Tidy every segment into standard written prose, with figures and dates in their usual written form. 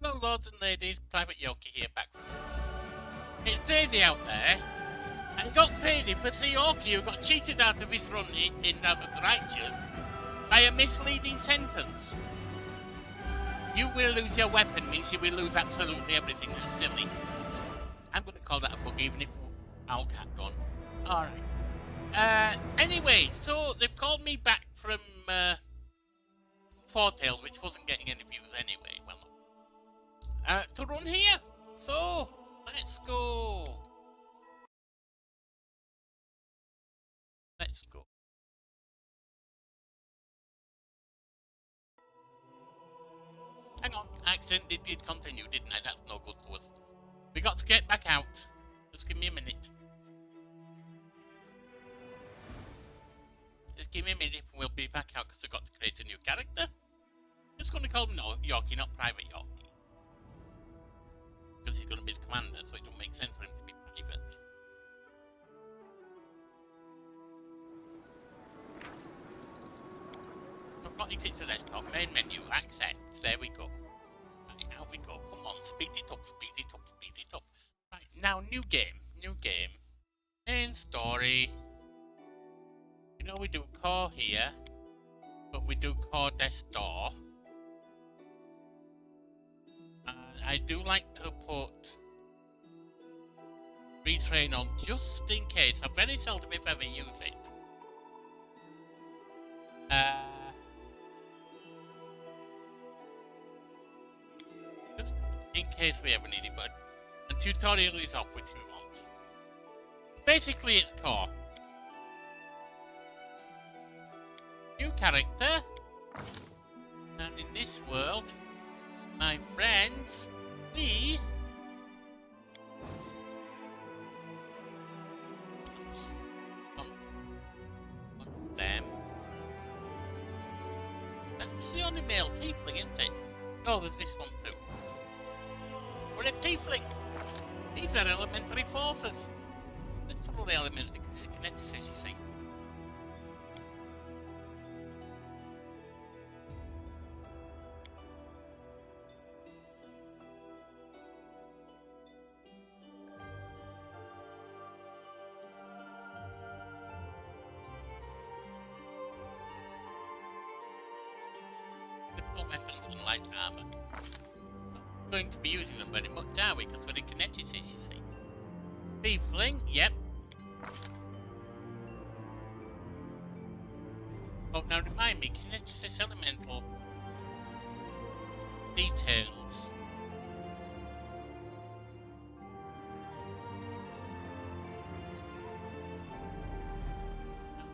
Hello, lords and ladies. Private Yorkie here, back from the front. It's crazy out there, and it got crazy for the Yorkie who got cheated out of his run in Nazareth Righteous by a misleading sentence. You will lose your weapon means you will lose absolutely everything. That's silly. I'm going to call that a bug, even if I'll cat on. Alright. Anyway, so they've called me back from Four Tails, which wasn't getting any views anyway. Well, to run here. So, let's go. Let's go. Hang on, accident did continue, didn't I? That's no good to us. We got to get back out. Just give me a minute. Just give me a minute and we'll be back out because I've got to create a new character. Just going to call him Yorkie, not Private Yorkie. Because he's going to be his commander, so it don't make sense for him to be private. Exit to desktop, main menu, accept, there we go. Right, out we go, come on, speed it up, speed it up, speed it up. Right, now new game, main story. You know we do core here, but we do core desktop. I do like to put retrain on just in case. I very seldom if ever use it. Just in case we ever need it, but and tutorial is off, which we want. Basically, it's core. New character, and in this world, my friends, we want them. That's the only male tiefling, isn't it? Oh, there's this one too. We're a tiefling. These are elementary forces. Let's follow the elements because it's kineticist, you see. Simple weapons and light armor. Going to be using them very much, are we? Because we're the kineticist, you see. Tiefling, yep. Oh, now remind me, kineticist elemental details.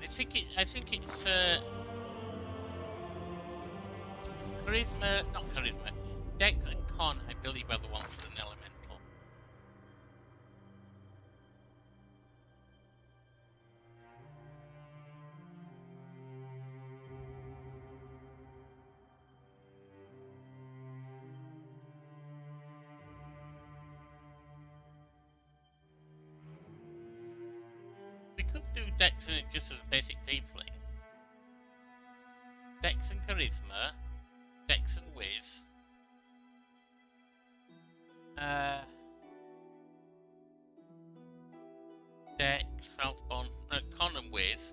I think it's charisma, not charisma. Dex and Con, I believe, are the ones for an elemental. We could do Dex and just as basic tiefling. Dex and Charisma, Dex and Wiz. Dex, Southbourne, Con and Wiz.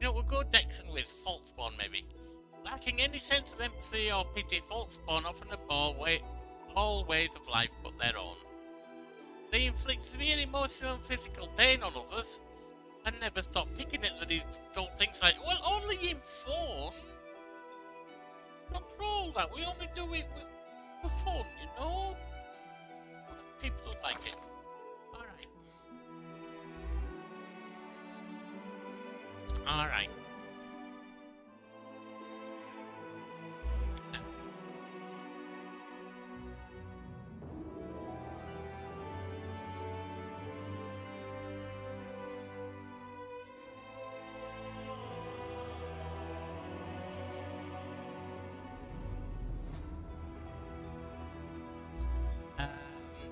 You know, we'll go Dex and Wiz, Falspawn maybe. Lacking any sense of empathy or pity, Falspawn often abhor all ways of life but their own. They inflict severe emotional and physical pain on others and never stop picking at these dull things like, well, only in phone. Control that, we only do it for fun, you know? People don't like it. Alright. Alright.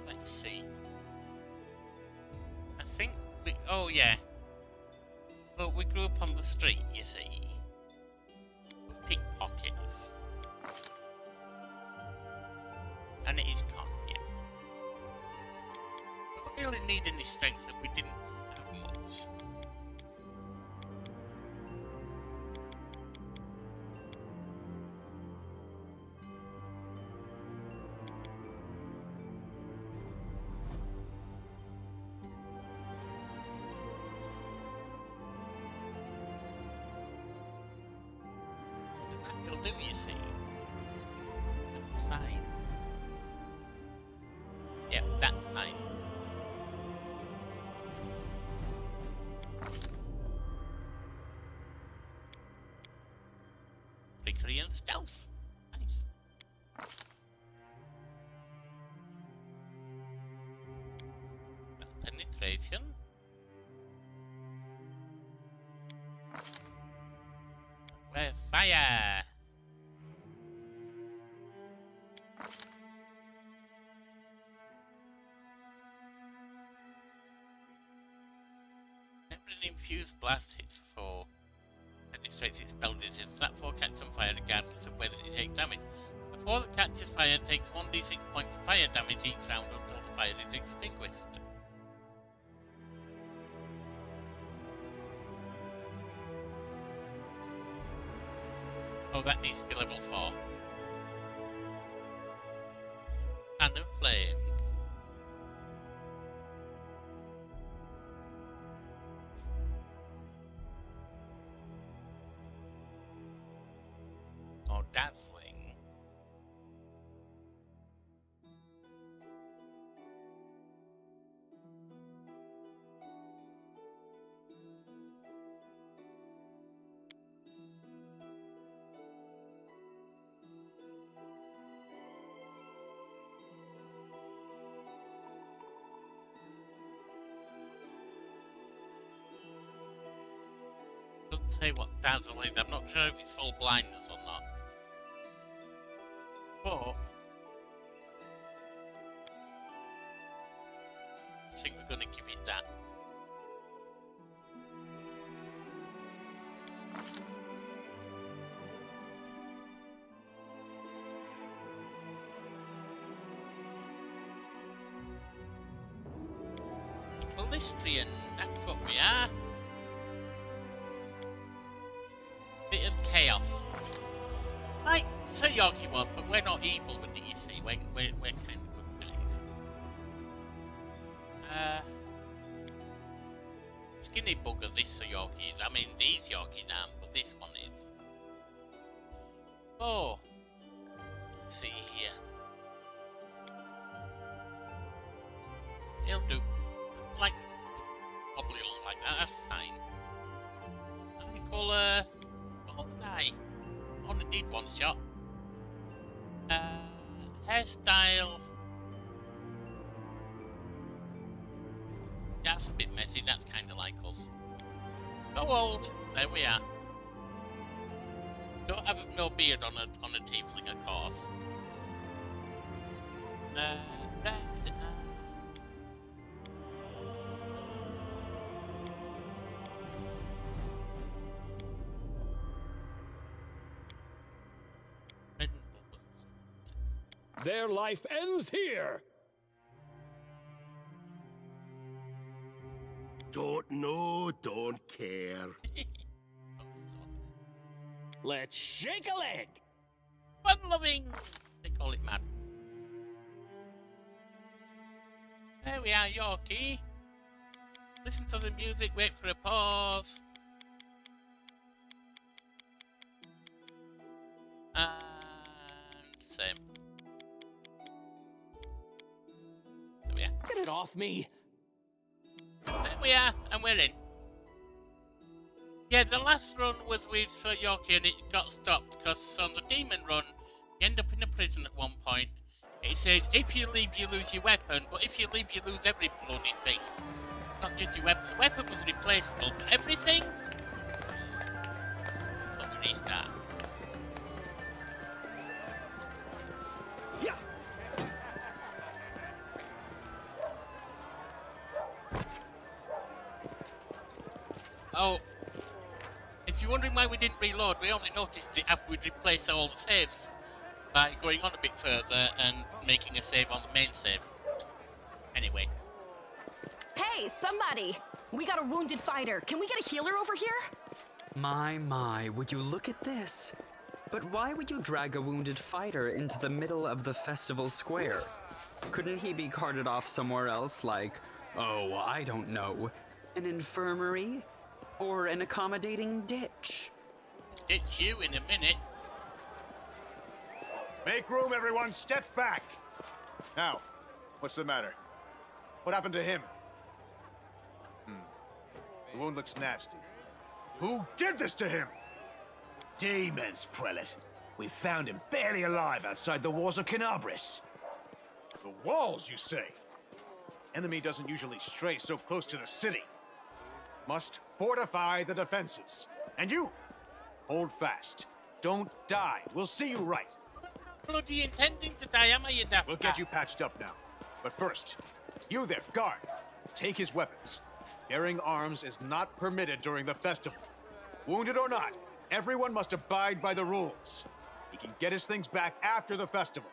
Let's see. I think we. Oh, yeah. Well, we grew up on the street, you see. Pickpockets. And it is con, yeah. We really need any strength that we didn't have much. That will do, you see. That's fine. Yep, that's fine. Trickery and stealth. Nice. Penetration. We're fire. Infused blast hits for penetrates its spell resistance. That four catches on fire regardless of whether it takes damage. Before it catches fire, it takes 1d6 points of fire damage each round until the fire is extinguished. Oh, that needs to be level 4. Fan of Flames. Or Dazzling. Doesn't say what Dazzle is. I'm not sure if it's full blindness or not. But I think we're going to give it that. Callistrian, that's what we are. Bit of chaos. Right, so Yorkie was, but we're not evil with it, you see. We're kind of good guys. Skinny bugger this Yorkie is. I mean, these Yorkies aren't, but this one is. Oh. Let's see here. He'll do. Like, probably on like that, that's fine. I think I'll, what did I only need one shot. Hairstyle. That's a bit messy, that's kind of like us. Go old, there we are. Don't have no beard on a tiefling, of course. Red, Their life ends here! Don't know, don't care. Let's shake a leg! Fun-loving! They call it mad. There we are, Yorkie. Listen to the music, wait for a pause. And same. There we are. Get it off me! There we are, and we're in. Yeah, the last run was with Sir Yorkie and it got stopped because on the demon run, you end up in a prison at one point. It says, if you leave, you lose your weapon, but if you leave, you lose every bloody thing. Not just your weapon. The weapon was replaceable, but everything? Let me restart. Yeah. Oh, if you're wondering why we didn't reload, we only noticed it after we'd replaced all the saves. by going on a bit further and making a save on the main save. Anyway. Hey, somebody! We got a wounded fighter. Can we get a healer over here? My, would you look at this? But why would you drag a wounded fighter into the middle of the festival square? Couldn't he be carted off somewhere else, like, oh, I don't know, an infirmary? Or an accommodating ditch? Ditch you in a minute. Make room, everyone. Step back. Now, what's the matter? What happened to him? The wound looks nasty. Who did this to him? Demons, Prelate. We found him barely alive outside the walls of Canabris. The walls, you say? Enemy doesn't usually stray so close to the city. Must fortify the defenses. And you, hold fast. Don't die. We'll see you right. Bloody intending to die, am I, you daft We'll get you patched up now. But first, you there, guard. Take his weapons. Bearing arms is not permitted during the festival. Wounded or not, everyone must abide by the rules. He can get his things back after the festival.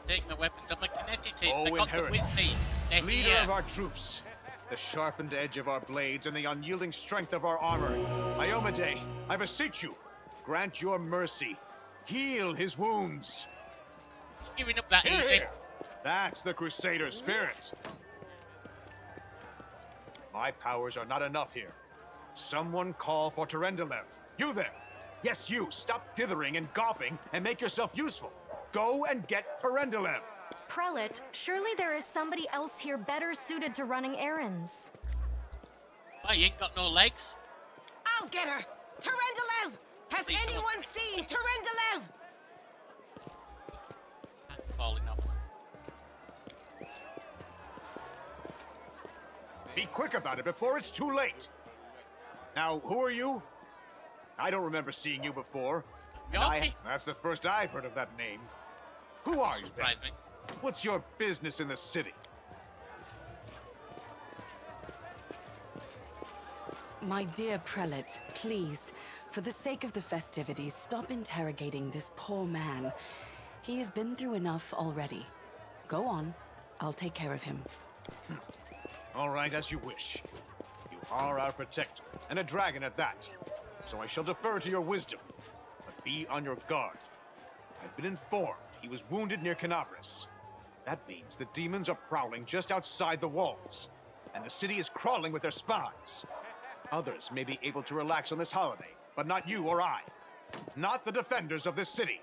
Take my weapons, I'm a kineticist. Oh, I got them inherit. with me. They're Leader here. of our troops, the sharpened edge of our blades and the unyielding strength of our armor. Iomade, I beseech you, grant your mercy. Heal his wounds. Not giving up that Hear, easy. hear. That's the Crusader spirit. My powers are not enough here. Someone call for Terendelev. You there. Yes, you. Stop dithering and gawping and make yourself useful. Go and get Terendelev. Prelate, surely there is somebody else here better suited to running errands. Why, you ain't got no legs? I'll get her! Terendelev! Has Please, someone anyone try seen something. Terendelev? That's falling off. Be quick about it before it's too late. Now, who are you? I don't remember seeing you before. And Yorkie. that's the first I've heard of that name. Who are you then? Surprise me. What's your business in the city? My dear prelate, please, for the sake of the festivities, stop interrogating this poor man. He has been through enough already. Go on. I'll take care of him. All right, as you wish. You are our protector, and a dragon at that. So I shall defer to your wisdom. But be on your guard. I've been informed he was wounded near Canabris. That means the demons are prowling just outside the walls, and the city is crawling with their spies. Others may be able to relax on this holiday, but not you or I. Not the defenders of this city.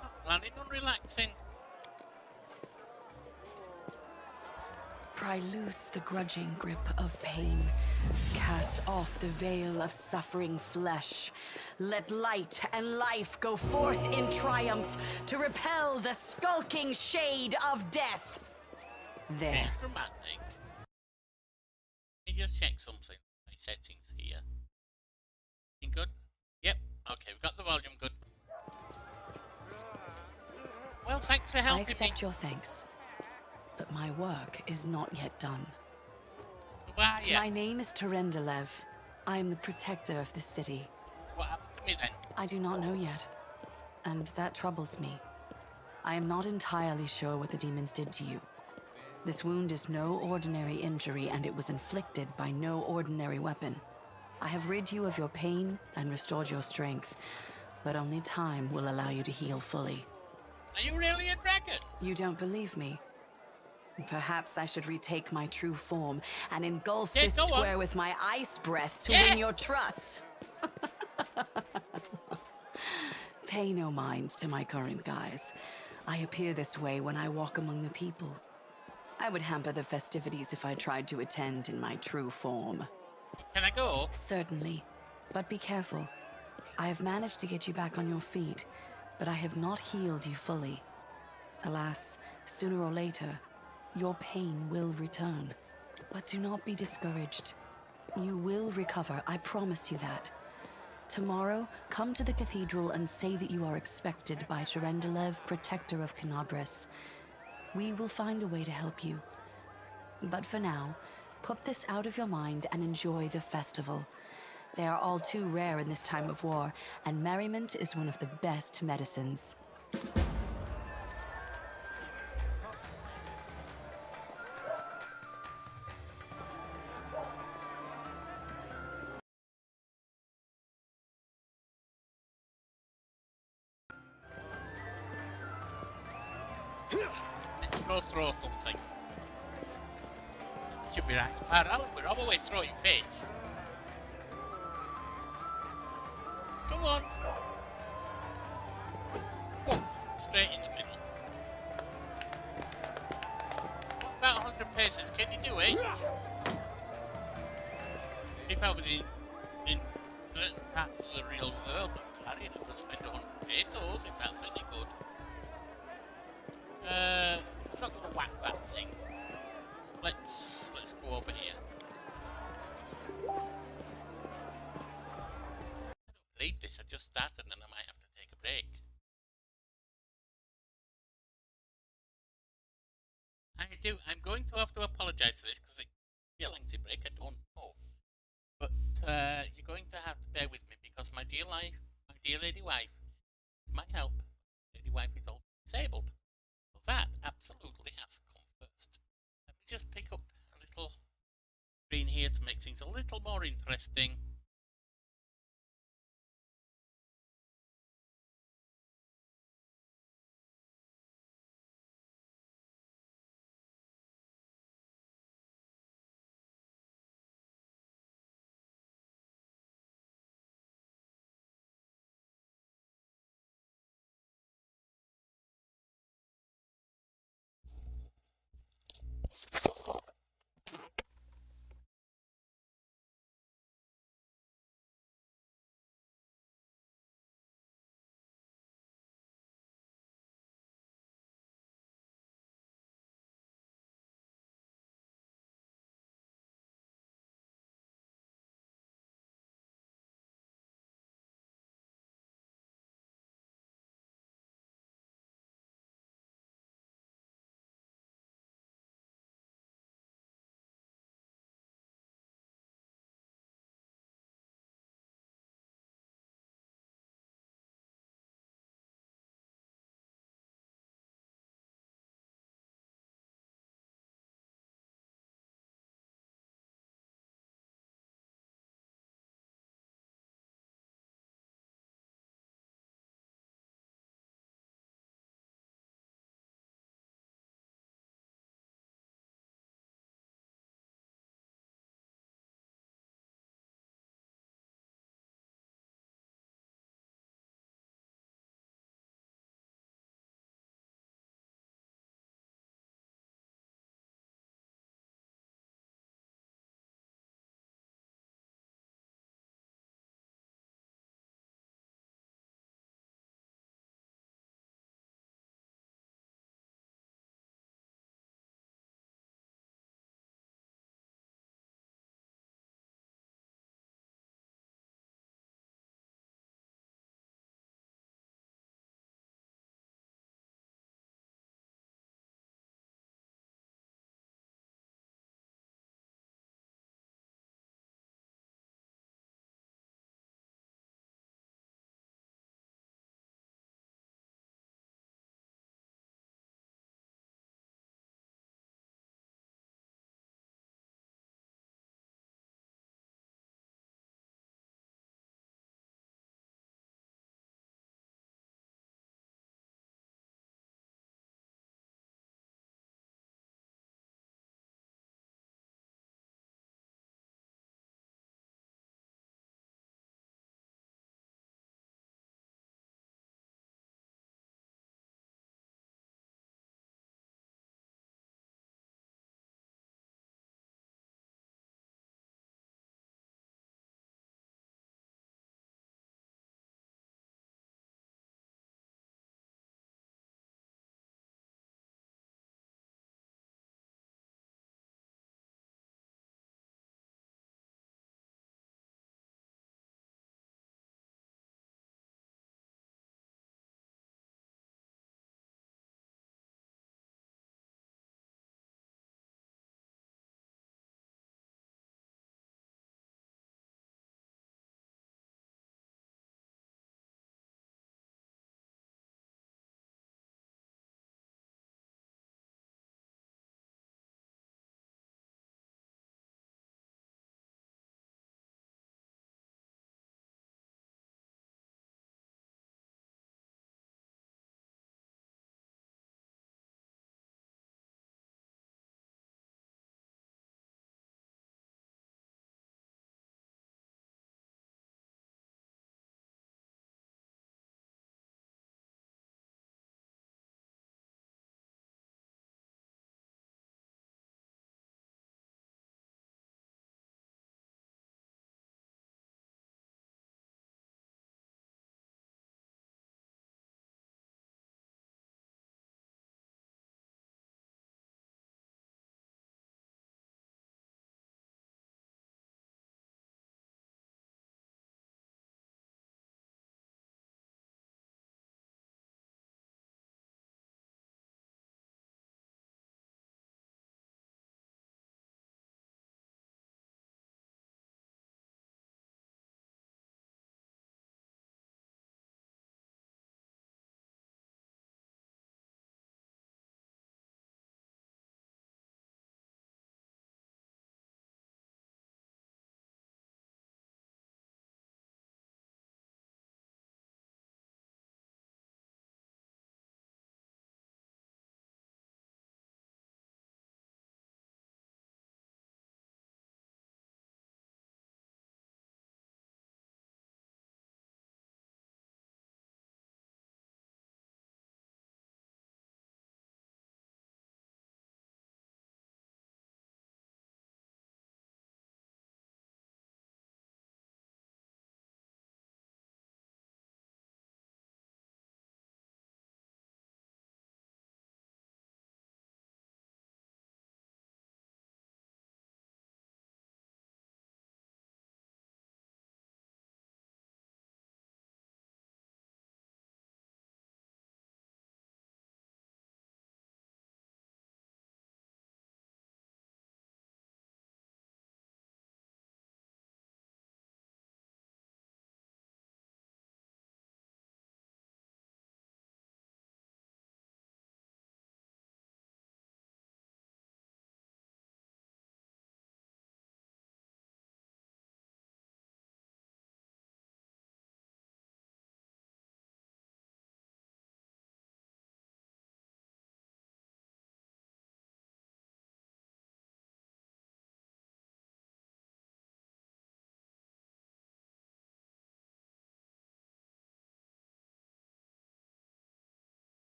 Not planning on relaxing. Pry loose the grudging grip of pain. Cast off the veil of suffering flesh. Let light and life go forth in triumph to repel the skulking shade of death. There. It's dramatic. Let me just check something. My settings here. Looking good? Yep. Okay, we've got the volume good. Well, thanks for I helping me. accept your thanks. But my work is not yet done. Why, yeah. My name is Terendelev. I am the protector of the city. What happened to me then? I do not know yet, and that troubles me. I am not entirely sure what the demons did to you. This wound is no ordinary injury, and it was inflicted by no ordinary weapon. I have rid you of your pain and restored your strength, but only time will allow you to heal fully. Are you really a dragon? You don't believe me? Perhaps I should retake my true form and engulf Yeah, this go on. square with my ice breath to Yeah. win your trust. Pay no mind to my current guise. I appear this way when I walk among the people. I would hamper the festivities if I tried to attend in my true form. Can I go? Certainly, but be careful. I have managed to get you back on your feet, but I have not healed you fully. Alas, sooner or later, your pain will return. But do not be discouraged. You will recover, I promise you that. Tomorrow, come to the cathedral and say that you are expected by Terendelev, protector of Canabris. We will find a way to help you. But for now, put this out of your mind and enjoy the festival. They are all too rare in this time of war, and merriment is one of the best medicines. Let's go throw something. Should be right. We're always throwing face. Come on. Oh, straight in the middle. What about 100 paces? Can you do it? If I was in certain parts of the real world, I would spend 100 pesos if that's any good. I'm not gonna whack that thing. Let's go over here. I don't believe this. I just started and I might have to take a break. I'm going to have to apologise for this because it could be a lengthy break. I don't know. But you're going to have to bear with me because my dear lady wife, with my help, lady wife is also disabled. So that absolutely has to come first. Let me just pick up a little screen here to make things a little more interesting.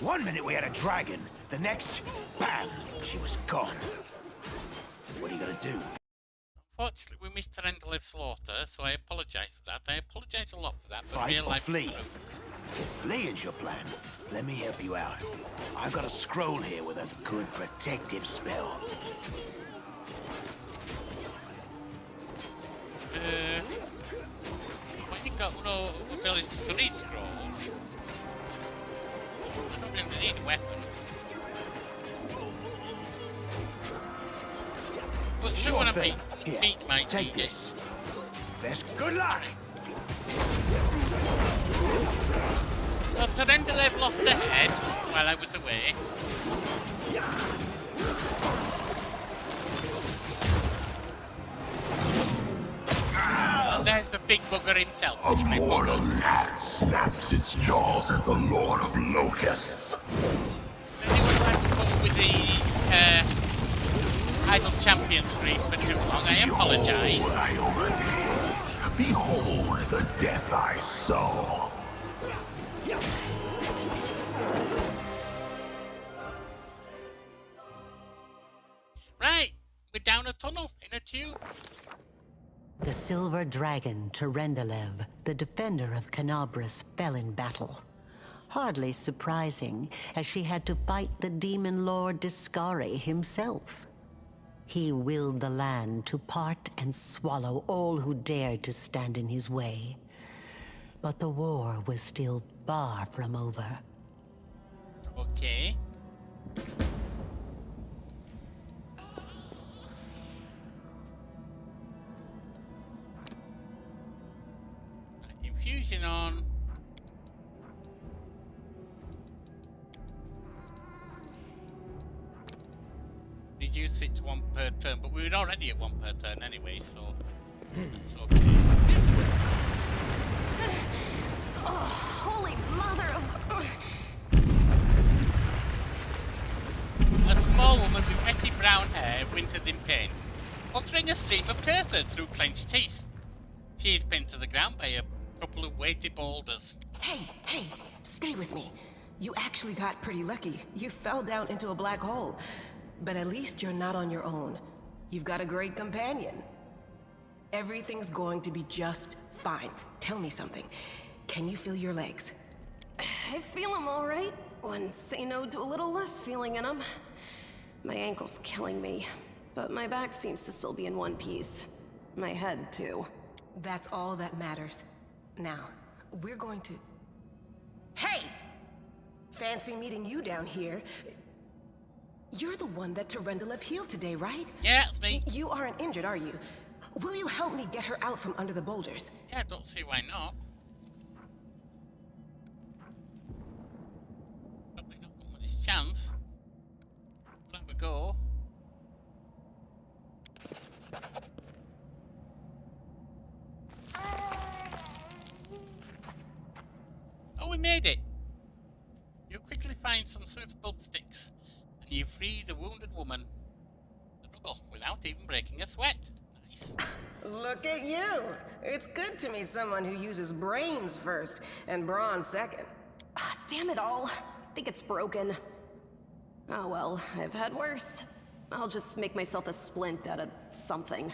One minute we had a dragon, the next, bam, she was gone. What are you gonna do? Unfortunately, we missed Terendelev slaughter, so I apologise for that. I apologise a lot for that, but Fight real or life flee? interruptions. If fleeing's your plan, let me help you out. I've got a scroll here with a good protective spell. I ain't got no ability to read scrolls. I don't really need a weapon. But Sure someone I thing. Here, meet might take need it. this. Best good luck! So Terendelev lost the head while I was away. There's the big bugger himself. A Which may mortal bugger. gnat snaps its jaws at the Lord of Locusts. Anyone like to put up with the idle champion scream for too long? I apologise. Behold, Iomade. Behold the death I sow. Right, we're down a tunnel in a tube. The silver dragon, Terendelev, the defender of Canabras, fell in battle. Hardly surprising, as she had to fight the demon lord Discari himself. He willed the land to part and swallow all who dared to stand in his way. But the war was still far from over. Okay. Infusion on. Reduce it to 1 per turn, but we were already at 1 per turn anyway, so that's okay. Holy mother of... A small woman with messy brown hair winces in pain, uttering a stream of curses through clenched teeth. She is pinned to the ground by a couple of weighty boulders. Hey, stay with me. You actually got pretty lucky. You fell down into a black hole. But at least you're not on your own. You've got a great companion. Everything's going to be just fine. Tell me something. Can you feel your legs? I feel them all right. Wouldn't say no to a little less feeling in them. My ankle's killing me, but my back seems to still be in one piece. My head, too. That's all that matters. Now, we're going to... Hey! Fancy meeting you down here. You're the one that Terendelev healed today, right? Yeah, it's me. You aren't injured, are you? Will you help me get her out from under the boulders? Yeah, I don't see why not. Probably not come with this chance. We'll have a go. Oh, we made it! You quickly find some suitable sticks, and you free the wounded woman the rubble without even breaking a sweat. Nice. Look at you! It's good to meet someone who uses brains first and brawn second. Damn it all. I think it's broken. Oh well, I've had worse. I'll just make myself a splint out of something.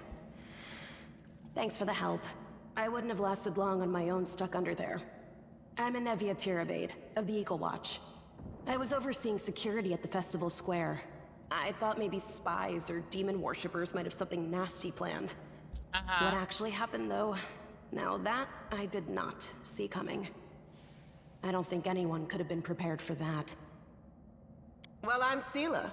Thanks for the help. I wouldn't have lasted long on my own stuck under there. I'm Anevia Tirabade, of the Eagle Watch. I was overseeing security at the festival square. I thought maybe spies or demon worshippers might have something nasty planned. What actually happened, though? Now that I did not see coming. I don't think anyone could have been prepared for that. Well, I'm Sela,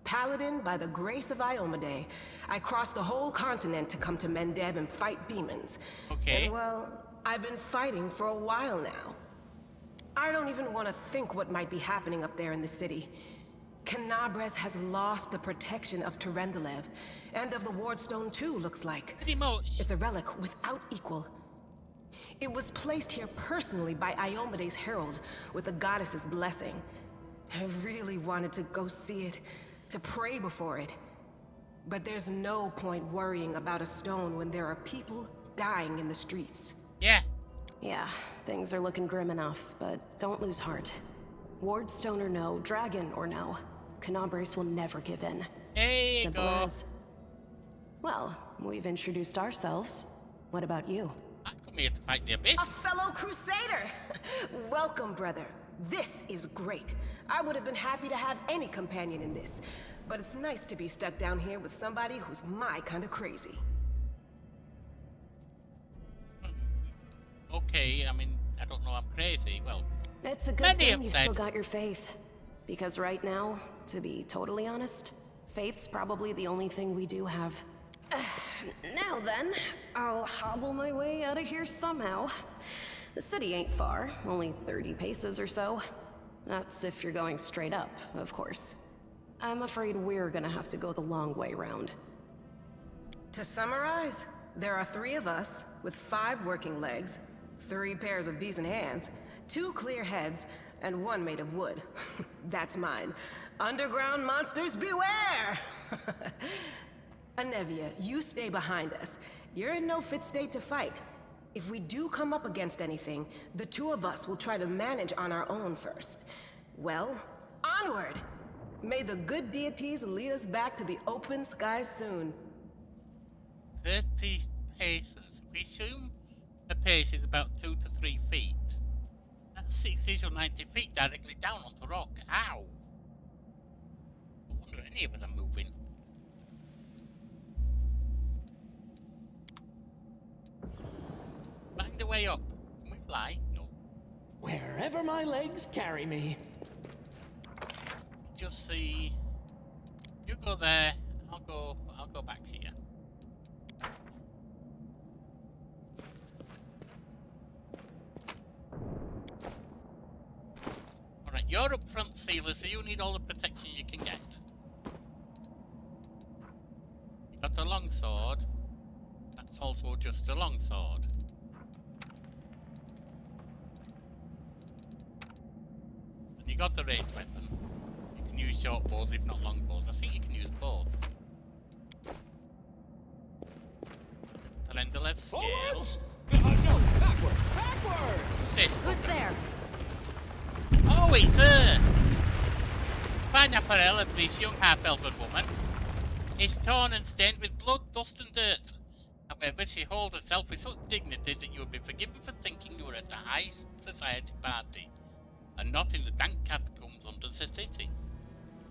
paladin by the grace of Iomade. I crossed the whole continent to come to Mendev and fight demons. Okay. And well, I've been fighting for a while now. I don't even want to think what might be happening up there in the city. Canabras has lost the protection of Terendelev, and of the Wardstone too, looks like. Pretty much. It's a relic without equal. It was placed here personally by Iomade's herald, with the goddess's blessing. I really wanted to go see it, to pray before it. But there's no point worrying about a stone when there are people dying in the streets. Yeah. Yeah, things are looking grim enough, but don't lose heart. Wardstone or no, dragon or no, Canabres will never give in. There you Simple go. as. Well, we've introduced ourselves. What about you? I come here to fight the Abyss. A fellow crusader! Welcome, brother. This is great. I would have been happy to have any companion in this, but it's nice to be stuck down here with somebody who's my kind of crazy. Okay, I mean, I don't know I'm crazy. Well, It's a good many thing have you said. still got your faith. Because right now, to be totally honest, faith's probably the only thing we do have. Now then, I'll hobble my way out of here somehow. The city ain't far, only 30 paces or so. That's if you're going straight up, of course. I'm afraid we're gonna have to go the long way round. To summarize, there are 3 of us with 5 working legs, 3 pairs of decent hands, 2 clear heads, and 1 made of wood. That's mine. Underground monsters beware! Anevia, you stay behind us. You're in no fit state to fight. If we do come up against anything, the 2 of us will try to manage on our own first. Well, onward! May the good deities lead us back to the open sky soon. 30 paces. We assume a pace is about 2 to 3 feet. That's 60 or 90 feet directly down onto rock. Ow! I wonder any of them are moving. Find a way up. Can we fly? No. Wherever my legs carry me. Just see. You go there. I'll go back here. Alright, you're up front, Sealer, so you need all the protection you can get. You've got a long sword. That's also just a long sword. And you got the ranged weapon. You can use short bows if not long bows. I think you can use both. Talendalev scale. Forwards! No, backwards! Backwards! Assist. Who's there? Oh, it's fine apparel of this young half-elven woman. It's torn and stained with blood, dust and dirt. However, she holds herself with such dignity that you would be forgiven for thinking you were at a high society party, and not in the dank catacombs under the city.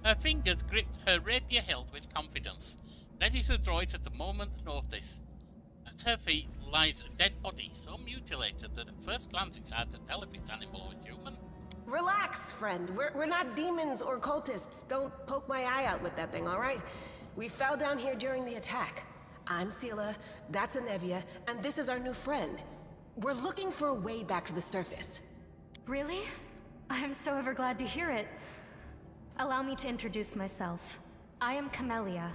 Her fingers gripped her rapier hilt with confidence, ready to draw it at a moment's notice. At her feet lies a dead body, so mutilated that at first glance it's hard to tell if it's animal or human. Relax, friend. We're not demons or cultists. Don't poke my eye out with that thing, all right? We fell down here during the attack. I'm Sela, that's Anevia, and this is our new friend. We're looking for a way back to the surface. Really? I'm so ever glad to hear it. Allow me to introduce myself. I am Camellia.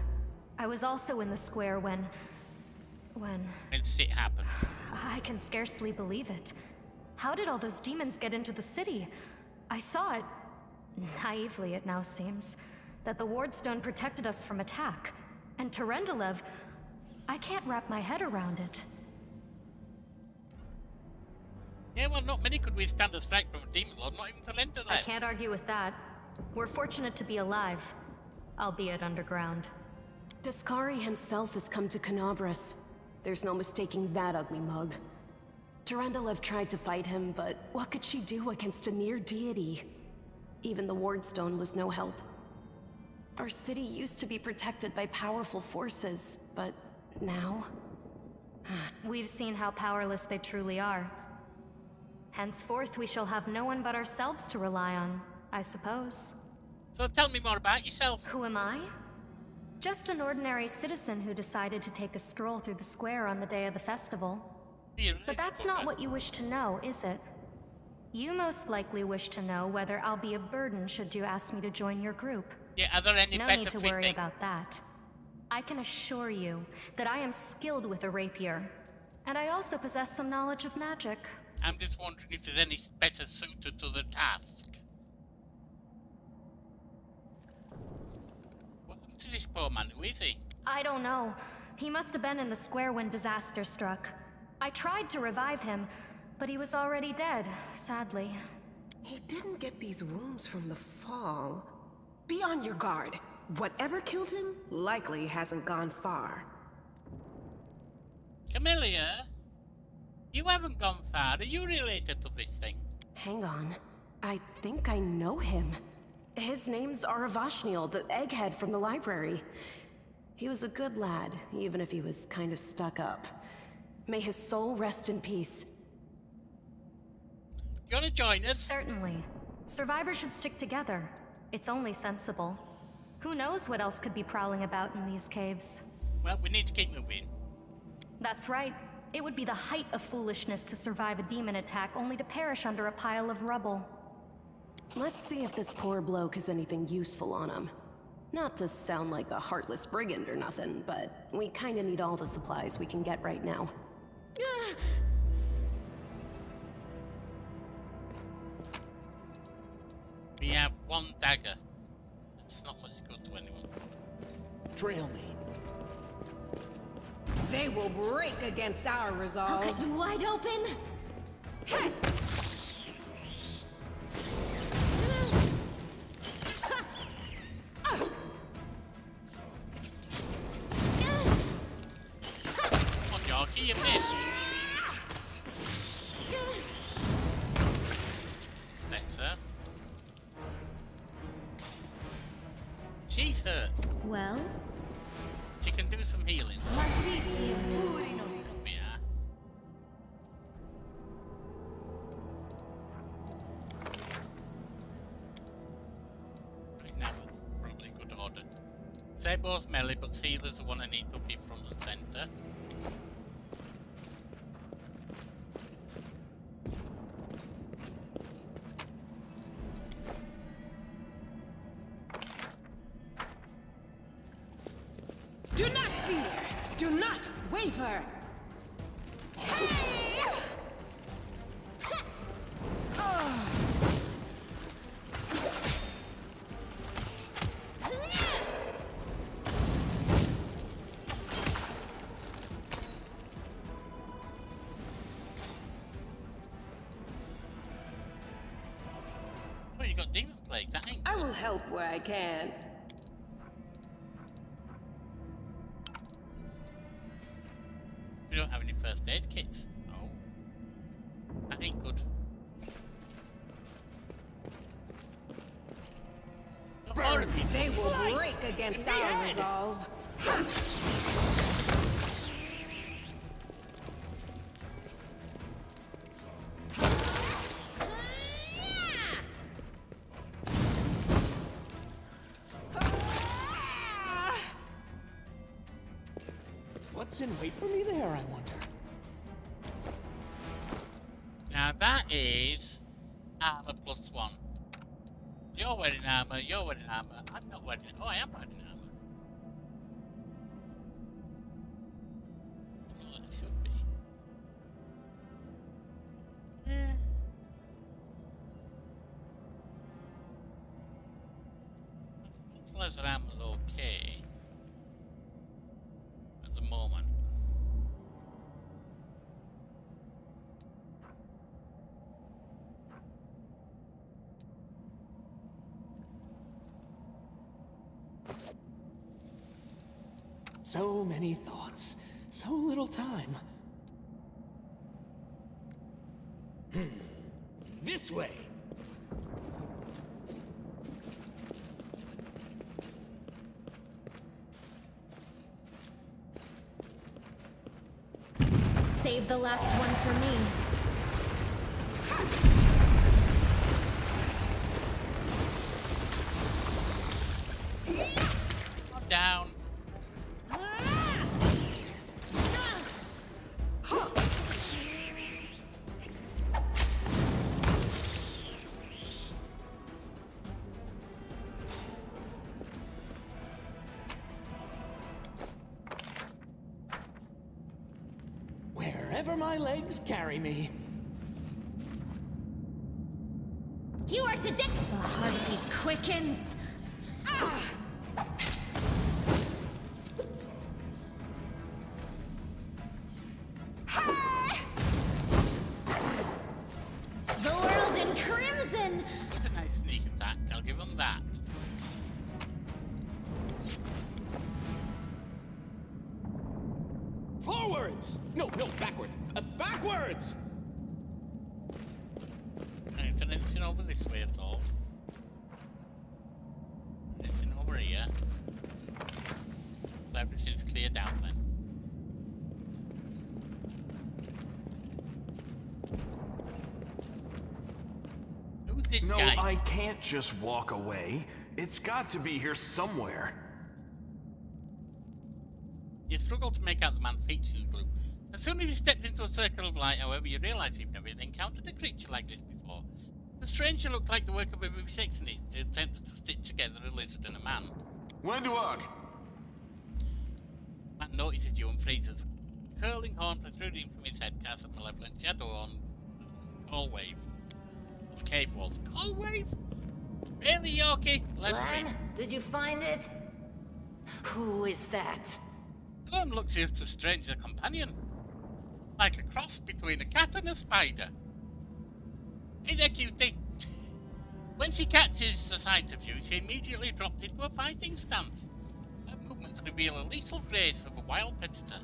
I was also in the square when It happened. I can scarcely believe it. How did all those demons get into the city? I thought, naively it now seems, that the Wardstone protected us from attack. And Terendelev, I can't wrap my head around it. Yeah, well, not many could withstand a strike from a demon lord, not even Talendalev. I can't argue with that. We're fortunate to be alive, albeit underground. Daskari himself has come to Canabres. There's no mistaking that ugly mug. Terendelev tried to fight him, but what could she do against a near deity? Even the Wardstone was no help. Our city used to be protected by powerful forces, but now? We've seen how powerless they truly are. Henceforth, we shall have no one but ourselves to rely on, I suppose. So tell me more about yourself. Who am I? Just an ordinary citizen who decided to take a stroll through the square on the day of the festival. But that's not what you wish to know, is it? You most likely wish to know whether I'll be a burden should you ask me to join your group. Yeah, are there any No better need to worry about that. I can assure you that I am skilled with a rapier, and I also possess some knowledge of magic. I'm just wondering if there's any better suited to the task. What happened to this poor man? Who is he? I don't know. He must have been in the square when disaster struck. I tried to revive him, but he was already dead, sadly. He didn't get these wounds from the fall. Be on your guard. Whatever killed him likely hasn't gone far. Camellia, you haven't gone far. Are you related to this thing? Hang on. I think I know him. His name's Aravashniel, the egghead from the library. He was a good lad, even if he was kind of stuck up. May his soul rest in peace. You want to join us? Certainly. Survivors should stick together. It's only sensible. Who knows what else could be prowling about in these caves? Well, we need to keep moving. That's right. It would be the height of foolishness to survive a demon attack only to perish under a pile of rubble. Let's see if this poor bloke has anything useful on him. Not to sound like a heartless brigand or nothing, but we kinda need all the supplies we can get right now. We have one dagger. It's not much good to anyone. Trail me. They will break against our resolve. I'll cut you wide open! Come on, Yorkie, you missed. It's better. She's hurt. Well? She can do some healing. Yeah. Right now, probably good order. Say both melee, but Sealer's the one I need to be front and center. Do not fear! Do not waver! Oh, you got Demon Plague, that ain't I good. will help where I can. We don't have any first aid kits. Oh. That ain't good. They will break against our resolve. What's in wait for me there, I wonder? Now that is armor +1. You're wearing armor, you're wearing armor. I'm not wearing it. Oh, I am wearing armor. Well, it should be. As long as our armor's okay. At the moment. So many thoughts, so little time. This way. Save the last one for me. I'm down. Wherever my legs carry me. You are to death! The heartbeat quickens! The world in crimson! Forwards! No, backwards. Backwards! Is there anything over this way at all? Anything over here? Well, everything's cleared out then. Who's this No, guy? I can't just walk away. It's got to be here somewhere. You struggle to make out the man featured in the gloom. As soon as you stepped into a circle of light, however, you realise you've never encountered a creature like this before. The stranger looked like the work of a vivisectionist who attempted to stitch together a lizard and a man. Wenduog! Man notices you and freezes. A curling horn protruding from his head casts a malevolent shadow on Call Wave. This cave was. Call Wave? Really, Yorkie? Lan, did you find it? Who is that? Gorm looks here to stranger companion. Like a cross between a cat and a spider. Hey there, cutie. When she catches the sight of you, she immediately drops into a fighting stance. Her movements reveal a lethal grace of a wild predator.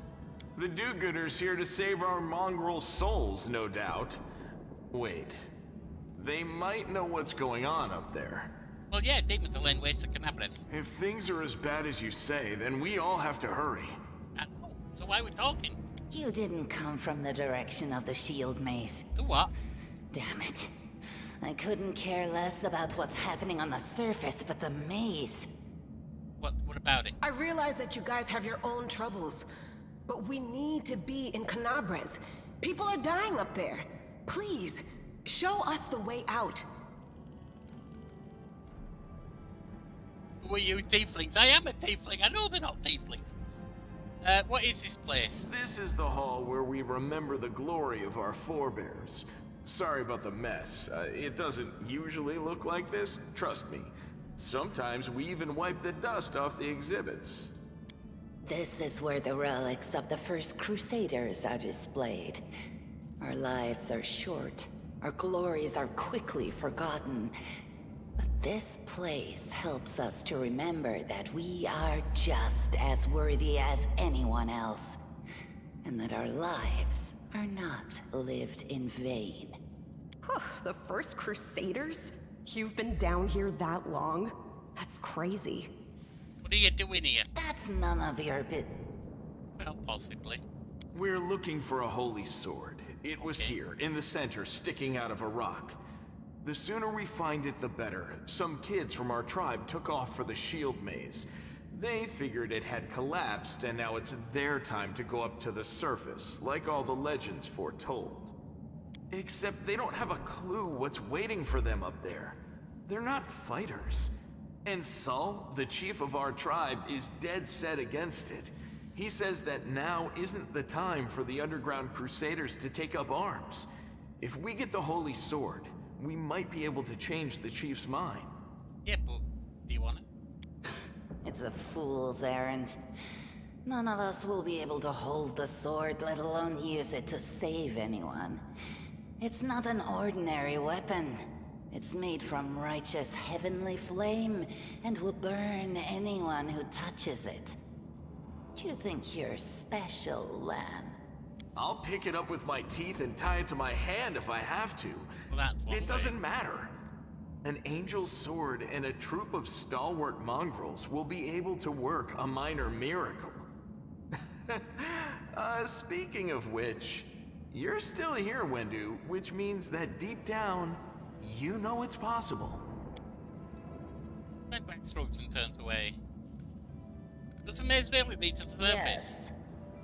The do-gooders here to save our mongrel souls, no doubt. Wait. They might know what's going on up there. Well, yeah, demons will lend ways to Canabres. If things are as bad as you say, then we all have to hurry. So why are we talking? You didn't come from the direction of the shield maze. To what? Damn it. I couldn't care less about what's happening on the surface, but the maze. What about it? I realize that you guys have your own troubles, but we need to be in Canabres. People are dying up there. Please, show us the way out. Who are you, tieflings? I am a tiefling. I know they're not tieflings. What is this place? This is the hall where we remember the glory of our forebears. Sorry about the mess. It doesn't usually look like this, trust me. Sometimes we even wipe the dust off the exhibits. This is where the relics of the first Crusaders are displayed. Our lives are short. Our glories are quickly forgotten. But this place helps us to remember that we are just as worthy as anyone else. And that our lives are not lived in vain. The first Crusaders? You've been down here that long? That's crazy. What are you doing here? That's none of your Well, possibly. We're looking for a holy sword. It was here, in the center, sticking out of a rock. The sooner we find it, the better. Some kids from our tribe took off for the shield maze. They figured it had collapsed, and now it's their time to go up to the surface, like all the legends foretold. Except they don't have a clue what's waiting for them up there. They're not fighters. And Saul, the chief of our tribe, is dead set against it. He says that now isn't the time for the underground crusaders to take up arms. If we get the holy sword, we might be able to change the chief's mind. Yeah, but do you want it? It's a fool's errand. None of us will be able to hold the sword, let alone use it to save anyone. It's not an ordinary weapon. It's made from righteous heavenly flame, and will burn anyone who touches it. You think you're special, Lan? I'll pick it up with my teeth and tie it to my hand if I have to. It doesn't matter. An angel's sword and a troop of stalwart mongrels will be able to work a minor miracle. Speaking of which, you're still here, Wendu, which means that deep down, you know it's possible. Red Wax shrugs and turns away. Does the maze really lead to the surface? Yes.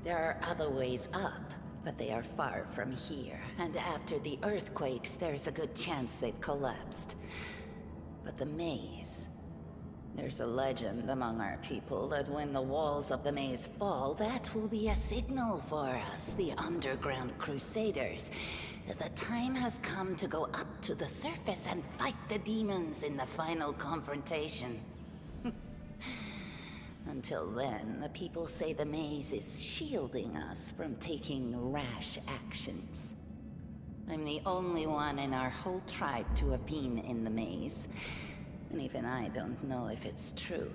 There are other ways up, but they are far from here. And after the earthquakes, there's a good chance they've collapsed. But the maze... There's a legend among our people that when the walls of the maze fall, that will be a signal for us, the underground crusaders, that the time has come to go up to the surface and fight the demons in the final confrontation. Until then, the people say the maze is shielding us from taking rash actions. I'm the only one in our whole tribe to have been in the maze. And even I don't know if it's true.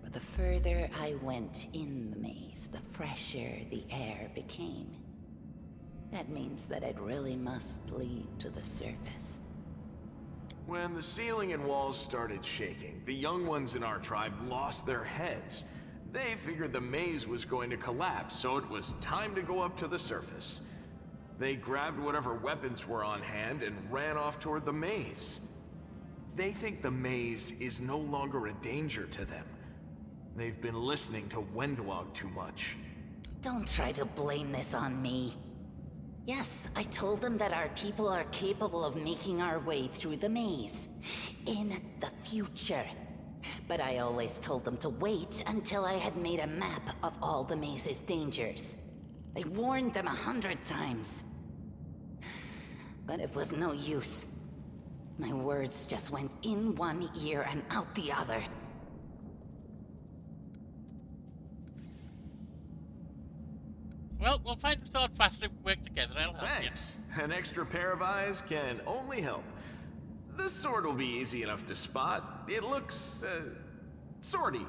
But The further I went in the maze, the fresher the air became. That means that it really must lead to the surface. When the ceiling and walls started shaking, the young ones in our tribe lost their heads. They figured the maze was going to collapse, so it was time to go up to the surface. They grabbed whatever weapons were on hand and ran off toward the maze. They think the maze is no longer a danger to them. They've been listening to Wendwog too much. Don't try to blame this on me. Yes, I told them that our people are capable of making our way through the maze. In the future. But I always told them to wait until I had made a map of all the maze's dangers. I warned them 100 times. But it was no use. My words just went in one ear and out the other. Well, we'll find the sword faster if we work together. I'll help you. Thanks. An extra pair of eyes can only help. The sword will be easy enough to spot. It looks, swordy.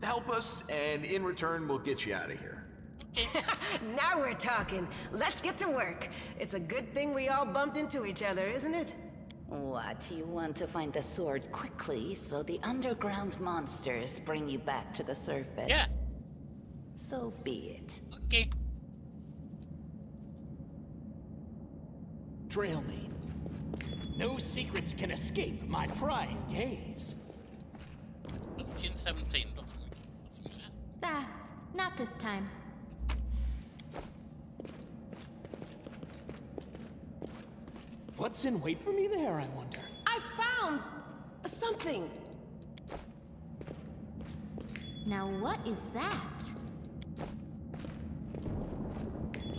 Help us, and in return, we'll get you out of here. Now we're talking. Let's get to work. It's a good thing we all bumped into each other, isn't it? What, you want to find the sword quickly so the underground monsters bring you back to the surface? Yeah. So be it. Okay. Trail me. No secrets can escape my prying gaze. 17, nothing like that. Not this time. What's in wait for me there, I wonder? I found something. Now what is that?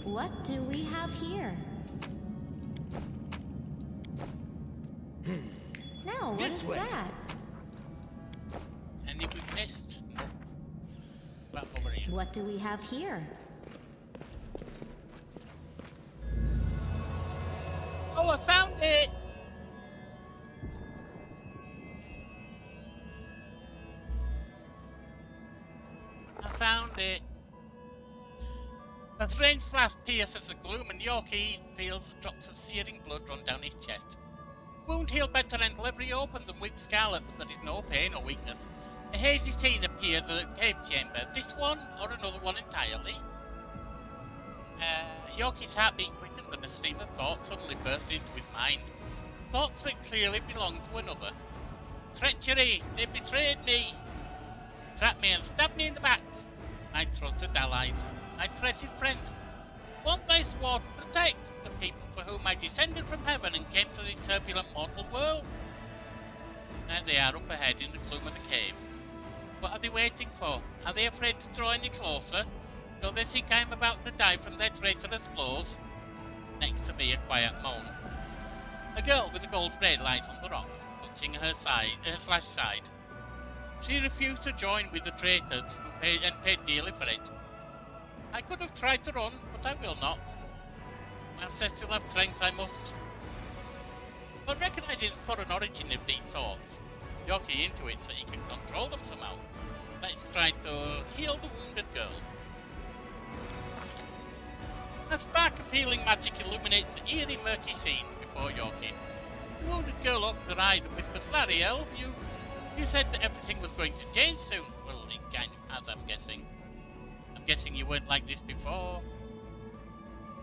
What do we have here? No, what is that? Any we missed? No. Back over here. What do we have here? Oh, I found it! I found it. A strange flash pierces the gloom and Yorkie feels drops of searing blood run down his chest. Wound healed by torrential every opens and weak scarlet, but there is no pain or weakness. A hazy scene appears at the cave chamber. This one or another one entirely. Yorkie's heartbeat quickens and a stream of thoughts suddenly burst into his mind. Thoughts that clearly belonged to another. Treachery! They betrayed me! Trapped me and stabbed me in the back. My trusted allies. My treasured friends. Once I swore to protect the people for whom I descended from heaven and came to this turbulent mortal world. Now they are up ahead in the gloom of the cave. What are they waiting for? Are they afraid to draw any closer? Do they think I am about to die from their traitorous blows? Next to me, a quiet moan. A girl with a golden braid lies on the rocks, clutching her slashed side. She refused to join with the traitors who paid dearly for it. I could have tried to run, but I will not. My ancestral have strengths I must. But recognizing the foreign origin of these thoughts, Yorkie intuits that he can control them somehow. Let's try to heal the wounded girl. A spark of healing magic illuminates the eerie, murky scene before Yorkie. The wounded girl opens her eyes and whispers, Lariel, you said that everything was going to change soon. Well, it kind of has, I'm guessing. I'm guessing you weren't like this before.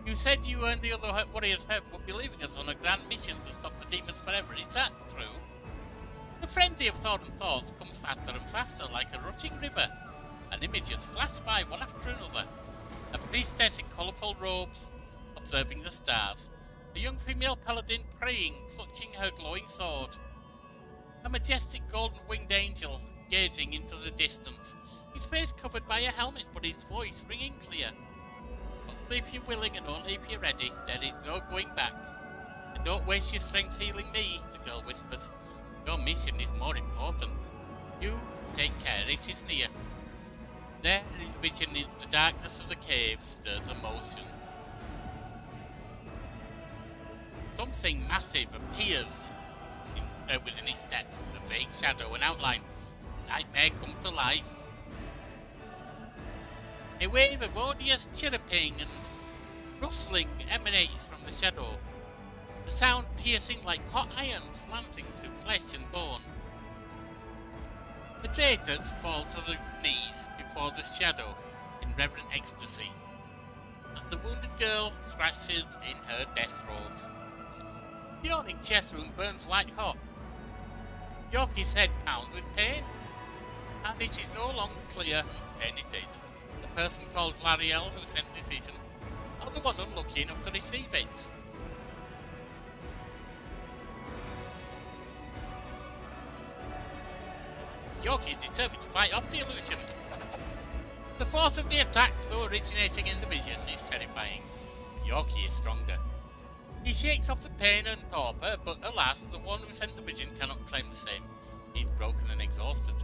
You said you and the other warriors of heaven would be leaving us on a grand mission to stop the demons forever. Is that true? The frenzy of thought and thoughts comes faster and faster, like a rushing river, and images flash by one after another. A priestess in colourful robes, observing the stars. A young female paladin praying, clutching her glowing sword. A majestic golden-winged angel, gazing into the distance, his face covered by a helmet, but his voice ringing clear. Only if you're willing and only if you're ready, there is no going back. And don't waste your strength healing me, the girl whispers. Your mission is more important. You take care, it is near. There, in vision, in the darkness of the cave, stirs a motion. Something massive appears within its depths, a vague shadow, an outline. Nightmare come to life. A wave of odious chirruping and rustling emanates from the shadow, the sound piercing like hot iron slanting through flesh and bone. The traitors fall to their knees before the shadow in reverent ecstasy, and the wounded girl thrashes in her death throes. The yawning chest wound burns white hot. Yorkie's head pounds with pain, and it is no longer clear whose pain it is. The person called Lariel who sent this vision, or the one unlucky enough to receive it. Yorkie is determined to fight off the illusion. The force of the attack, though originating in the vision, is terrifying. Yorkie is stronger. He shakes off the pain and torpor, but alas, the one who sent the vision cannot claim the same. He is broken and exhausted.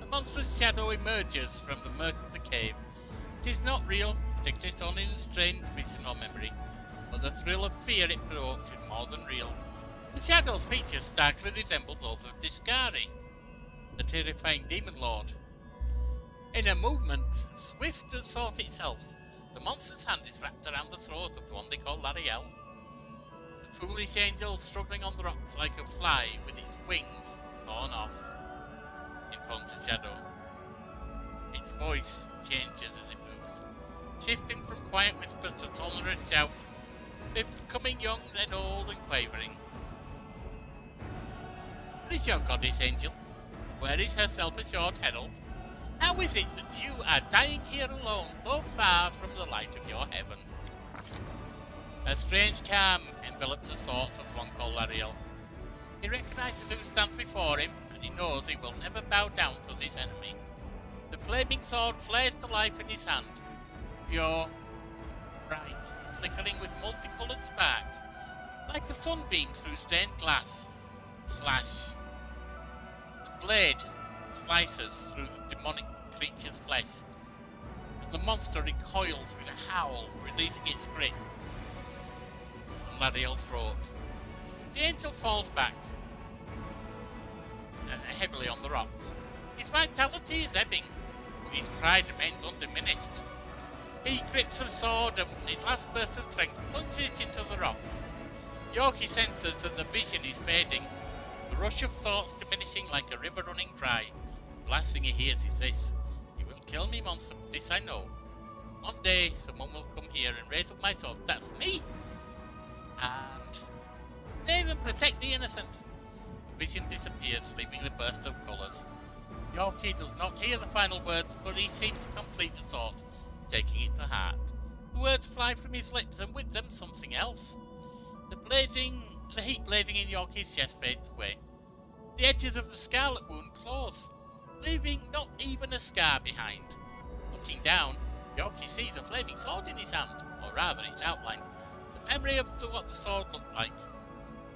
A monstrous shadow emerges from the murk of the cave. It is not real, it exists only in a strange vision or memory, but the thrill of fear it provokes is more than real. The shadow's features starkly resemble those of Discari, the terrifying demon lord. In a movement swift as thought itself, the monster's hand is wrapped around the throat of the one they call Lariel. The foolish angel struggling on the rocks like a fly with its wings torn off, intones the shadow. Its voice changes as it moves, shifting from quiet whispers to thunderous shout, becoming young then old and quavering. Where is your goddess, angel? Where is her self-assured herald? How is it that you are dying here alone, so far from the light of your heaven? A strange calm envelops the thoughts of one called Lariel. He recognizes who stands before him, and he knows he will never bow down to this enemy. The flaming sword flares to life in his hand, pure, bright, flickering with multicolored sparks, like a sunbeam through stained glass. Slash. The blade slices through the demonic creature's flesh, and the monster recoils with a howl, releasing its grip on Lariel's throat. The angel falls back heavily on the rocks. His vitality is ebbing, but his pride remains undiminished. He grips the sword, and his last burst of strength plunges it into the rock. Yorkie senses that the vision is fading, the rush of thoughts diminishing like a river running dry. The last thing he hears is this: "You will kill me, monster, but this I know. One day someone will come here and raise up my sword. That's me! And save and protect the innocent." The vision disappears, leaving the burst of colours. Yorkie does not hear the final words, but he seems to complete the thought, taking it to heart. The words fly from his lips, and with them something else. The heat blazing in Yorkie's chest fades away. The edges of the scarlet wound close, leaving not even a scar behind. Looking down, Yorkie sees a flaming sword in his hand, or rather its outline, the memory of what the sword looked like.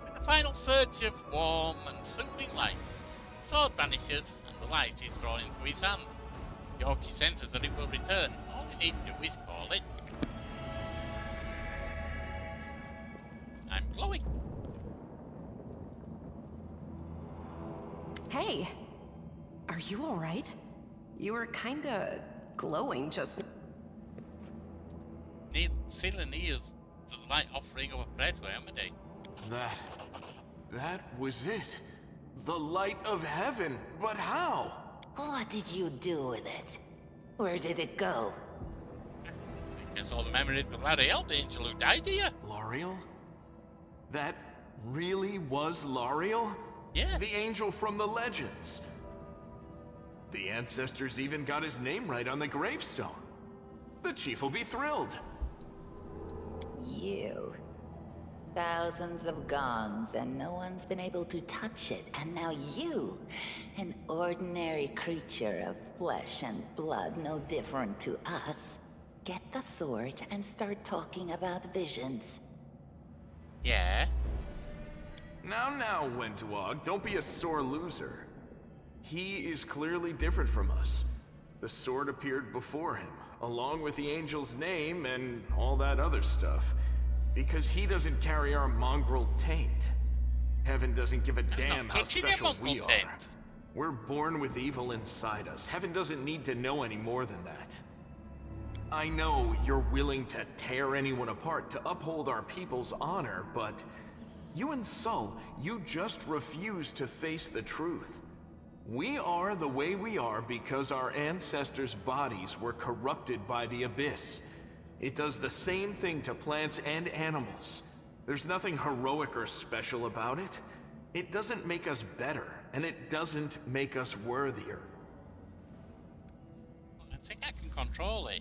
With a final surge of warm and soothing light, the sword vanishes and the light is drawn into his hand. Yorkie senses that it will return. All he need to do is call it. I'm glowing. Hey, are you alright? You were kinda glowing just. Sealing ears to the light offering of a prayer to Amade. That was it. The light of heaven. But how? What did you do with it? Where did it go? I guess all the memories of Lariel, the angel who died here. Lariel? That really was Lariel? Yeah. The angel from the legends. The ancestors even got his name right on the gravestone. The chief will be thrilled. You. Thousands of gongs, and no one's been able to touch it. And now you, an ordinary creature of flesh and blood, no different to us, get the sword and start talking about visions. Yeah. Now, Wentwog, don't be a sore loser. He is clearly different from us. The sword appeared before him, along with the angel's name and all that other stuff. Because he doesn't carry our mongrel taint. Heaven doesn't give a damn how special we are. We're born with evil inside us. Heaven doesn't need to know any more than that. I know you're willing to tear anyone apart to uphold our people's honor, but you and Sol, you just refuse to face the truth. We are the way we are because our ancestors' bodies were corrupted by the Abyss. It does the same thing to plants and animals. There's nothing heroic or special about it. It doesn't make us better, and it doesn't make us worthier. I think I can control it.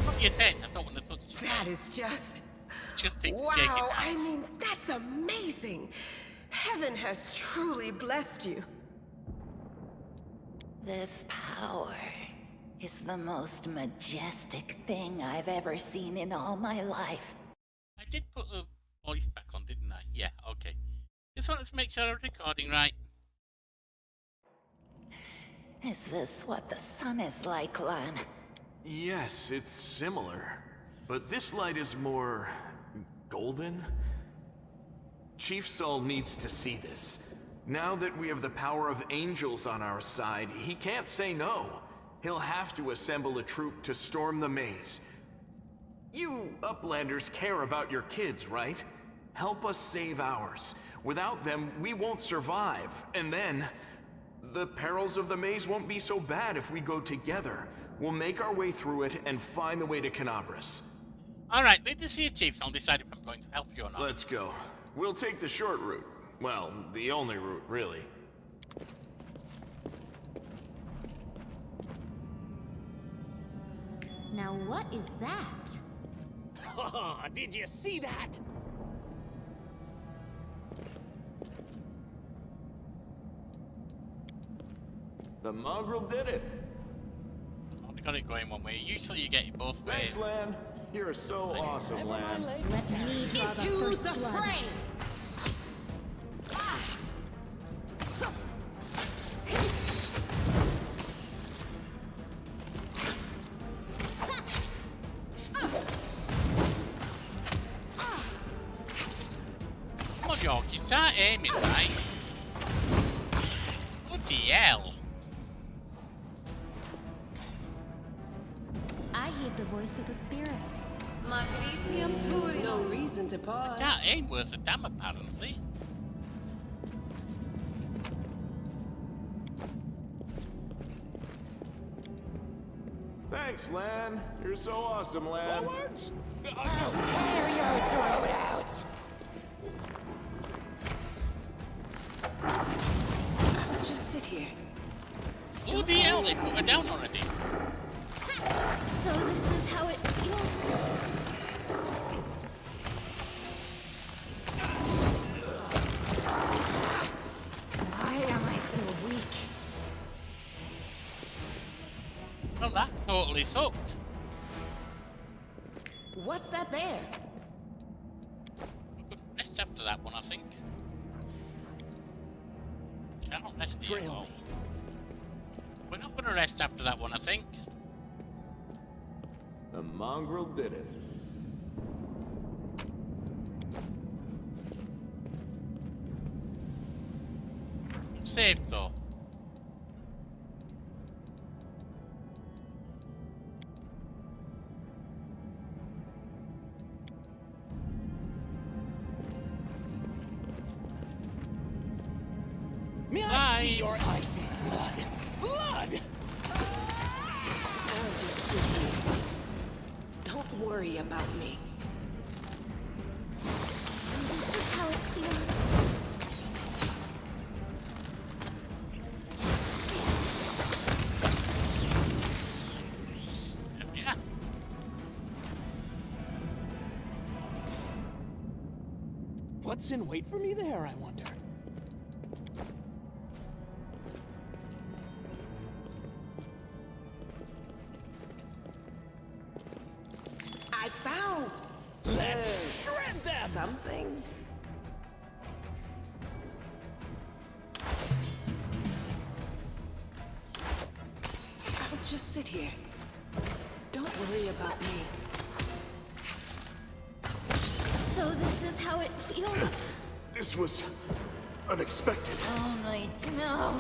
What do you think? I don't want to touch it. That is just take the wow, shaking I hands. mean, that's amazing. Heaven has truly blessed you. This power is the most majestic thing I've ever seen in all my life. I did put the voice back on, didn't I? Yeah, okay. Just wanted to make sure I was recording right. Is this what the sun is like, Lan? Yes, it's similar. But this light is more... golden? Chief Sol needs to see this. Now that we have the power of angels on our side, he can't say no. He'll have to assemble a troop to storm the maze. You Uplanders care about your kids, right? Help us save ours. Without them, we won't survive. And then, the perils of the maze won't be so bad if we go together. We'll make our way through it and find the way to Canabras. Alright, need to see if Chiefs. I'll decide if I'm going to help you or not. Let's go. We'll take the short route. Well, the only route, really. Now what is that? Oh, did you see that? The mongrel did it. I only got it going one way. Usually you get it both ways. Thanks, Lan. You're so awesome, Lan. Let me draw the Into first the blood. fray. Come on, Yorkie, start aiming, right? Bloody hell. I hear the voice of the spirits. No reason to pause. Can't aim worth a damn, apparently. Thanks, Lan. You're so awesome, Lan. Forwards! I'll tear your throat out! Just sit here. Bloody hell, they put her down already. So this is how it feels. Why am I so weak? Well, that totally sucked. What's that there? We couldn't rest after that one, I think. Cannot rest here, Trail though. me. We're not going to rest after that one, I think. The mongrel did it. It's saved, though. May I see your icy blood? Blood! I'll just sit here. Don't worry about me. This is how it feels. Yeah. What's in wait for me there, I wonder? I found Let's shred them! something. I'll just sit here. Don't worry about me. So this is how it feels. This was unexpected. Only no,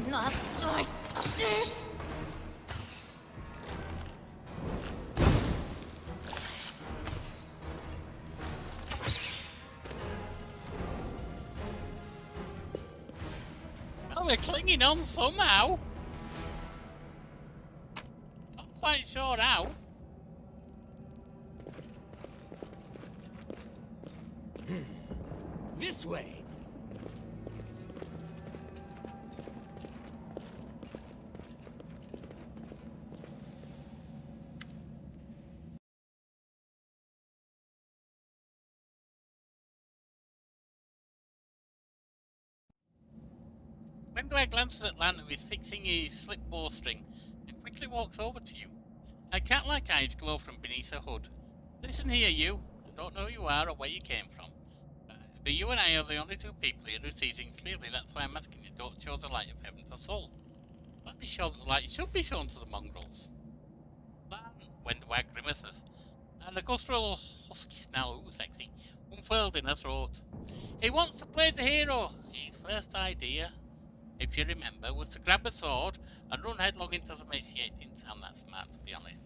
not like this. we're clinging on somehow. Not quite sure how. This way. Wendwag glances at Lan, who is fixing his slip bowstring, and quickly walks over to you. Her cat-like eyes glow from beneath her hood. Listen here, you. I don't know who you are or where you came from. But you and I are the only two people here who see things clearly. That's why I'm asking you, don't show the light of heaven to soul. Let me show that the light should be shown to the mongrels. Lan, Wendwag grimaces, and a guttural husky snarl, ooh sexy, unfurled in her throat. He wants to play the hero. His first idea, if you remember, was to grab a sword and run headlong into the mace. Yeah, it didn't sound that smart, to be honest.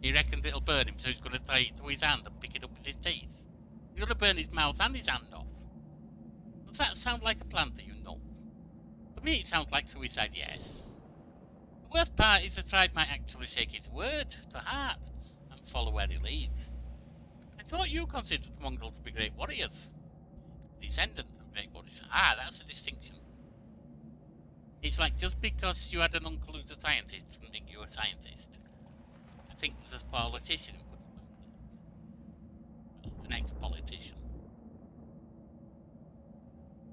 He reckons it'll burn him, so he's going to tie it to his hand and pick it up with his teeth. He's going to burn his mouth and his hand off. Does that sound like a plan to you? No. To me, it sounds like suicide, yes. The worst part is the tribe might actually take his word to heart and follow where he leads. I thought you considered the mongrels to be great warriors. Descendants of great warriors. Ah, that's a distinction. It's like just because you had an uncle who's a scientist doesn't make you a scientist. I think there's a politician who could have learned that. An ex-politician.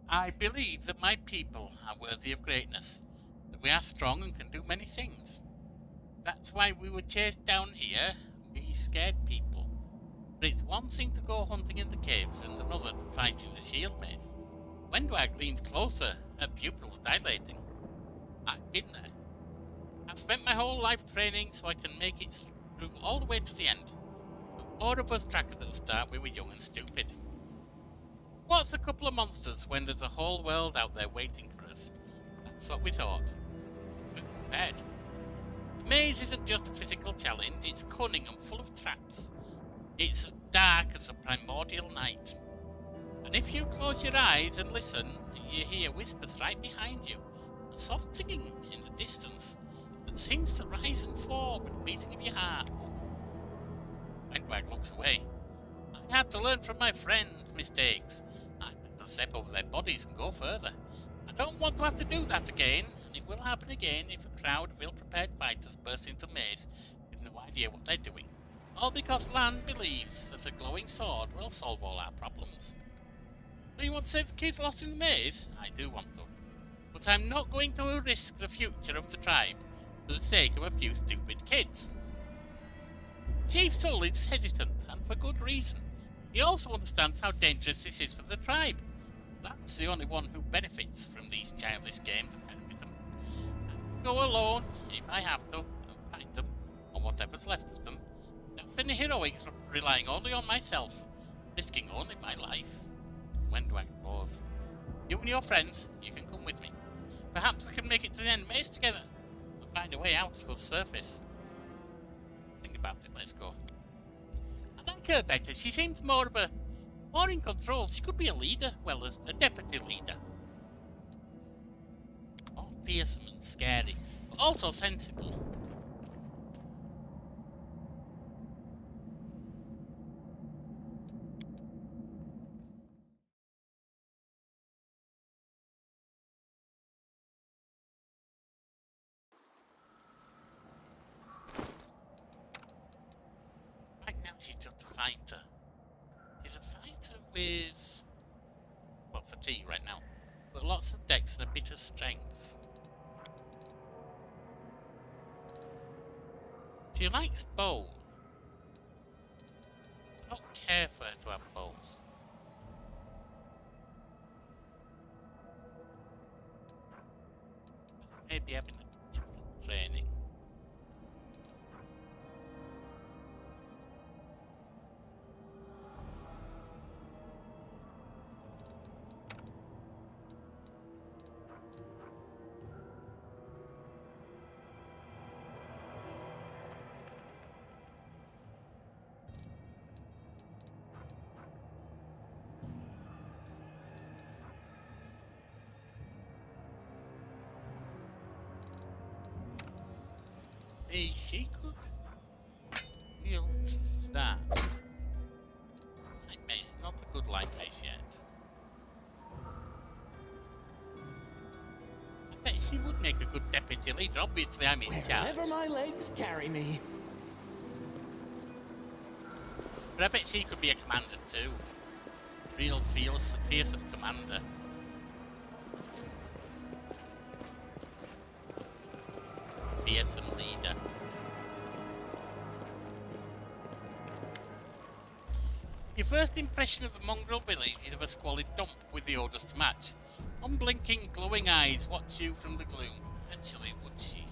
I believe that my people are worthy of greatness, that we are strong and can do many things. That's why we were chased down here. We scared people. But it's one thing to go hunting in the caves and another to fight in the shield maze. Wendwag leans closer, her pupils dilating. I've been there. I've spent my whole life training so I can make it through all the way to the end. But more of us trackers at the start, we were young and stupid. What's a couple of monsters when there's a whole world out there waiting for us? That's what we thought. We're prepared. The maze isn't just a physical challenge, it's cunning and full of traps. It's as dark as a primordial night. And if you close your eyes and listen, you hear whispers right behind you. A soft singing in the distance that seems to rise and fall with the beating of your heart. Wendwag looks away. I had to learn from my friends' mistakes. I had to step over their bodies and go further. I don't want to have to do that again, and it will happen again if a crowd of ill-prepared fighters burst into maze with no idea what they're doing. All because Lan believes that a glowing sword will solve all our problems. Do you want to save the kids lost in the maze? I do want to. But I'm not going to risk the future of the tribe for the sake of a few stupid kids. Chief Soul is hesitant, and for good reason. He also understands how dangerous this is for the tribe. That's the only one who benefits from these childish games of heroism. I will go alone, if I have to, and find them, or whatever's left of them. Nothing heroic, relying only on myself, risking only my life. Wendwag roars. You and your friends, you can come with me. Perhaps we can make it to the end maze together and find a way out to the surface. Think about it, let's go. I like her better. She seems more in control. She could be a leader, well, a deputy leader. Oh, fearsome and scary, but also sensible. She's just a fighter. She's a fighter with, well, fatigue right now, but lots of dex and a bit of strength. She likes bows. I don't care for her to have bows. Maybe having a different training. Maybe she could wield that. Light mace, not a good light mace yet. I bet she would make a good deputy leader. Obviously, I'm in charge. Wherever my legs carry me. But I bet she could be a commander too. Real fearsome commander. Fearsome leader. Your first impression of the mongrel village is of a squalid dump with the orders to match. Unblinking, glowing eyes watch you from the gloom. Actually, would she?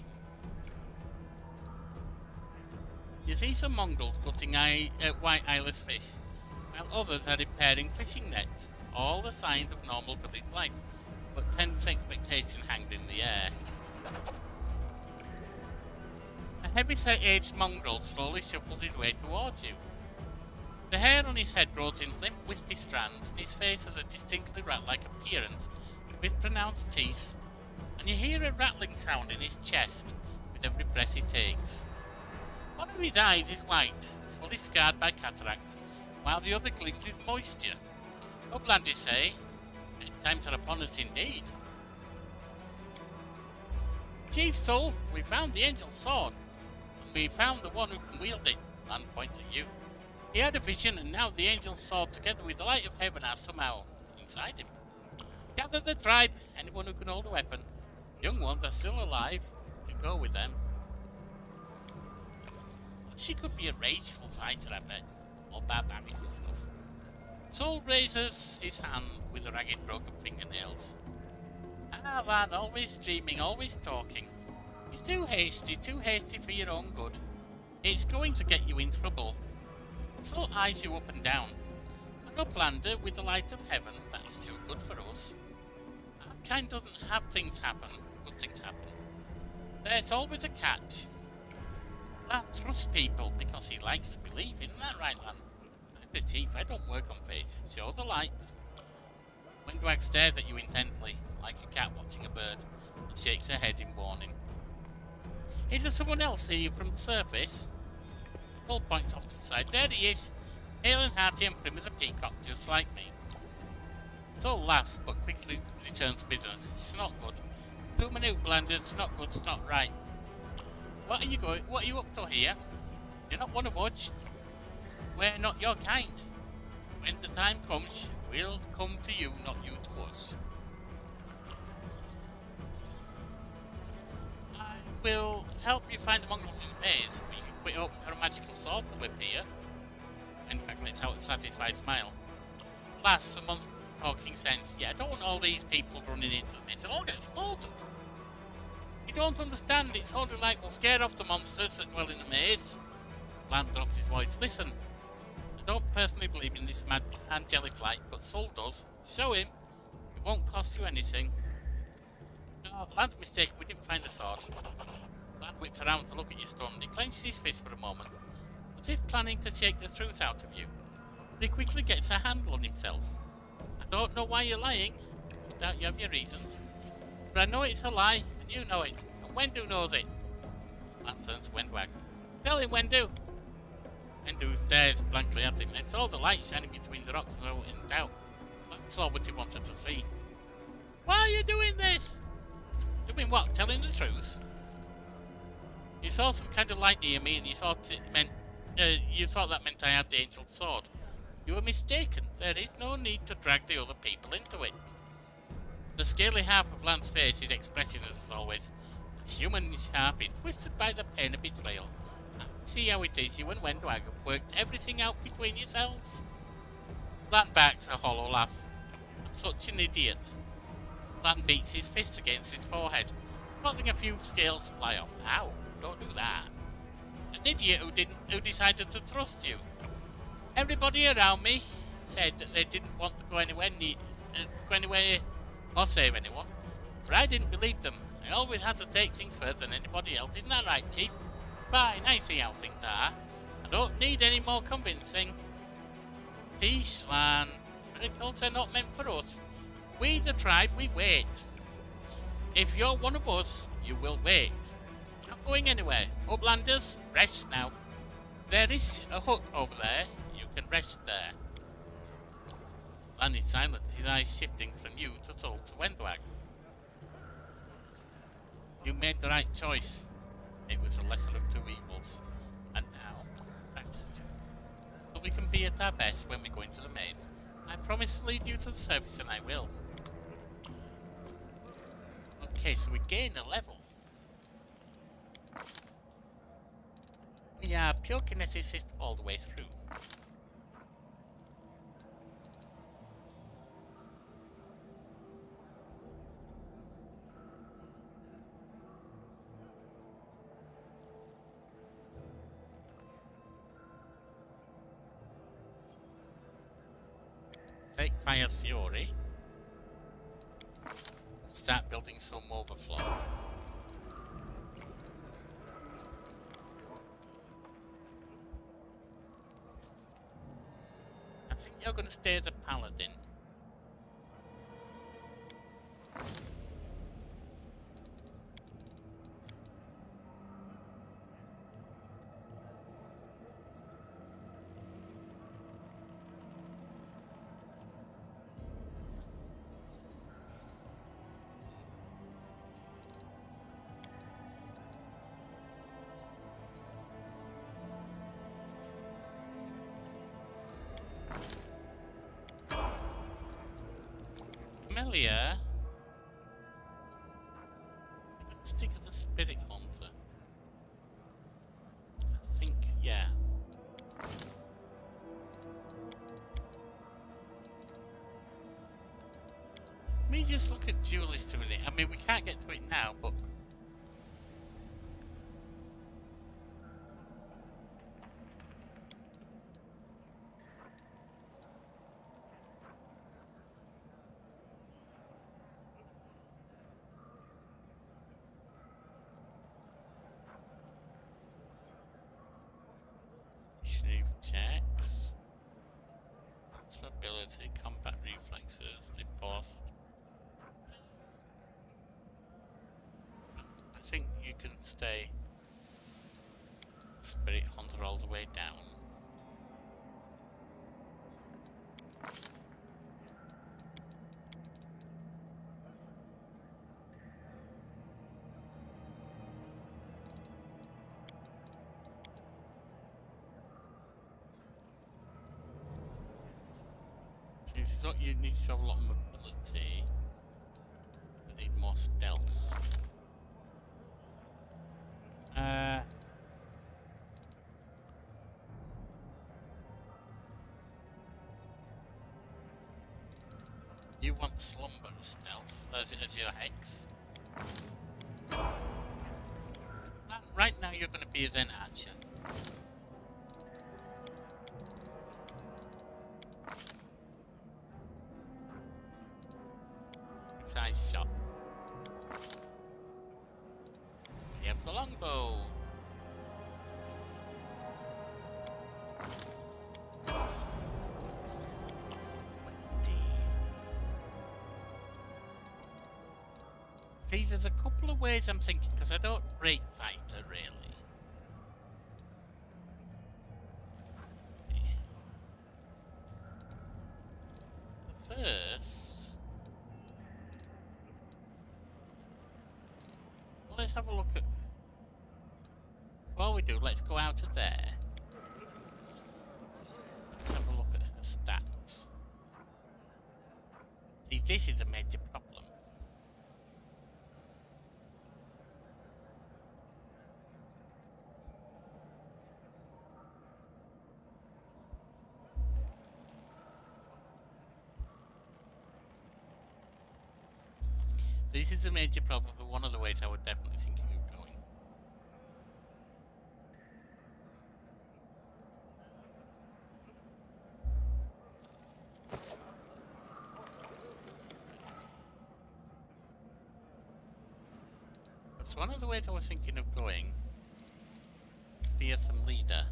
You see some mongrels gutting white eyeless fish, while others are repairing fishing nets. All the signs of normal village life, but tense expectation hangs in the air. A heavy-aged mongrel slowly shuffles his way towards you. The hair on his head grows in limp, wispy strands, and his face has a distinctly rat-like appearance, with pronounced teeth, and you hear a rattling sound in his chest with every breath he takes. One of his eyes is white, fully scarred by cataract, while the other gleams with moisture. Upland, you say? Times are upon us indeed. Chief Soul, we found the Angel's Sword, and we found the one who can wield it. Man points at you. He had a vision, and now the Angel's Sword, together with the light of heaven, are somehow inside him. Gather the tribe, anyone who can hold a weapon. Young ones are still alive. You can go with them. But she could be a rageful fighter, I bet. Or barbaric and stuff. Soul raises his hand with the ragged, broken fingernails. Ah, man, always dreaming, always talking. You're too hasty for your own good. It's going to get you in trouble. Soul eyes you up and down. An uplander with the light of heaven, that's too good for us. Our kind doesn't have things happen, good things happen. There's always a catch. Lan trusts people because he likes to believe, isn't that right, Lan? I'm the chief, I don't work on faith. Show the light. Windwag stares at you intently, like a cat watching a bird, and shakes her head in warning. Is there someone else see you from the surface? Bull points off to the side. There he is, hale and hearty and prim as a peacock, just like me. Soul laughs, but quickly returns to business. It's not good. Too many Uplanders, it's not good, it's not right. What are you up to here? You're not one of us. We're not your kind. When the time comes, we'll come to you, not you to us. I will help you find the mongrels in the maze, but you can quit open for a magical sword to whip here. And lets out a satisfied smile. Alas, someone's talking sense. Yeah, I don't want all these people running into the maze. They'll all get slaughtered. You don't understand, it's holy light will scare off the monsters that dwell in the maze. Lan dropped his voice. Listen, I don't personally believe in this mad angelic light, but Soul does. Show him. It won't cost you anything. No, Lan's mistaken, we didn't find the sword. Lan whips around to look at you stunned. He clenches his fist for a moment, as if planning to shake the truth out of you. But he quickly gets a handle on himself. I don't know why you're lying. I doubt you have your reasons. But I know it's a lie, and you know it. And Wendu knows it. Lan turns to Windwag. Tell him, Wendu. Wendu stares blankly at him. It's all the light shining between the rocks and in doubt. That's all what he wanted to see. Why are you doing this? Doing what? Telling the truth? You saw some kind of light near me and you thought that meant I had the Angel's Sword. You were mistaken. There is no need to drag the other people into it. The scaly half of Lan's face is expressionless as always. The human half is twisted by the pain of betrayal. See how it is, you and Wendwag have worked everything out between yourselves? Lan backs a hollow laugh. I'm such an idiot. Lan beats his fist against his forehead, causing a few scales to fly off. Ow, don't do that. An idiot who decided to trust you. Everybody around me said that they didn't want to go anywhere or save anyone, but I didn't believe them. I always had to take things further than anybody else. Isn't that right, Chief? Fine, I see how things are. I don't need any more convincing. Peace, Lan. Miracles are not meant for us. We, the tribe, we wait. If you're one of us, you will wait. You're not going anywhere. Uplanders, rest now. There is a hut over there. You can rest there. Lan is silent, his eyes shifting from you to Tull to Wendwag. You made the right choice. It was the lesser of two evils. And now, rest. But we can be at our best when we go into the maze. I promise to lead you to the surface, and I will. Okay, so we gain a level. We are pure kineticist all the way through. Take Fire's Fury. Start building some overflow. I think you're going to stay as a paladin. Amelia, stick to the spirit hunter. I think, yeah. Let me just look at duelist a minute. I mean, we can't get to it now, but initiative checks, ability, combat reflexes, riposte. I think you can stay spirit hunter all the way down. So you need to have a lot of mobility. You need more stealth. You want slumber stealth as your hex. Right now you're going to be a Zen archer. Nice shot. We have the longbow. See, there's a couple of ways I'm thinking, because I don't rate fighter really. The first, well, let's have a look at. While we do, let's go out of there. Let's have a look at her stats. See, this is a major problem. This is a major problem for one of the ways I would definitely thinking of going. That's one of the ways I was thinking of going. Fearsome leader.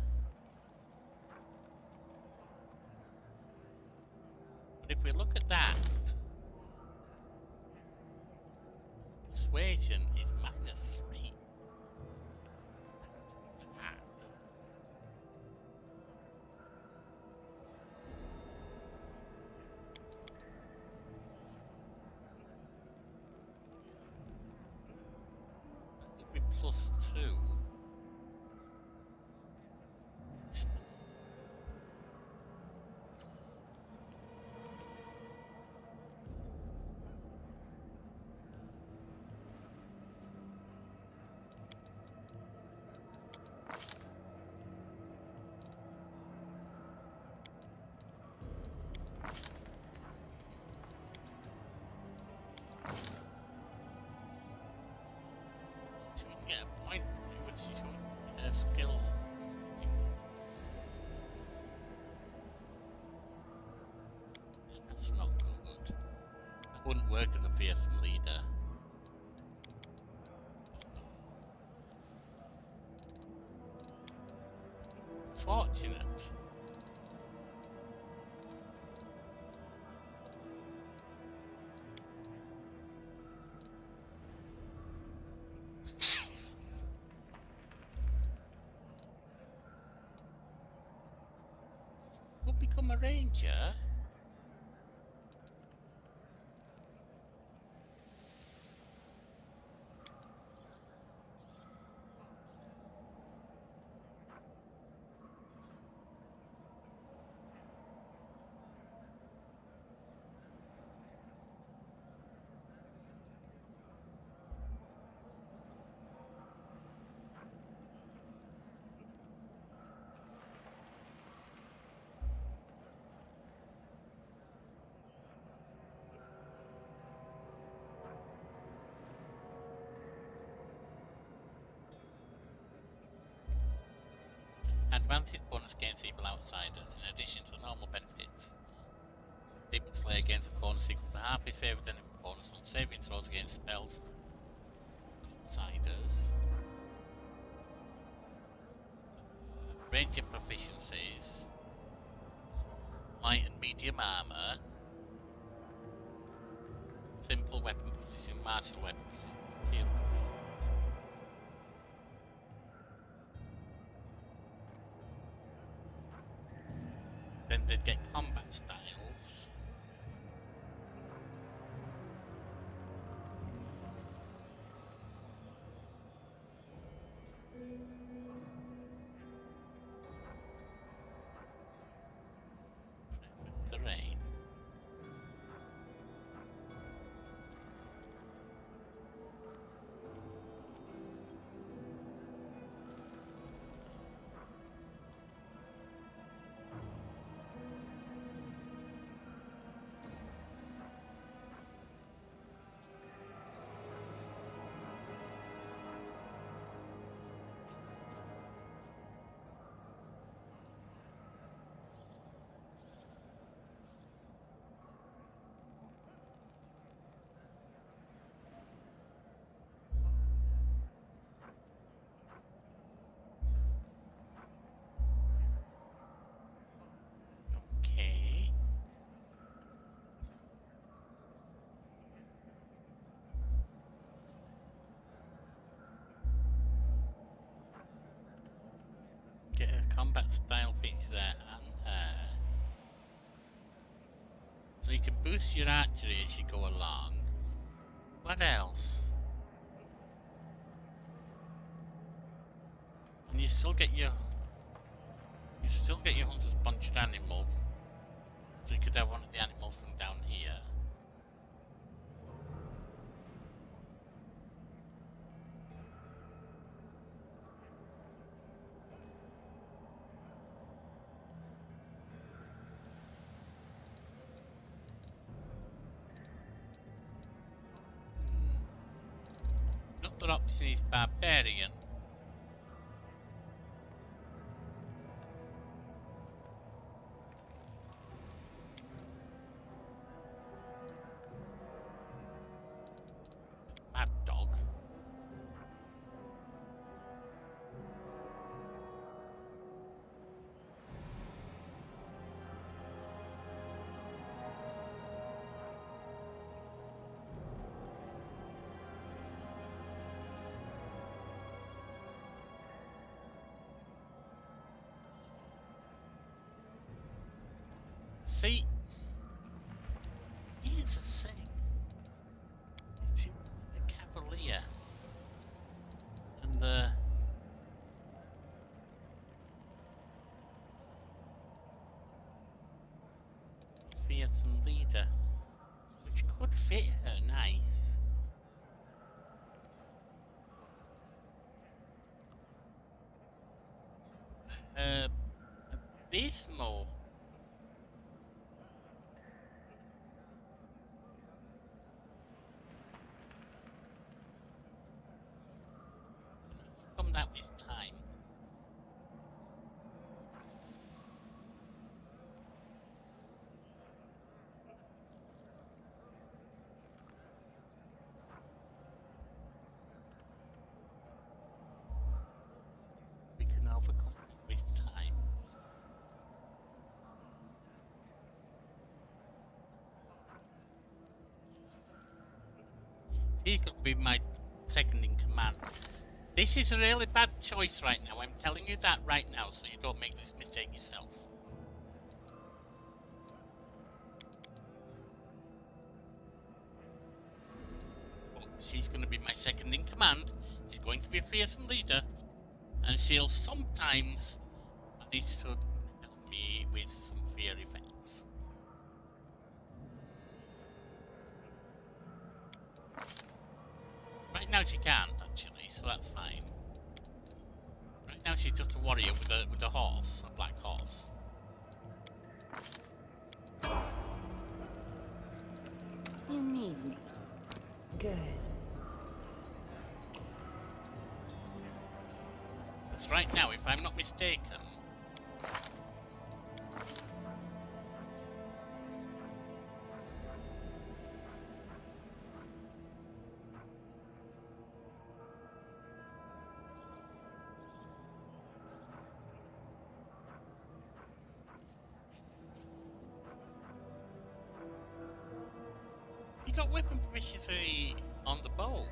But if we look at that, persuasion is -3. +2. It's not. So we can get a point which is a skill thing. That's not good. That wouldn't work as a fearsome leader. Fortunate. Could become a ranger. Advances bonus against evil outsiders, in addition to the normal benefits. Demon Slayer gains a bonus equal to half his favored enemy bonus on saving throws against spells. Outsiders. Ranger proficiencies. Light and medium armor. Simple weapon position, martial weapon position, shield proficiency. Then they'd get combat styles. Terrain. Okay. Get a combat style feature there and so you can boost your archery as you go along. What else? And you still get your hunter's punched animal. So you could have one of the animals from down here. Another option is barbarian. Mad dog. See, here's the thing. It's the Cavalier and fearsome leader, which could fit her nice. Abysmal. Come that this time. We can overcome it with time. He could be my second in command. This is a really bad choice right now. I'm telling you that right now, so you don't make this mistake yourself. Oh, she's going to be my second in command. She's going to be a fearsome leader. And she'll sometimes manage to help me with some fear effects. Right now she can't, actually, so that's fine. Right now she's just a warrior with a horse, a black horse. You need me. Good. That's right now, if I'm not mistaken. You got weapon proficiency on the bow.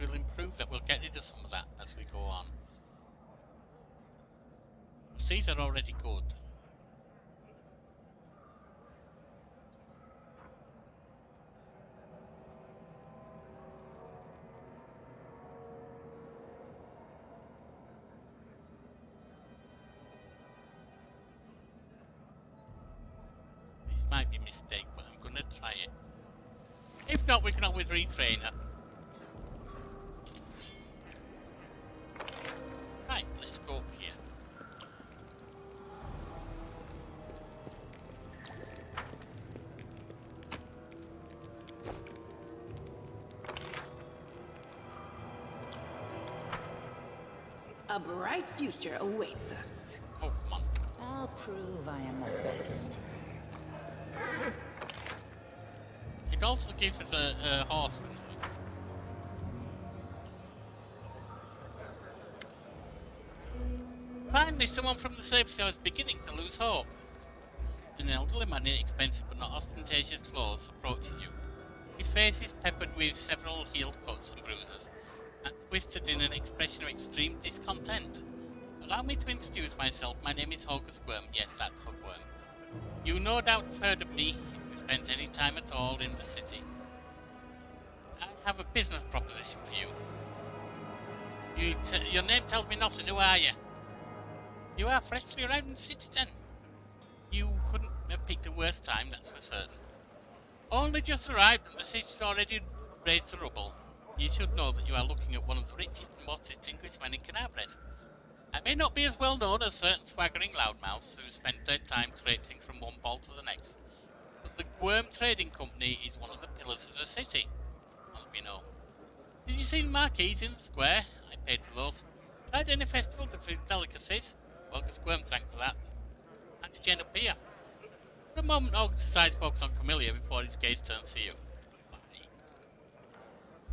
We'll improve that. We'll get rid of some of that as we go on. These are already good. This might be a mistake, but I'm going to try it. If not, we can always retrain her. Right, let's go up here. A bright future awaits us. Oh, come on. I'll prove I am the best. It also gives us a horse for now. Finally, someone from the surface. I was beginning to lose hope. An elderly man in expensive but not ostentatious clothes approaches you. His face is peppered with several healed cuts and bruises, and twisted in an expression of extreme discontent. Allow me to introduce myself. My name is Hogus Worm. Yes, that Hookworm. You no doubt have heard of me if you spent any time at all in the city. I have a business proposition for you. Your name tells me nothing. Who are you? You are freshly arrived in the city then. You couldn't have picked a worse time, that's for certain. Only just arrived and the city's already raised to rubble. You should know that you are looking at one of the richest and most distinguished men in Canabres. I may not be as well known as certain swaggering loudmouths who spend their time traipsing from one ball to the next, but the Worm Trading Company is one of the pillars of the city. I hope you know. Did you see the marquees in the square? I paid for those. Tried any festival delicacies? August Worm drank for that. How did you end up here? For a moment, August decides to focus on Camellia before his gaze turns to you. Why?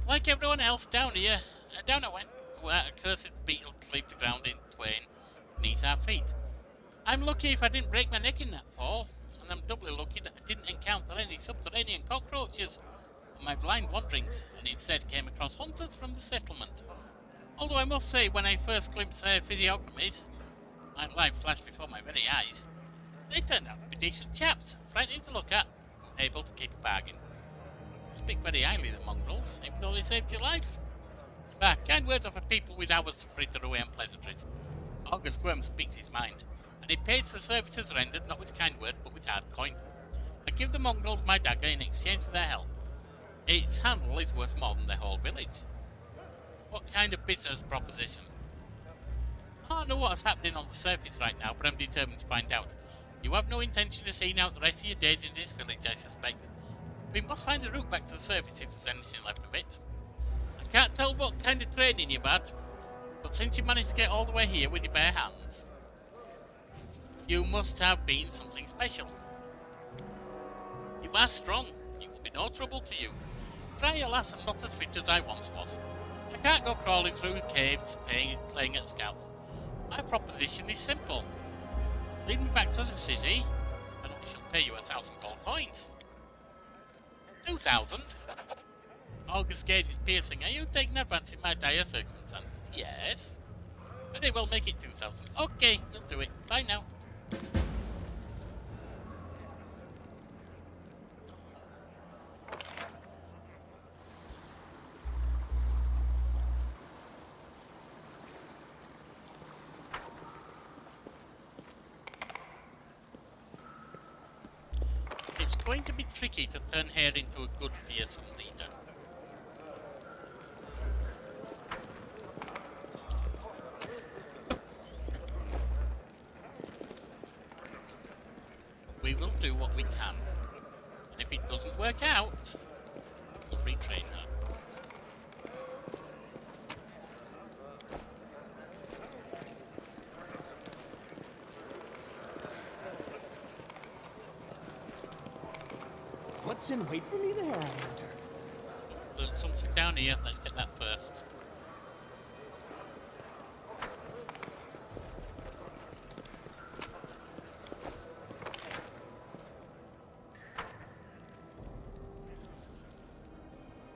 Like everyone else down here, down I went, where a cursed beetle cleaved the ground in twain beneath our feet. I'm lucky if I didn't break my neck in that fall, and I'm doubly lucky that I didn't encounter any subterranean cockroaches on my blind wanderings, and instead came across hunters from the settlement. Although I must say, when I first glimpsed their physiognomies, my life flashed before my very eyes. They turned out to be decent chaps, frightening to look at, but able to keep a bargain. I speak very highly of the mongrels, even though they saved your life. Kind words are for people with hours to fritter away on pleasantries. August Worm speaks his mind, and he pays for services rendered not with kind words but with hard coin. I give the mongrels my dagger in exchange for their help. Its handle is worth more than their whole village. What kind of business proposition? I don't know what's happening on the surface right now, but I'm determined to find out. You have no intention of seeing out the rest of your days in this village, I suspect. We must find a route back to the surface if there's anything left of it. I can't tell what kind of training you've had, but since you managed to get all the way here with your bare hands, you must have been something special. You are strong. It will be no trouble to you. Try, alas, I'm not as fit as I once was. I can't go crawling through caves playing at scouts. My proposition is simple. Lead me back to the city, and I shall pay you 1,000 gold coins. 2,000? August gaze is piercing. Are you taking advantage of my dire circumstances? Yes. Very well, make it 2,000. Okay, we'll do it. Bye now. It's going to be tricky to turn her into a good, fearsome leader. We will do what we can. And if it doesn't work out, we'll retrain her. What's in wait for me there, I wonder? There's something down here. Let's get that first.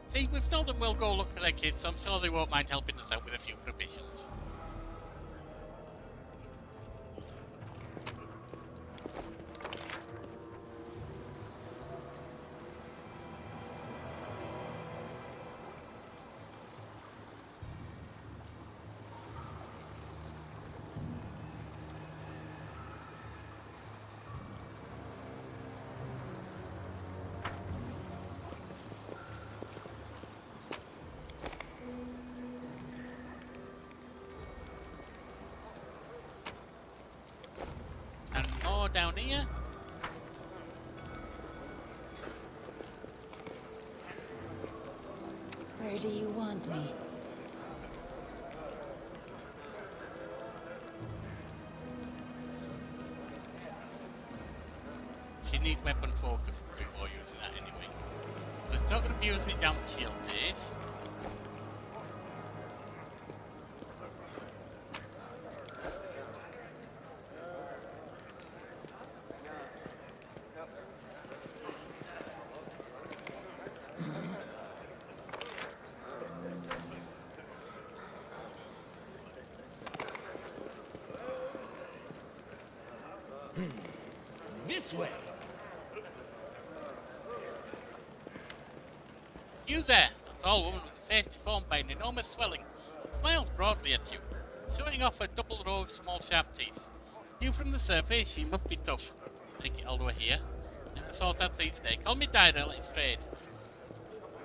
See, we've told them we'll go look for their kids, so I'm sure they won't mind helping us out with a few provisions. And more down here. Where do you want me? She needs weapon focus before using that anyway. There's not going to be using it down the shield base. This way. You there, a tall woman with a face deformed by an enormous swelling, smiles broadly at you, showing off a double row of small sharp teeth. You from the surface, she must be tough. Make it all the way here. Never thought I'd see today. Call me Dyra, let's trade.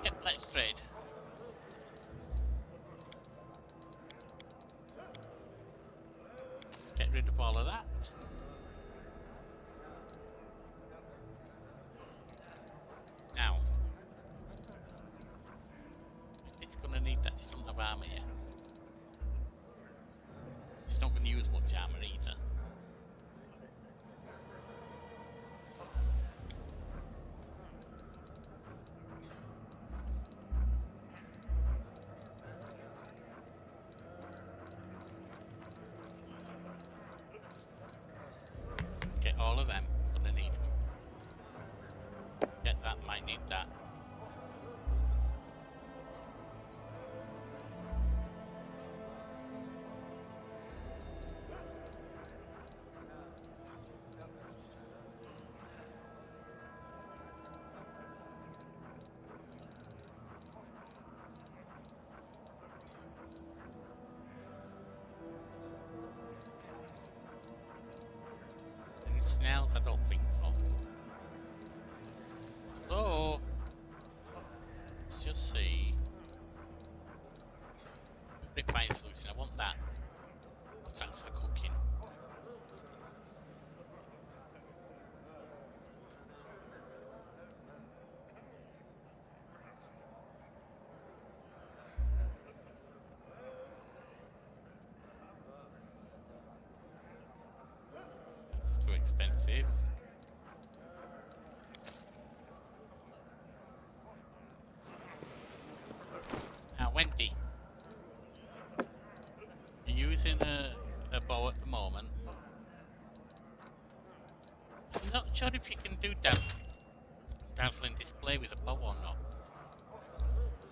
Yep, let's trade. Get rid of all of that. Now, it's going to need that strong of armor here. It's not going to use much armor either. all of them. I'm gonna need them. Get that, might need that. Anything else? I don't think so. Although, let's just see. Refined solution, I want that. Because that's for cooking. That's too expensive. Now, Wendy, you're using a bow at the moment. I'm not sure if you can do dazzling display with a bow or not.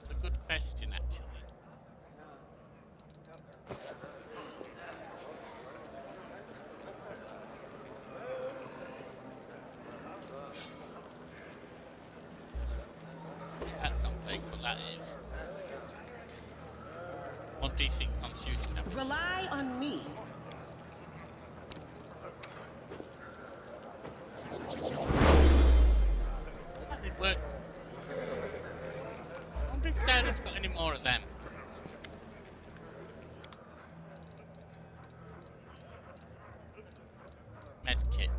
It's a good question, actually. That's not big, but that is. 1d6 constitution damage. Rely on me. That did work. I wonder if Dad got any more of them. Medkit.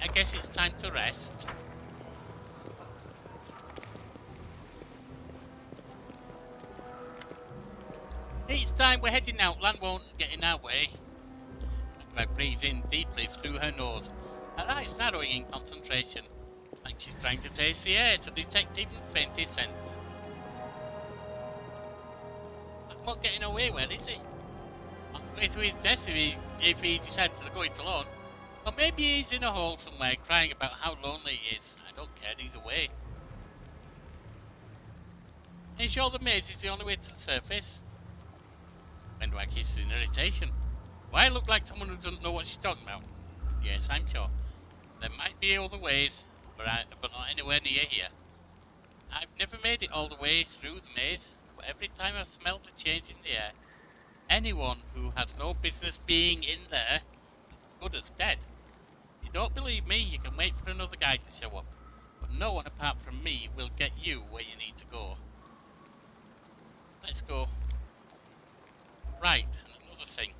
I guess it's time to rest. Each time we're heading out, Lan won't get in our way. I breathe in deeply through her nose. Her eyes narrowing in concentration, like she's trying to taste the air to detect even the faintest sense. I'm not getting away, where is he? On the way to his death if he decides to go it alone. Or maybe he's in a hole somewhere crying about how lonely he is. I don't care either way. Are you sure the maze is the only way to the surface? When do I kiss in irritation? Do I look like someone who doesn't know what she's talking about? Yes, I'm sure. There might be other ways, but not anywhere near here. I've never made it all the way through the maze, but every time I've smelled the change in the air, anyone who has no business being in there is good as dead. If you don't believe me, you can wait for another guy to show up, but no one apart from me will get you where you need to go. Let's go. Right, and another thing.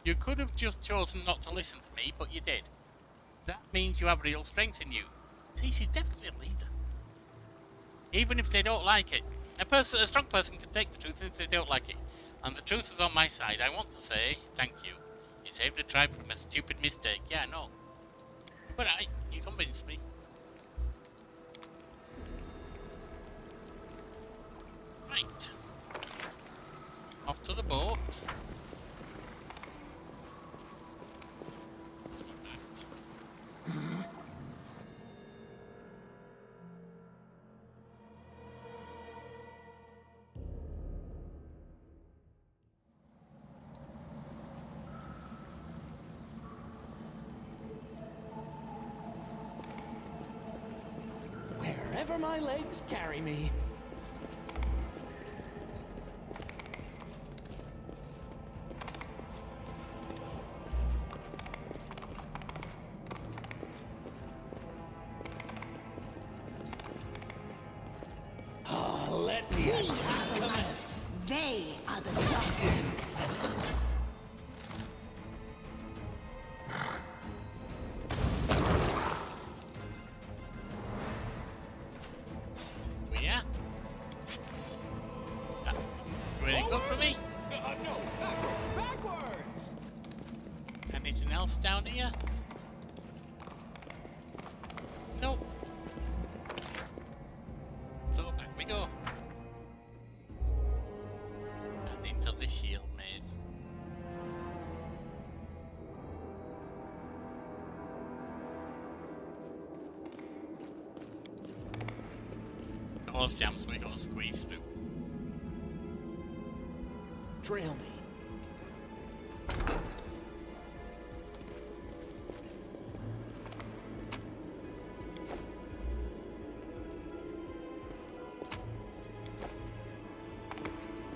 You could have just chosen not to listen to me, but you did. That means you have real strength in you. See, she's definitely a leader. Even if they don't like it. A strong person can take the truth if they don't like it. And the truth is on my side. I want to say thank you. You saved the tribe from a stupid mistake. Yeah, I know. But you convinced me. Right. Off to the boat. Wherever my legs carry me. Let me attack the mess. They are the darkness. Yeah. That's really good for me. No, backwards. Anything else down here? Nope. So back we go. shield maze. Horse jams we gotta squeeze through. Trail me.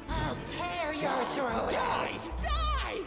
I'll tear your throat out. Die!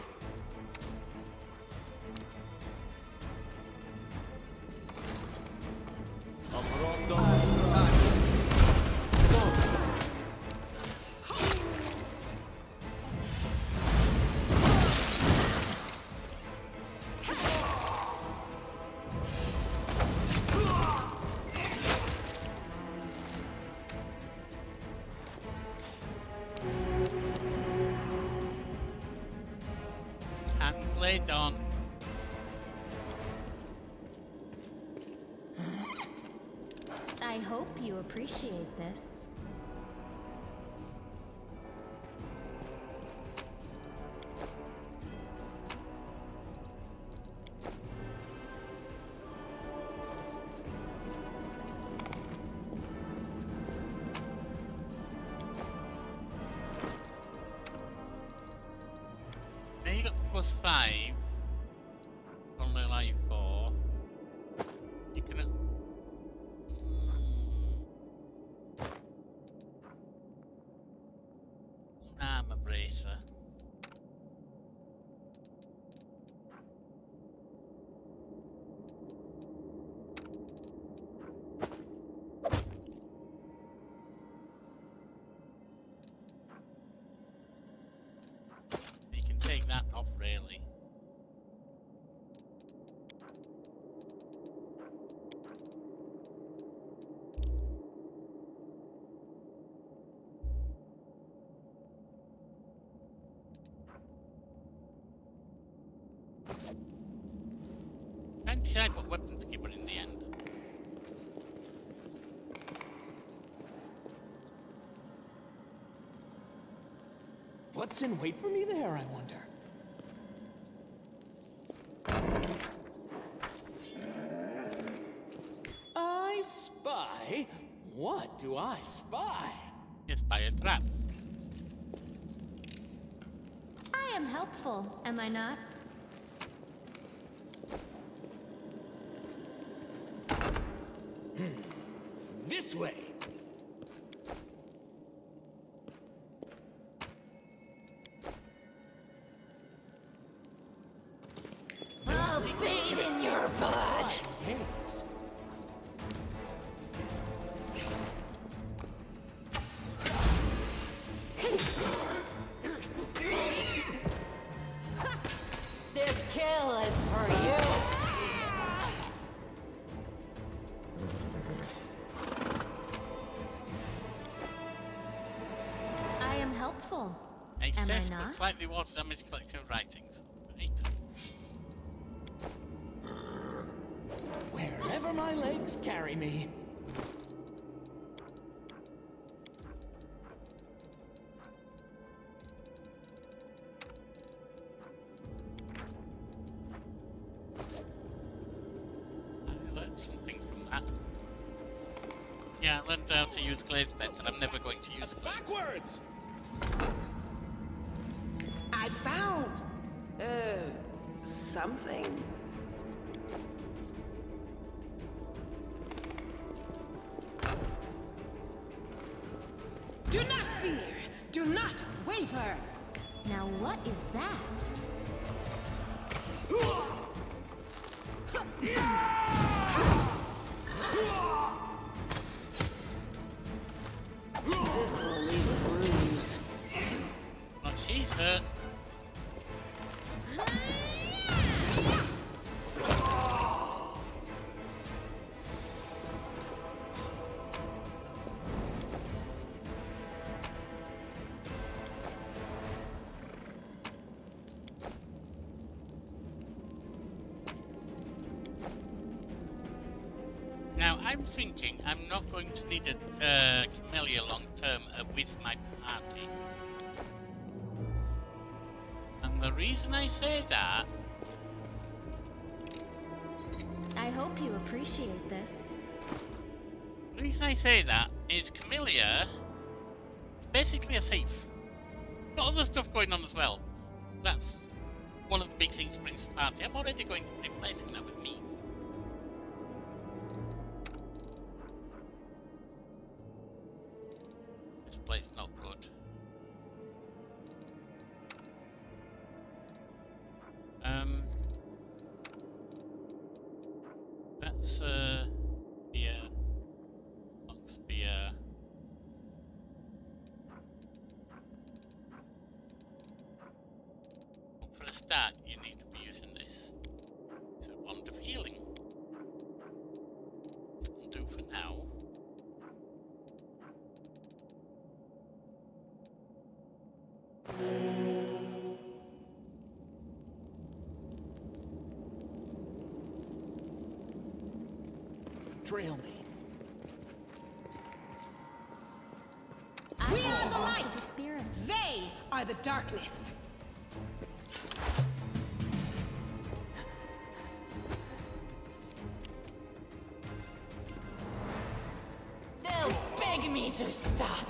Hands laid on. I hope you appreciate this. Now you got +5. Only like 4. You can. Armor bracer. You can take that off, really. Can't decide what weapon to give her in the end. What's in wait for me there, I wonder? I spy? What do I spy? It's by a trap. I am helpful, am I not? This way. I'll bathe in your blood. Yes. This kill is for you. I am helpful. It Am I says not? slightly water damage collection of writings. Right. Wherever my legs carry me. I learned something from that. Yeah, I learned how to use glaives better. I'm never going to use glaives. Backwards! I found, something. Do not fear. Do not waver. Now what is that? This will leave a bruise. Well, she's hurt. Now, I'm thinking I'm not going to need a Camellia long term with my party. The reason I say that... I hope you appreciate this. The reason I say that is Camellia is basically a thief. Got other stuff going on as well. That's one of the big things that brings to the party. I'm already going to be replacing that with me. This place not good. That's for the start, you need to be using this. It's a wand of healing. Will do for now. Trail me. We are the light! The spirits. They are the darkness. They'll beg me to stop.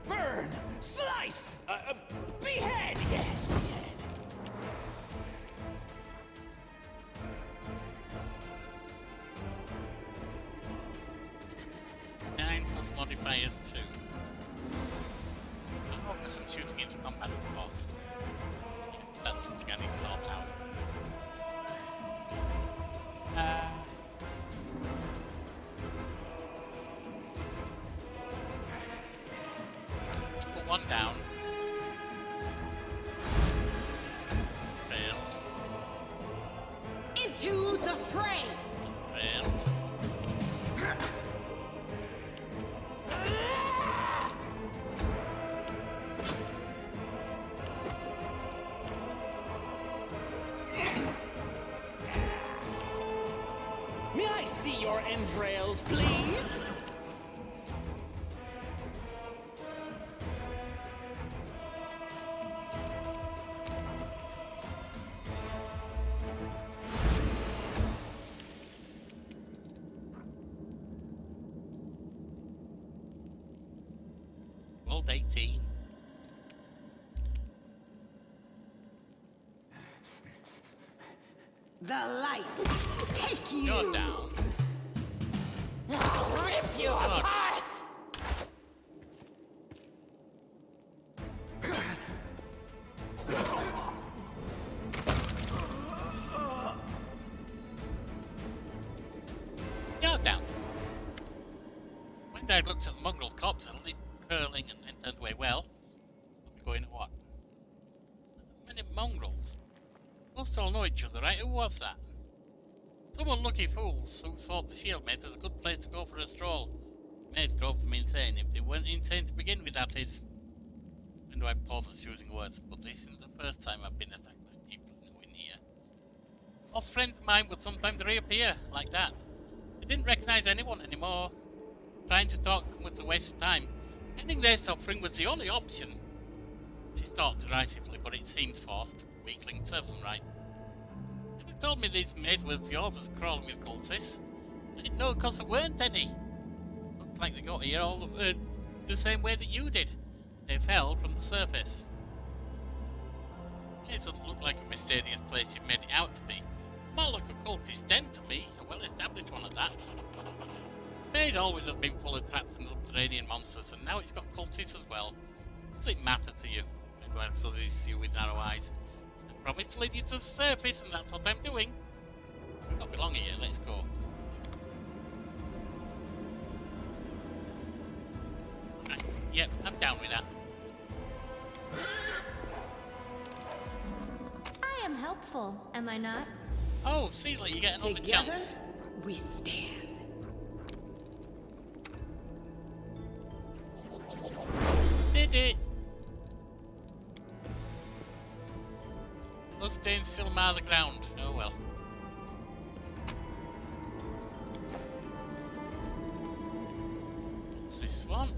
Burn! Slice! Behead! Yes, behead. 9 plus modifiers 2. I'll focus on shooting into combat for both. Yeah, that's something I need to sort out. Let's put one down. Failed. Into the fray! Failed. May I see your entrails, please? Rolled 18. The light! Take you! You're down. I'll rip you apart! You're down. When Dad looks at the mongrel corpse, a lip curling and then turned away. Well, I'm going at what? Many mongrels. Most all know each other, right? Who was that? Some unlucky fools who thought the shield mate was a good place to go for a stroll. Mate drove them insane. If they weren't insane to begin with, that is. When do I pause as choosing words? But this isn't the first time I've been attacked by people in here. Lost friends of mine would sometimes reappear like that. They didn't recognize anyone anymore. Trying to talk to them was a waste of time. Ending their suffering was the only option. It is not derisively, but it seems forced. Weakling serves them right. You told me these maids were fjords crawling with cultists. I didn't know because there weren't any. Looks like they got here all the same way that you did. They fell from the surface. It doesn't look like a mysterious place you made it out to be. More like a cultist den to me, a well-established one at that. Maid always has been full of traps and subterranean monsters, and now it's got cultists as well. Does it matter to you? Midwife studies you with narrow eyes. I promise to lead you to the surface, and that's what I'm doing. We don't belong here, let's go. Right, yep, I'm down with that. I am helpful, am I not? Oh, Seela, you get another Together, chance. we stand. Did it! Us staying still miles of ground. Oh well. this one.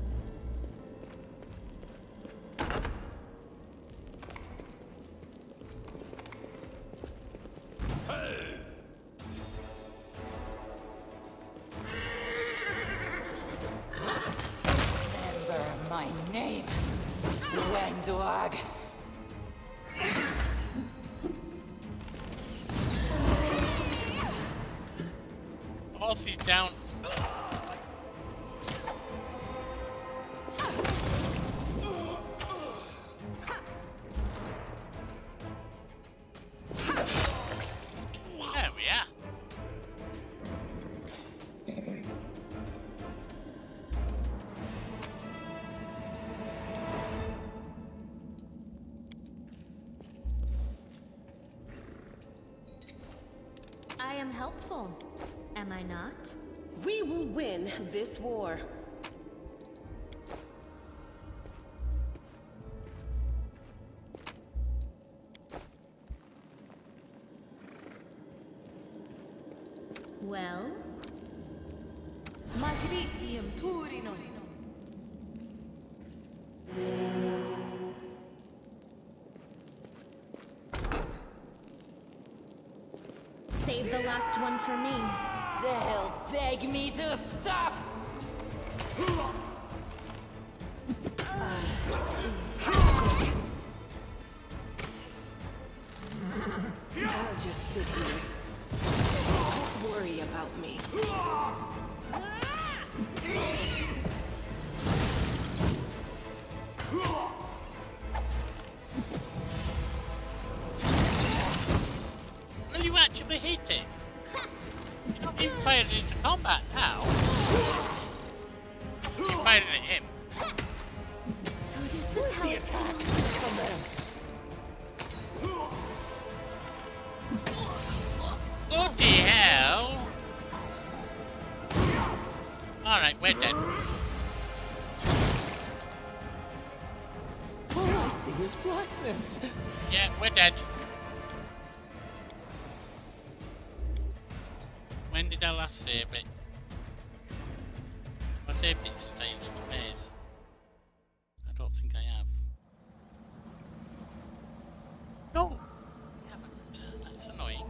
Remember my name, Wendog. Horse is down. There we are. I am helpful, am I not? We will win this war. Well? Magritium Turinos. Save the last one for me. They'll beg me to stop. I'll just sit here. Don't worry about me. Will you actually hit him? You're not being fired into combat now. You're firing at him. So this is how The attack commence. Bloody hell! Alright, we're dead. All I see is blackness. Yeah, we're dead. When did I last save it? I saved it since I entered the maze. I don't think I have. No! I haven't. That's annoying.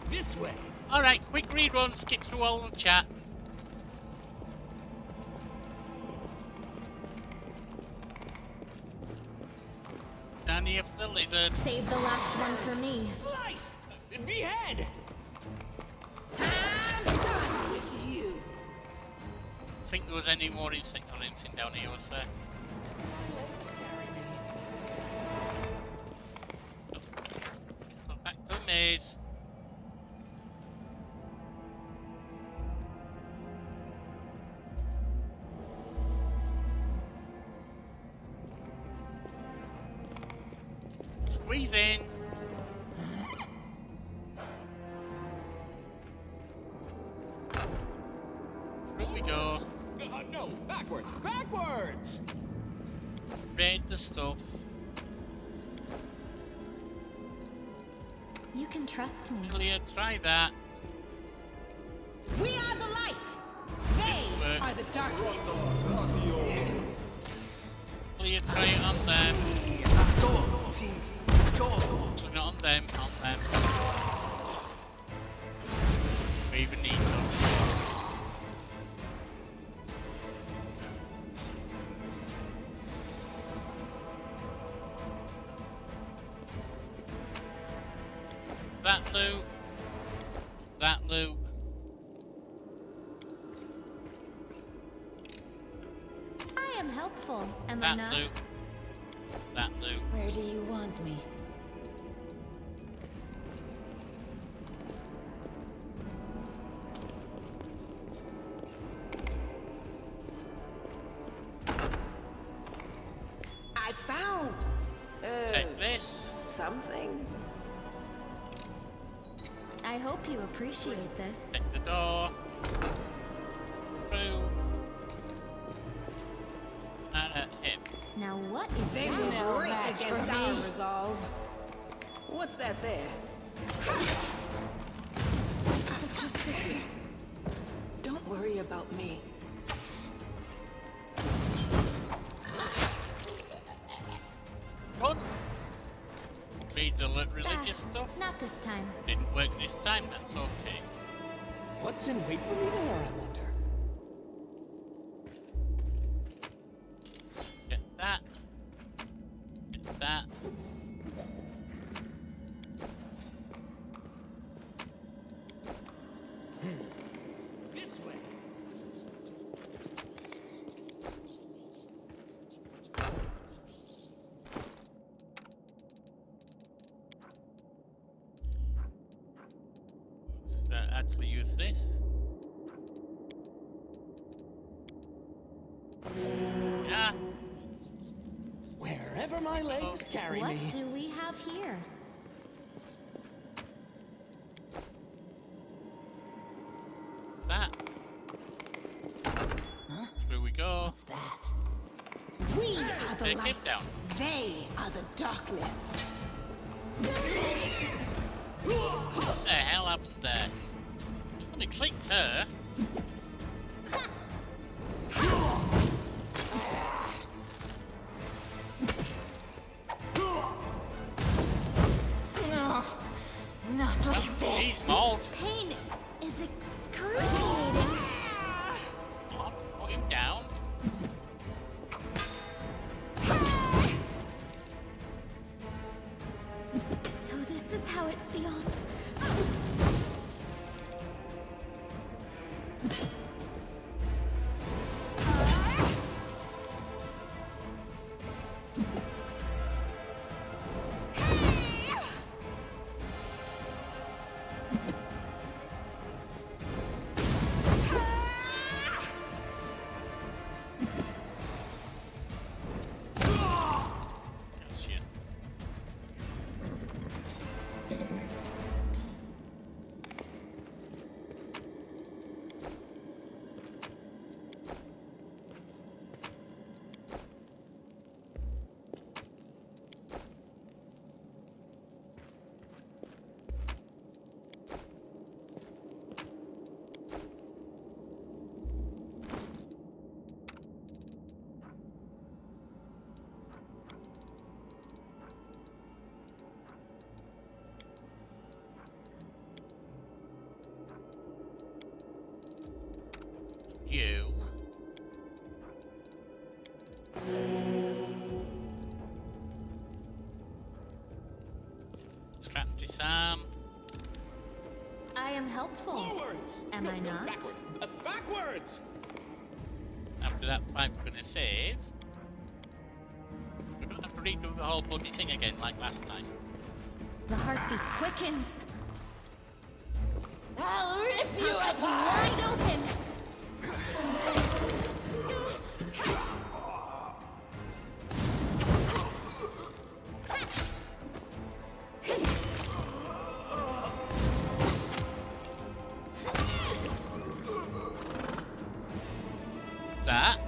This way. Alright, quick rerun, skip through all the chat. Down here for the lizard. Save the last one for me. Slice! Behead! I'm done with you. Think there was any more insects or anything down here, was there? Go back to the maze. Squeeze in. Through we go. No, backwards! Backwards! Raid the stuff. You can trust me. Julia, try that. We are the light. They are the darkness. Julia, try it on them. So not on them, on them. We even need them. That loot. That loot. I am helpful, am I That not? loot. That loot. Where do you want me? I found. Take this. Something. I hope you appreciate this. Take the door. Through. And at him. Now what is They that? will No break match against for our me. resolve. What's that there? sit here. Don't worry about me. Don't read the religious stuff. Not this time. Didn't work this time, that's okay. What's in wait for me there, I wonder? Get that. Get that. This way. Actually use this. Yeah. Wherever my legs carry What me. do we have here? What's that? Huh? Through we go. What's that? We are the Take light. him down. They are the darkness. What the hell happened there? You only clicked her. No, not like this. She's mauled. Pain is excruciating. Put him down. So this is how it feels. Gotcha. You. Scrap disarm. I am helpful. Forwards! Am No, I no, not? Backwards! Backwards! After that fight, we're gonna save. We don't have to redo the whole bloody thing again like last time. The heartbeat quickens. I'll rip you I'll cut you apart! wide open. That.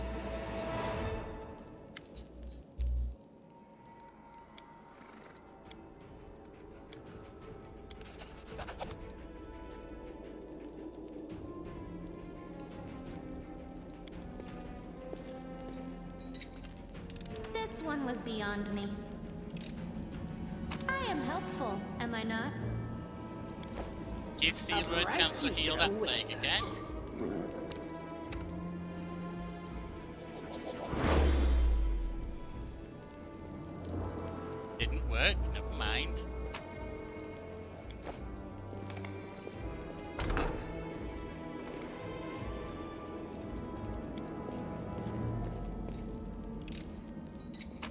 This one was beyond me. I am helpful, am I not? Gives healer a chance to heal that plague again. Didn't work, never mind.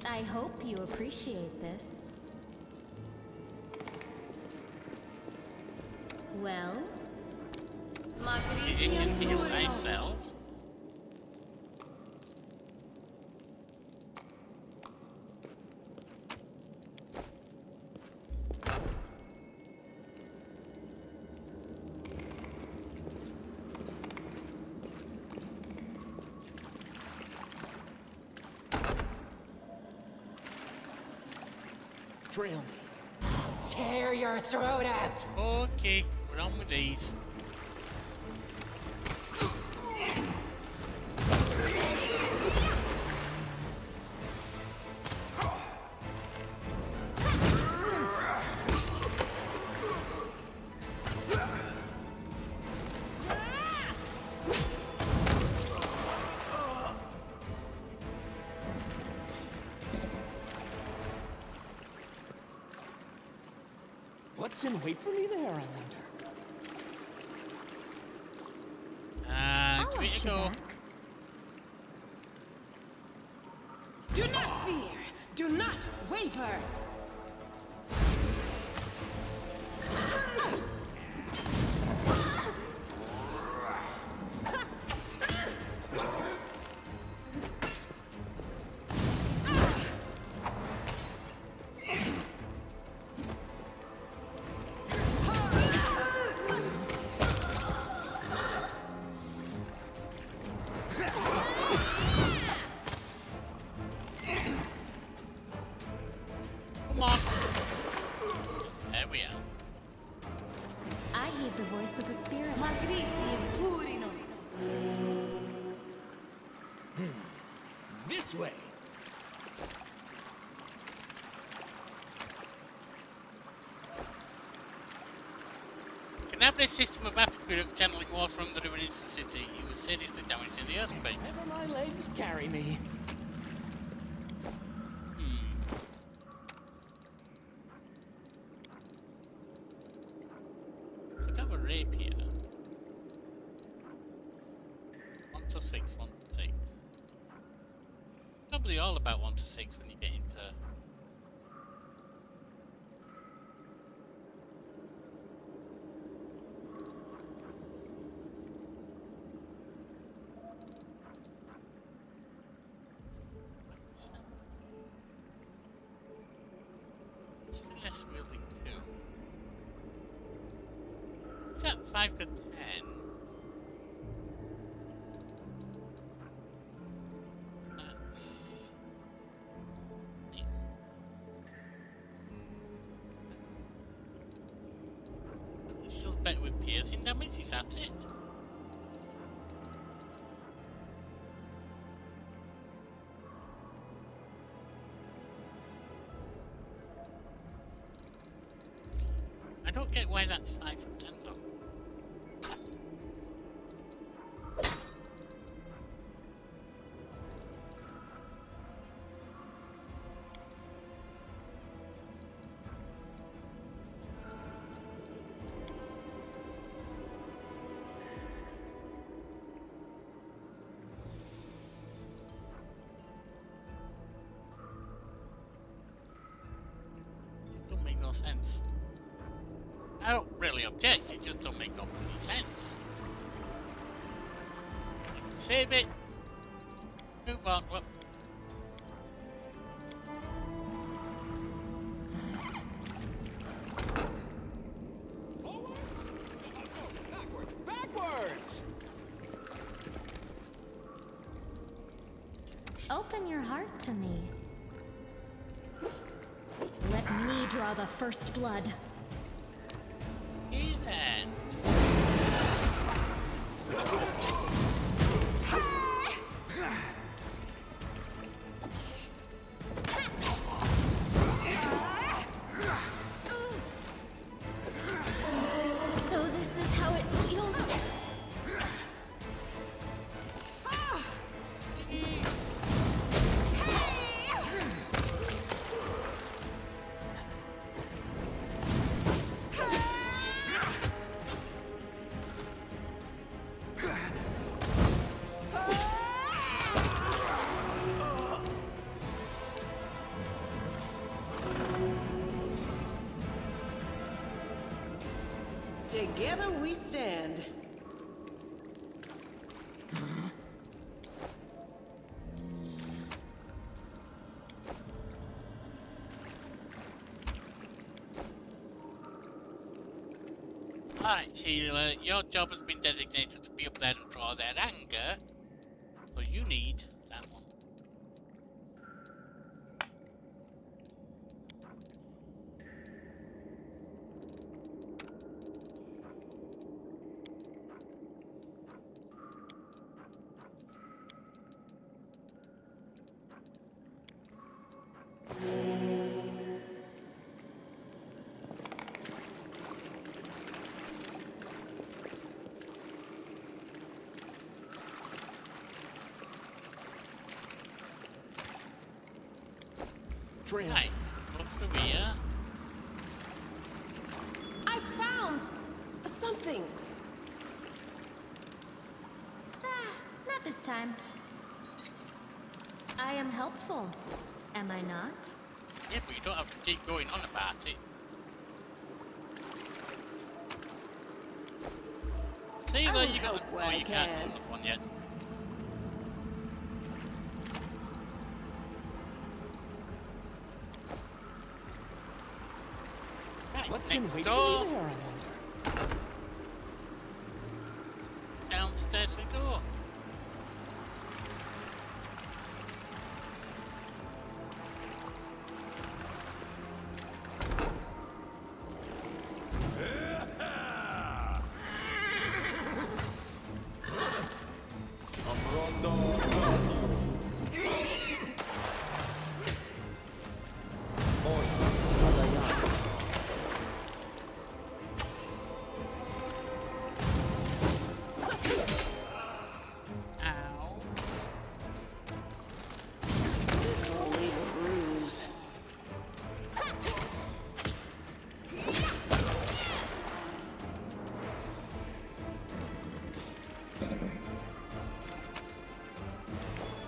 I hope you appreciate this. Well? Physician heal thyself. Trail me. Tear your throat out! Okay, we're on with these. What's in wait for me there, I wonder? Give it a go. Do not fear! Do not waver! Come on. There we are. I heed the voice of the spirit. Magritium Turinos. This way. Canabre's system of aqueduct channeling water from the river into the city. It was seriously damaged in the earthquake. Wherever my legs carry me. Could have a rapier. 1 to 6, 1 to 6. Probably all about 1 to 6 when you get into. It's finesse wielding too. Is that 5 to 10? That's... It's still better with piercing damage, is that it? I don't get why that's 5 to 10 though. Don't make no sense. I don't really object, it just don't make no bloody sense. Save it. Move on. Whoop. Backwards! Open your heart to me. Let me draw the first blood. Hey then. So this is how it feels. Together we stand. Alright, Sheila, your job has been designated to be up there and draw their anger. So you need that one. Trail. Right, go through here. something. Not this time. I am helpful, am I not? Yeah, but you don't have to keep going on about it. See, there you go. Oh, you can't do another one yet. Right, What's next in door. here, I wonder? Downstairs we go.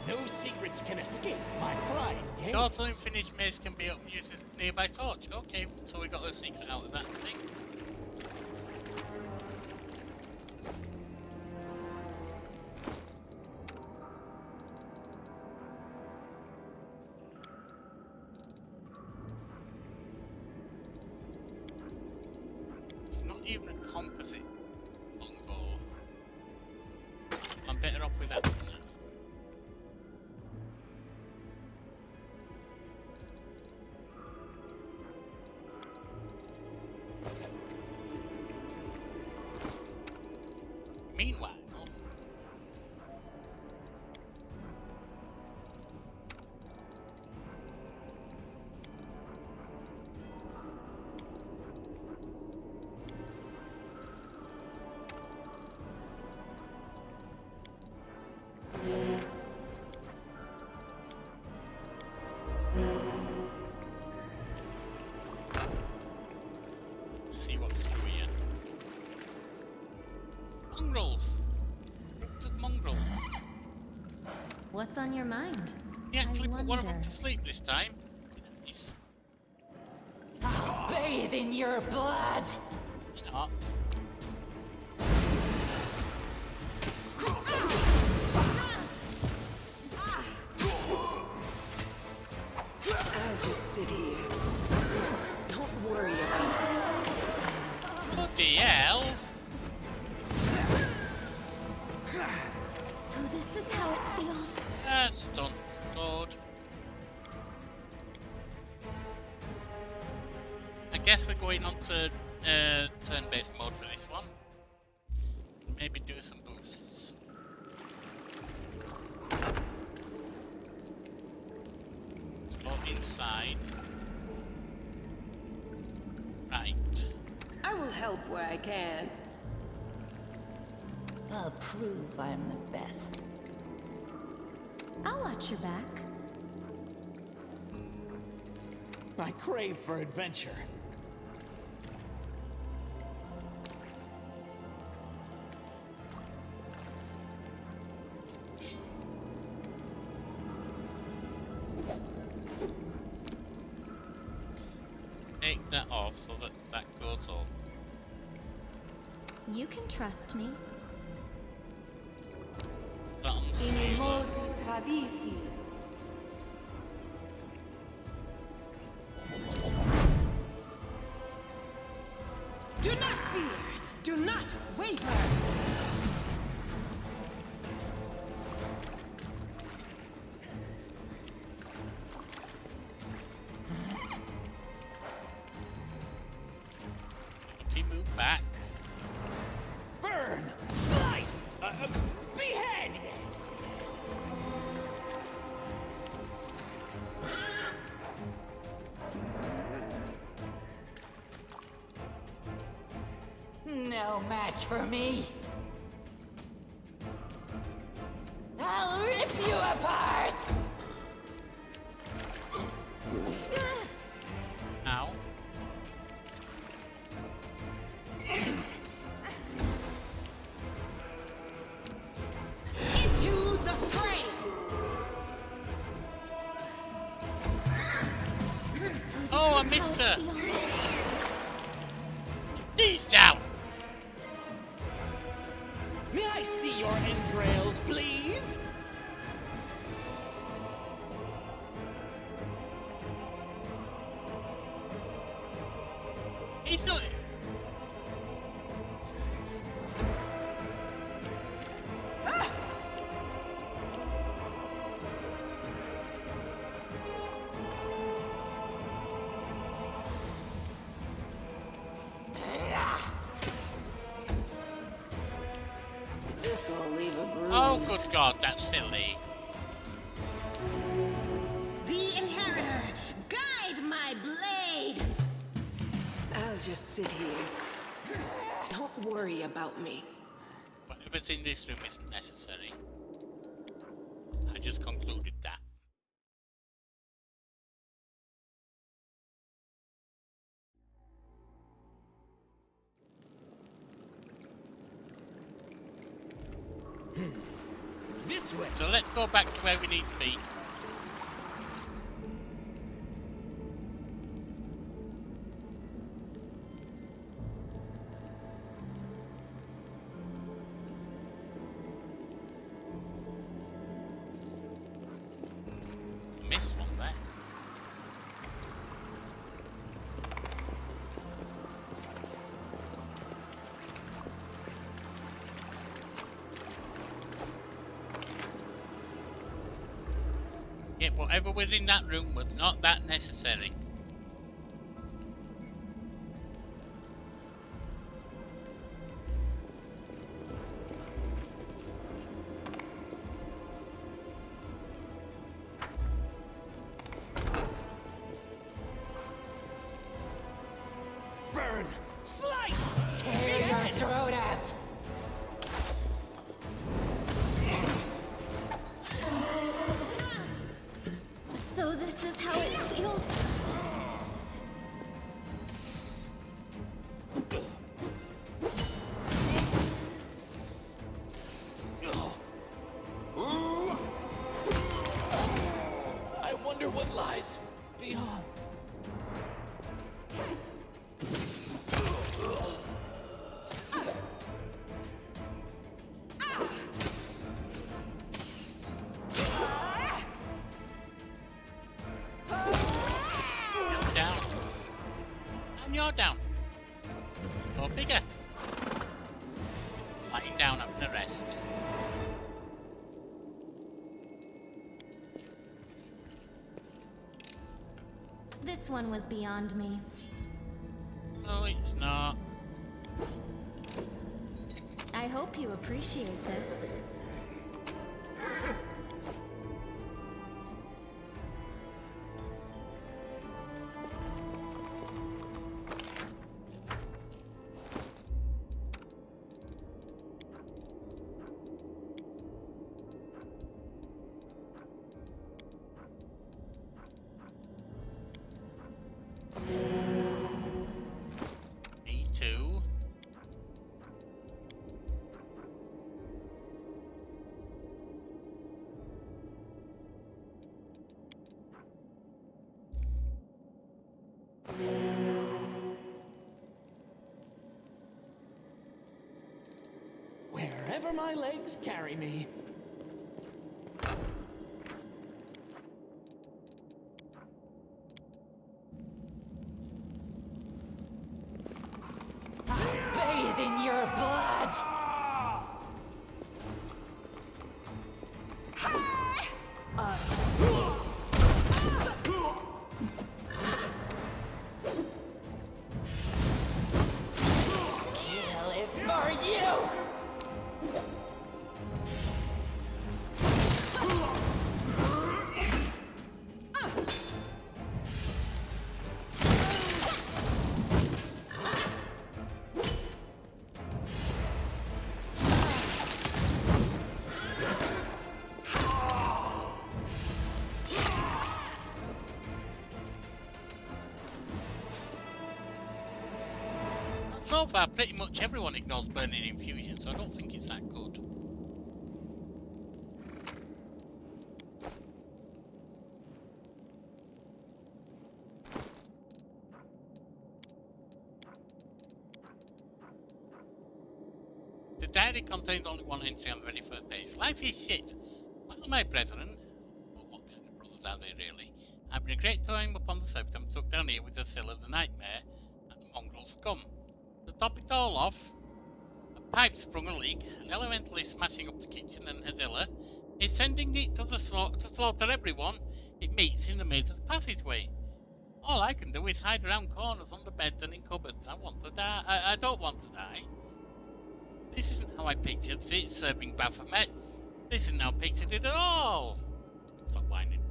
No secrets can escape my prying gaze. Doors to unfinished maze can be opened using a nearby torch. Okay, so we got a secret out of that thing. It's not even a composite longbow. I'm better off with that one now. Meanwhile, let's see what's through here. Mongrels! Just mongrels. What's on your mind? He actually put one of them to sleep this time. Nice. Bathe in your blood. Not. I'll just sit here. Don't worry about it. Bloody hell! So this is how it feels. That's done. Lord. I guess we're going on to turn-based mode for this one. Maybe do some boosts. Let's go inside. Right. I will help where I can. I'll prove I'm the best. I'll watch your back. I crave for adventure. Take that off so that that goes up. You can trust me. Inimos trabisi. Do not fear. Do not waver. Okay, move back. Burn! Slice! Behead! No match for me. I'll rip you apart! Ow. I missed her. Knees down. May I see your entrails, please? He's not. This'll leave a bruise. Oh, good God, that's silly. The Inheritor, guide my blade! I'll just sit here. Don't worry about me. Whatever's in this room isn't necessary. I just concluded that. This way. So let's go back to where we need to be. Missed one there. Yeah, whatever was in that room was not that necessary. Burn! Slice! Tear your throat out! So this is how it feels? I wonder what lies beyond. You're down. And you're down. Go figure. Lying down having a rest. This one was beyond me. No, it's not. I hope you appreciate this. Me too. Wherever my legs carry me. Bathe in your blood! Kill is for you! So far, pretty much everyone ignores burning infusion, so I don't think it's that good. diary contains only one entry on the very first page. Life is shit. Well, my brethren, well, what kind of brothers are they really? I've been a great time upon the south. I'm tucked down here with the Sill of the Nightmare and the mongrels come. To top it all off, a pipe sprung a leak, and elementally smashing up the kitchen and Hadilla is sending it to slaughter everyone it meets in the maze of the passageway. All I can do is hide around corners, under beds and in cupboards. I want to die. I don't want to die. This isn't how I pictured it serving Baphomet. This isn't how I pictured it at all. Stop whining.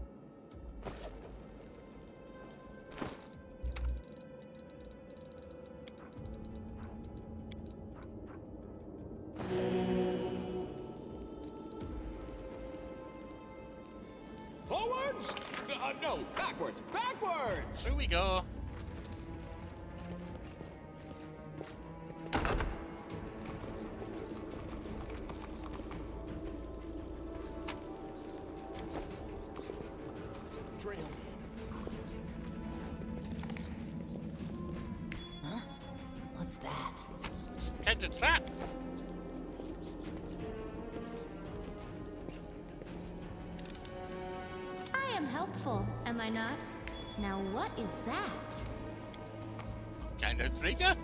Forwards? No, backwards. Backwards! Here we go. Trail in. Huh? What's that? Some kind of trap. I am helpful, am I not? Now what is that? Kind of trigger.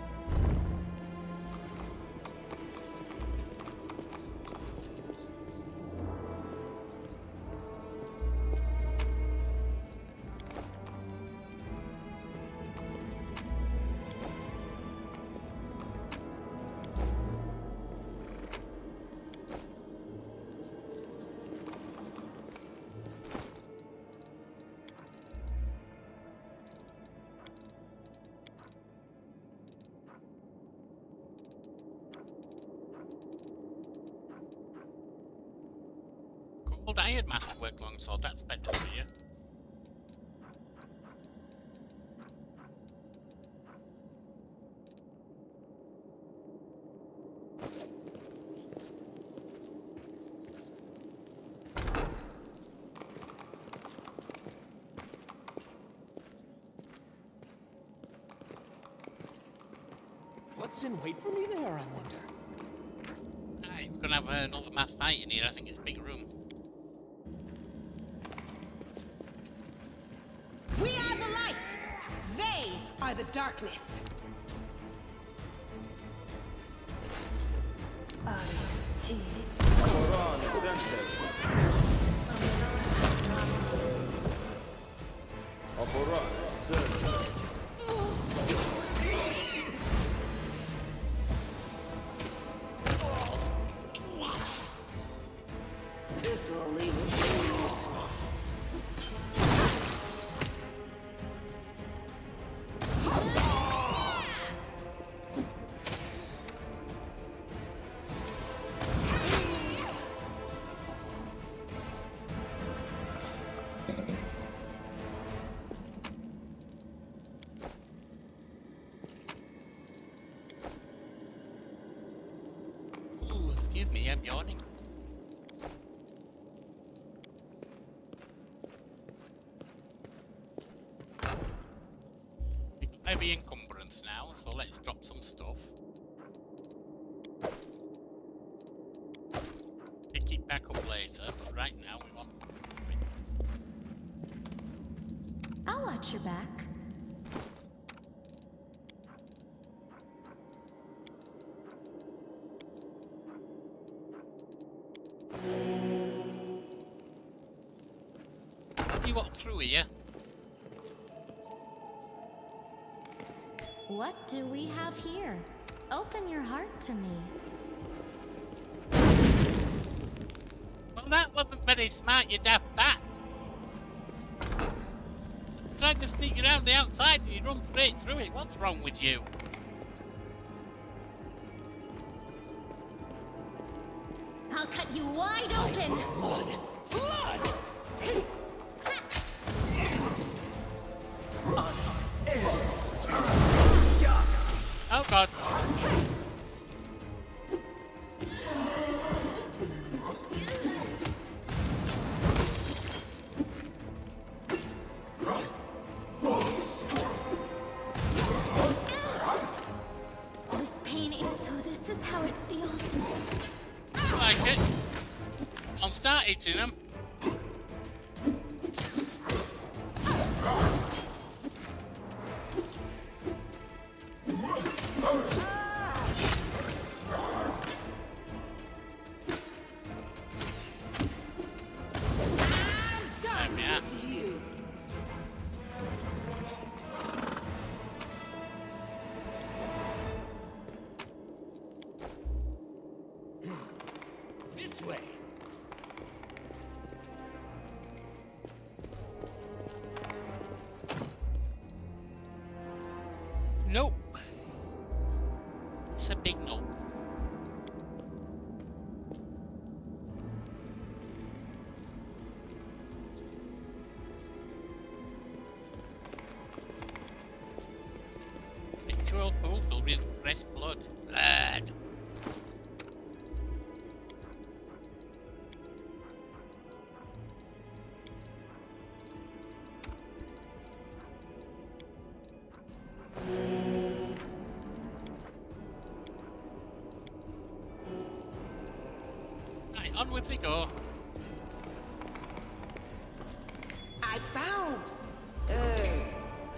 Gold Iron Masterwork longsword, that's better for you. What's in wait for me there, I wonder? Aye, we're gonna have another mass fight in here. I think it's a big room. We are the light. They are the darkness. This will leave a bruise. Ooh, excuse me, I'm yawning. Heavy encumbrance now, so let's drop some stuff. Pick it back up later, but right now we want I'll watch your back. you walk through here. What do we have here? Open your heart to me. Well, that wasn't very smart, you daft bat. Trying to sneak around the outside and you run straight through it. What's wrong with you? I'll cut you wide open! Blood! Blood! Oh god. This pain is so this is how it feels. hitting them. This way. Nope. It's a big nope. Ritual pool filled with fresh blood. Blood. Right, onwards we go. I found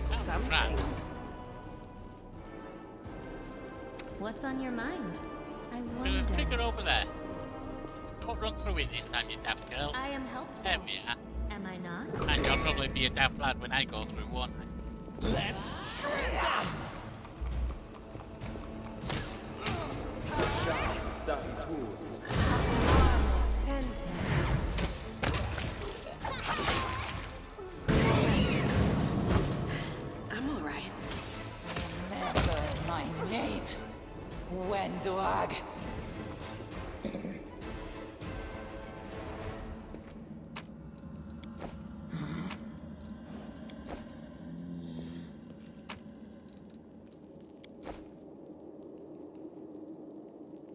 something. Right. What's on your mind? I There's a wonder. trigger over there. Don't run through it this time, you daft girl. I am helpful. There we are. Am I not? And you'll probably be a daft lad when I go through one. Let's shred them. I'm all right. Remember my name, Wendwag.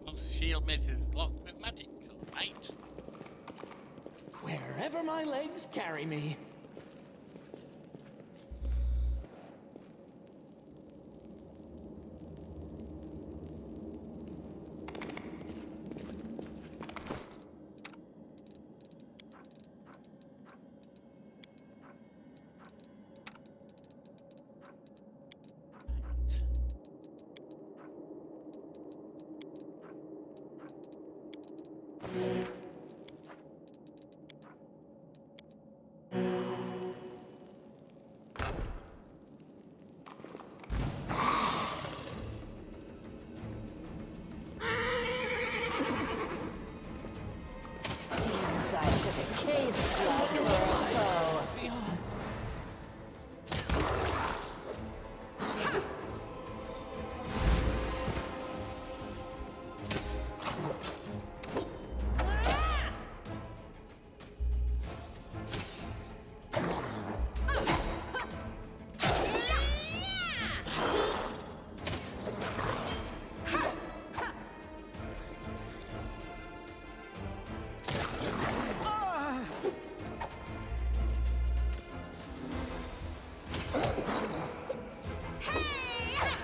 Once the shield mate is locked with magic, right? Wherever my legs carry me. Seems I took a cave slug for a foe.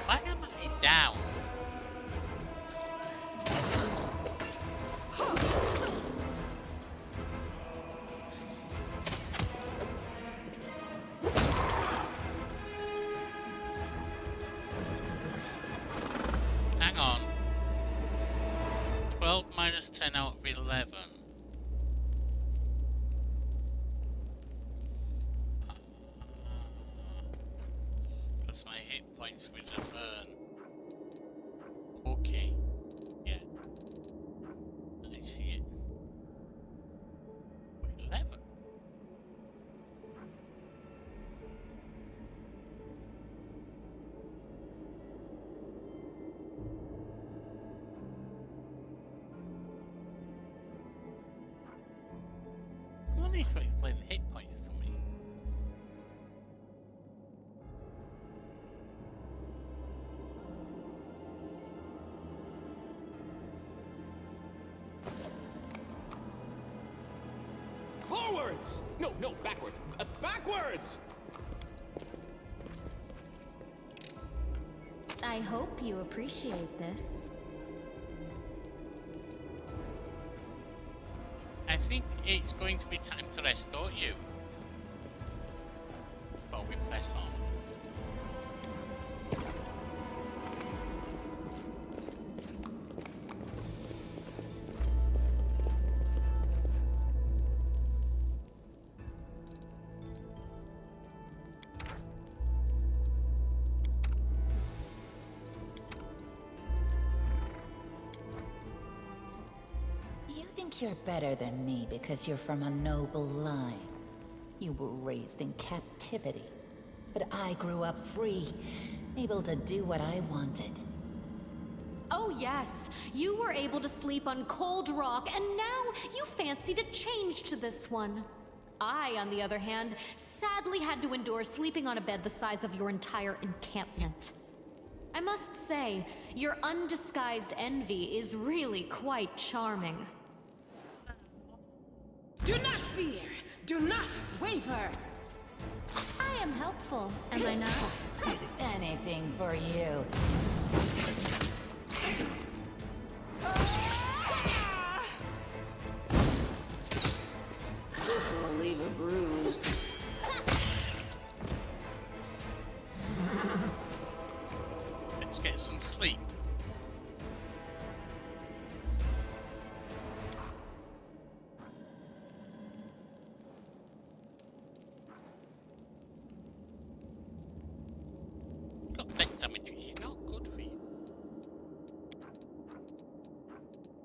Why am I down? Hang on. 12 minus 10 out of 11. That's my hit points with a burn. Okay. Yeah. I see it. 11. You need to explain hit points to me. Forwards! No, backwards. Backwards! I hope you appreciate this. I think it's going to be time to rest, don't you? Before we press on. You think you're better than me because you're from a noble line. You were raised in captivity. But I grew up free, able to do what I wanted. Oh yes, you were able to sleep on cold rock, and now you fancy to change to this one. I, on the other hand, sadly had to endure sleeping on a bed the size of your entire encampment. I must say, your undisguised envy is really quite charming. Do not fear! Do not waver! I am helpful, am I not? Did anything for you. This will leave a bruise. Let's get some sleep. Got dex damage, which is not good for you.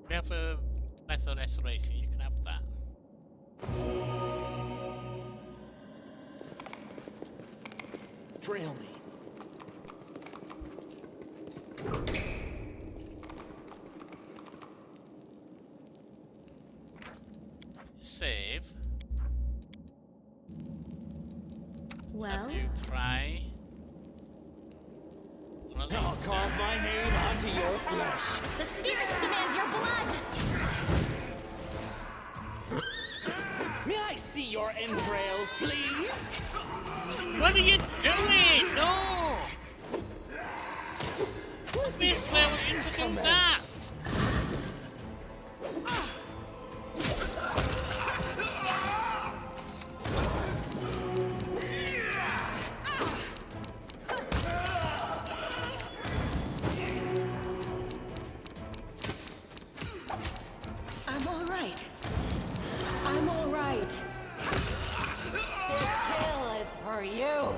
We have a lesser restoration, you can have that. Trail me. Save. Well, Have you try? I'll carve my name onto your flesh. the spirits demand your blood! May I see your entrails, please? What are you doing? No! Obviously, I want you to do that! I'm all right. I'm all right. This kill is for you.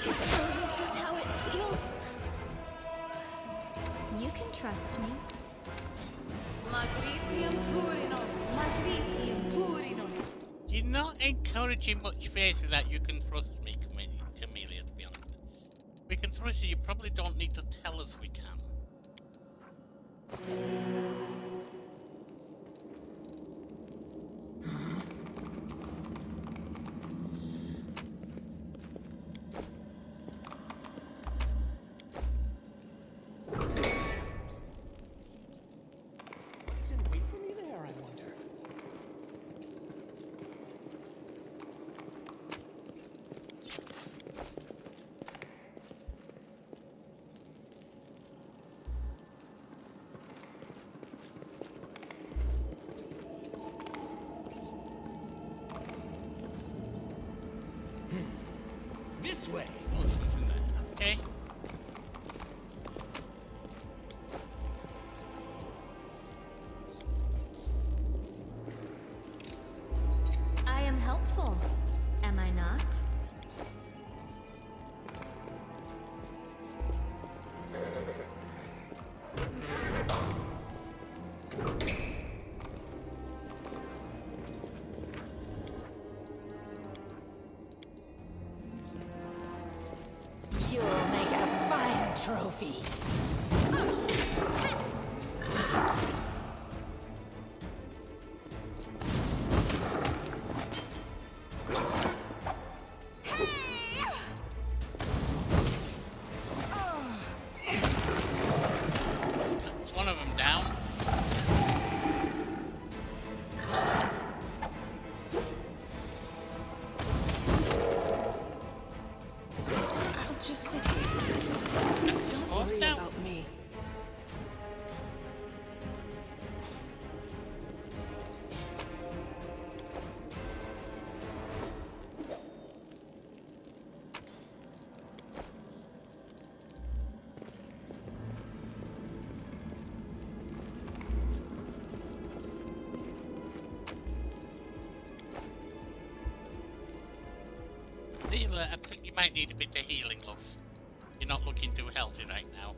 So this is how it feels. You can trust me. Magritium Turinos. Magritium Turinos. You're not encouraging much faith in that you can trust me, Camellia, to be honest. We can trust you, you probably don't need to tell us we can. What's in wait for me there, I wonder? This way. Oh, something there. Okay. I am helpful, am I not? Sealer, I think you might need a bit of healing, love. You're not looking too healthy right now.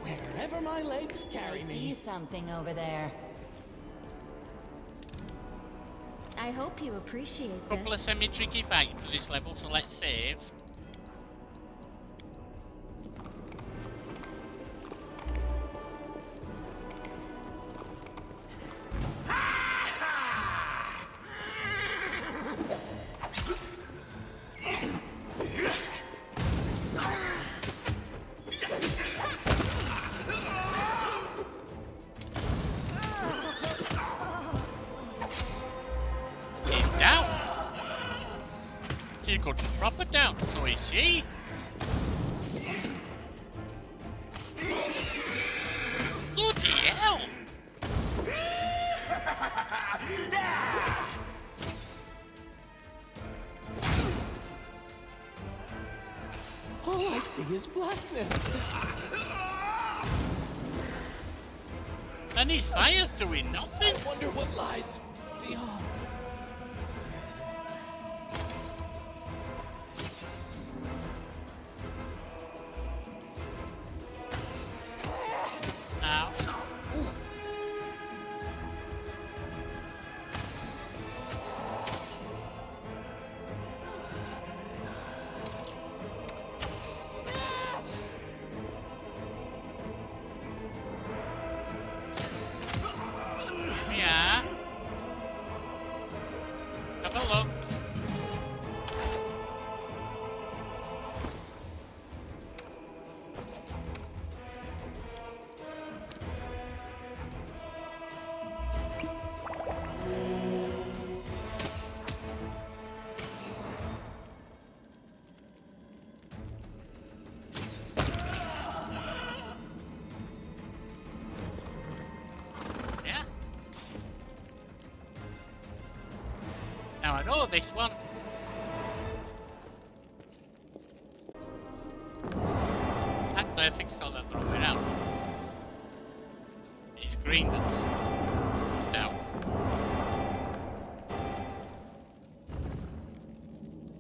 Wherever my legs carry me. I see something over there. I hope you appreciate this. Couple of semi-tricky fights for this level, so let's save. So is she? Bloody hell! All I see is blackness. And his fire's doing nothing. I wonder what lies beyond. Now I know this one. Actually, I think I got that the wrong way around. It's green that's down.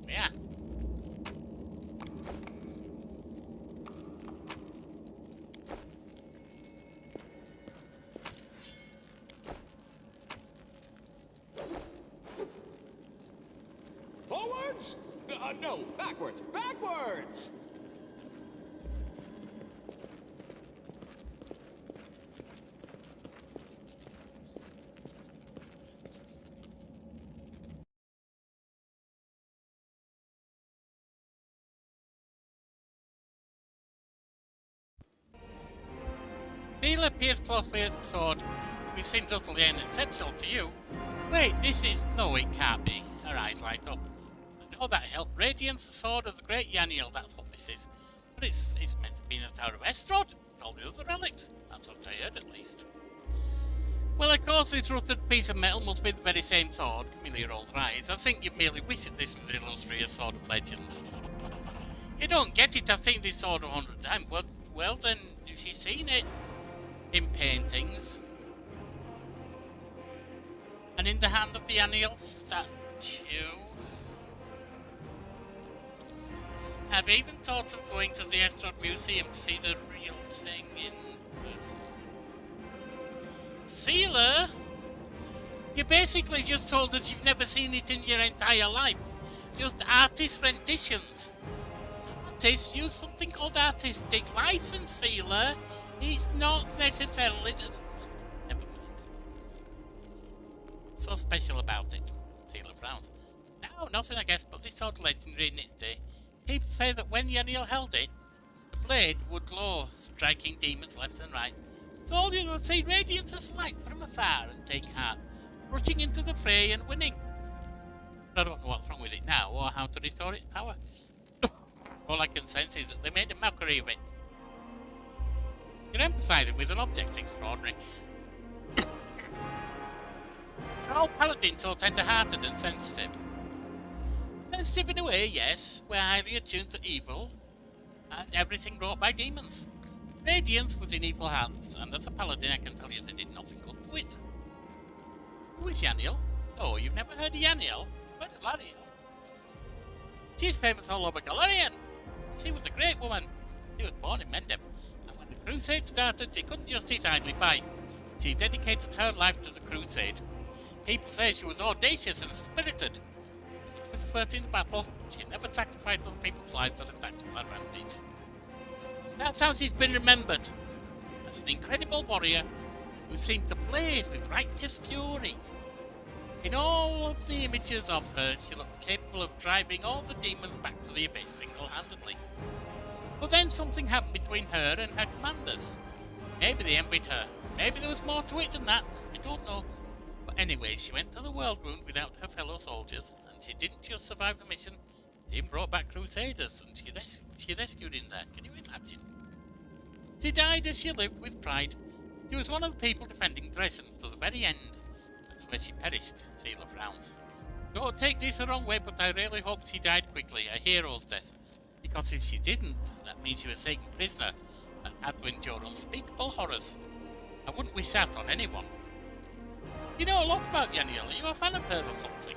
Yeah. Forwards? No, backwards. Backwards! Thiela peers closely at the sword, which seems utterly unexceptional to you. Wait, this is... No, it can't be. Her eyes light up. I know that helped. Radiance, the sword of the great Yaniel, that's what this is. But it's meant to be in the Tower of Estrod, with all the other relics. That's what I heard, at least. Well, of course, this rutted piece of metal must be the very same sword. Camellia rolls her eyes. I think you've merely wished this was the illustrious sword of legend. You don't get it. I've seen this sword 100 times. Well, then, if she's seen it in paintings, and in the hand of the Yaniel statue, I've even thought of going to the Estrod Museum to see the real thing in person. Sealer, you basically just told us you've never seen it in your entire life. Just artist renditions. Artists use something called artistic license, Sealer. It's not necessarily just... Never mind. So special about it. Sealer frowns. No, nothing I guess, but this sword legendary in its day. People say that when Yaniel held it, the blade would glow, striking demons left and right. So all you will see radiance as light from afar and take heart, rushing into the fray and winning. But I don't know what's wrong with it now, or how to restore its power. All I can sense is that they made a mockery of it. You're empathizing with an object extraordinary. All paladins so tender-hearted and sensitive. Sensitive in a way, yes. We're highly attuned to evil, and everything wrought by demons. Radiance was in evil hands, and as a paladin I can tell you they did nothing good to it. Who is Yaniel? Oh, you've never heard of Yaniel? Heard of Lariel? She's famous all over Galarian. She was a great woman. She was born in Mendev, and when the crusade started, she couldn't just sit idly by. She dedicated her life to the crusade. People say she was audacious and spirited. She was the first in the battle. She never sacrificed other people's lives at a tactical advantage. That's how she's been remembered, as an incredible warrior who seemed to blaze with righteous fury. In all of the images of her, she looked capable of driving all the demons back to the abyss single-handedly. But then something happened between her and her commanders. Maybe they envied her. Maybe there was more to it than that. I don't know. But anyway, she went to the world wound without her fellow soldiers, and she didn't just survive the mission, she even brought back crusaders, and she rescued in there. Can you imagine? She died as she lived with pride. She was one of the people defending Dresden to the very end. That's where she perished, Sealer frowns. Don't take this the wrong way, but I really hope she died quickly, a hero's death. Because if she didn't, that means she was taken prisoner and had to endure unspeakable horrors. I wouldn't wish that on anyone. You know a lot about Yaniel. Are you a fan of her or something?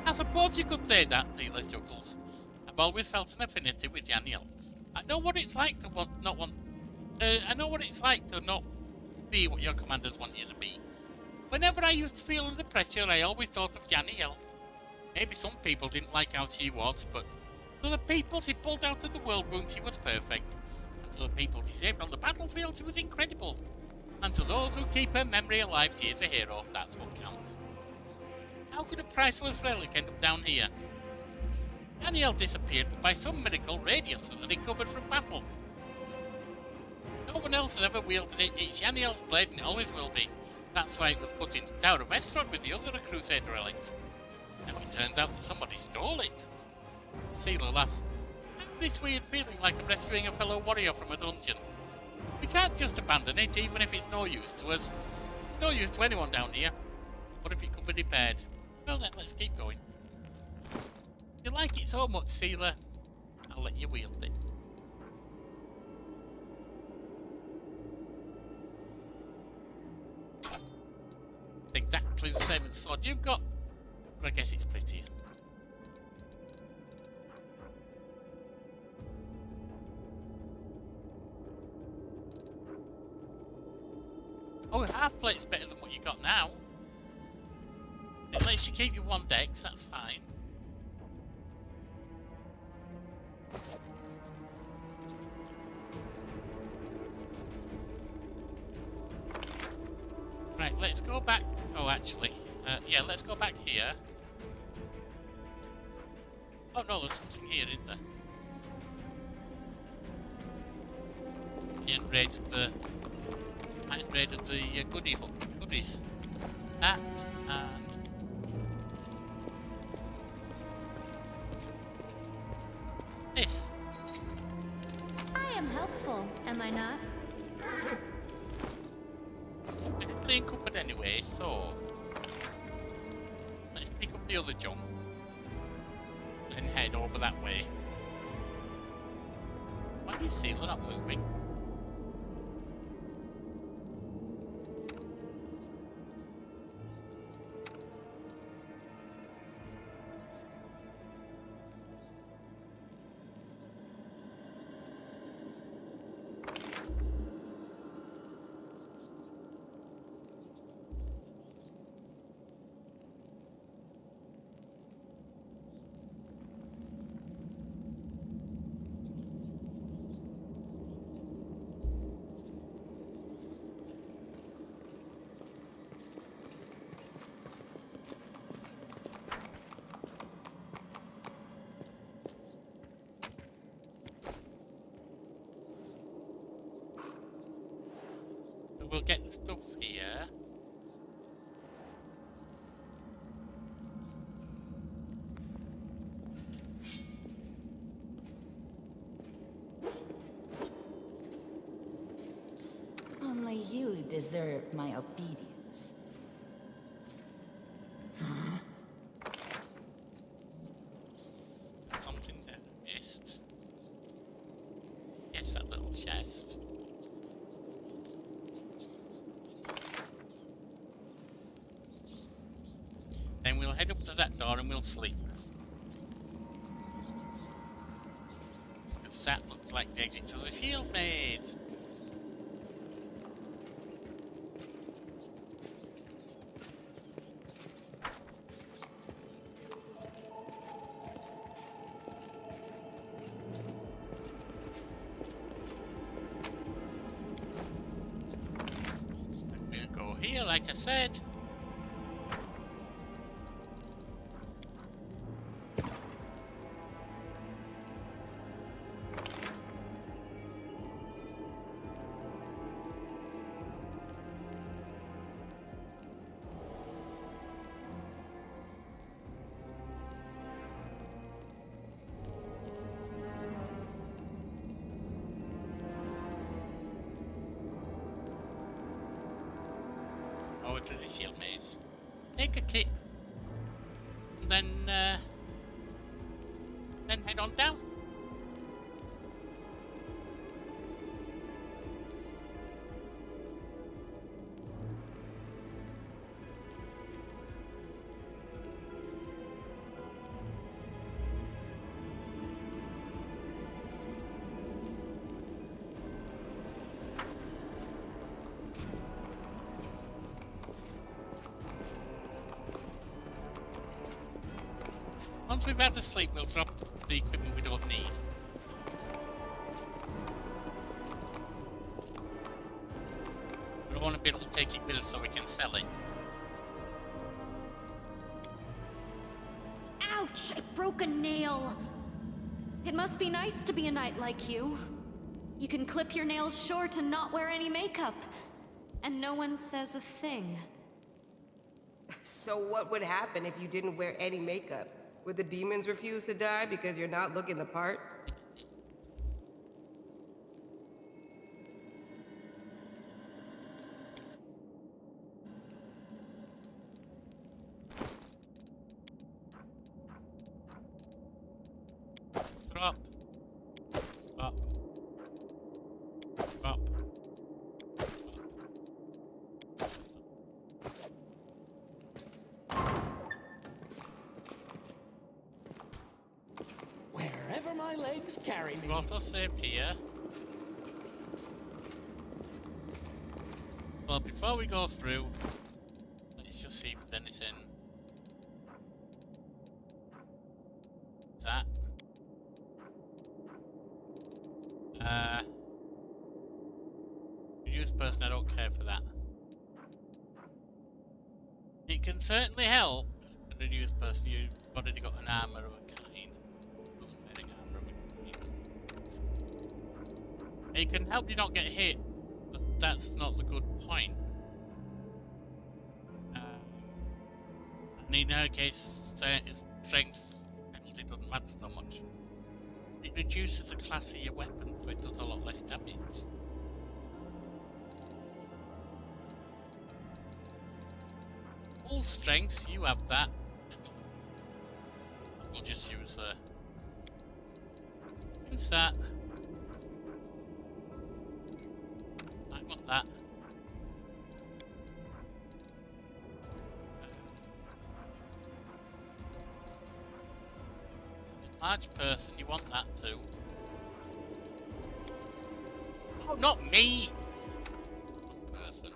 I suppose you could say that, Sealer chuckles. I've always felt an affinity with Yaniel. I know what it's like to I know what it's like to not be what your commanders want you to be. Whenever I used to feel under pressure, I always thought of Yaniel. Maybe some people didn't like how she was, but to the people she pulled out of the world wound, she was perfect. And to the people she saved on the battlefield, she was incredible. And to those who keep her memory alive, she is a hero. That's what counts. How could a priceless relic end up down here? Yaniel disappeared, but by some miracle, Radiance was recovered from battle. No one else has ever wielded it. It's Yaniel's blade and it always will be. That's why it was put in the Tower of Estrod with the other Crusader relics. Now it turns out that somebody stole it. Sealer laughs. I have this weird feeling like I'm rescuing a fellow warrior from a dungeon. We can't just abandon it, even if it's no use to us. It's no use to anyone down here. What if it could be repaired? Well then, let's keep going. If you like it so much, Sealer, I'll let you wield it. Exactly the same as the sword you've got, but I guess it's prettier. Oh, half plate's better than what you got now. It lets you keep your one dex, that's fine. Right, let's go back. Oh, actually, yeah, let's go back here. Oh no, there's something here, isn't there? I ain't raided the goodies. That and this. I am helpful, am I not? We're heavily encumbered anyway, so let's pick up the other junk and head over that way. Why is Sealer not moving? We'll get the stuff here. Only you deserve my obedience. Something that I missed. Yes, that little chest. to that door and we'll sleep. Because that looks like the exit to the shield maze. Here, like I said. Over to the shield maze. Take a clip. Then head on down. Once we've had the sleep, we'll drop the equipment we don't need. We don't want to be able to take it with us so we can sell it. Ouch! I broke a nail! It must be nice to be a knight like you. You can clip your nails short and not wear any makeup. And no one says a thing. So what would happen if you didn't wear any makeup? Would the demons refuse to die because you're not looking the part? Drop. Up. Up. Wherever my legs carry me. Auto saved here. So before we go through, let's just see if there's anything. That. Reduced person, I don't care for that. It can certainly help. Reduced person, you've already got an armor of a kind. It can help you not get hit, but that's not the good point. And in her case, strength penalty doesn't matter so much. It reduces the class of your weapon, so it does a lot less damage. Full strength, you have that. We'll just use that. I want that. Large person, you want that too. Oh, not me! Wrong person.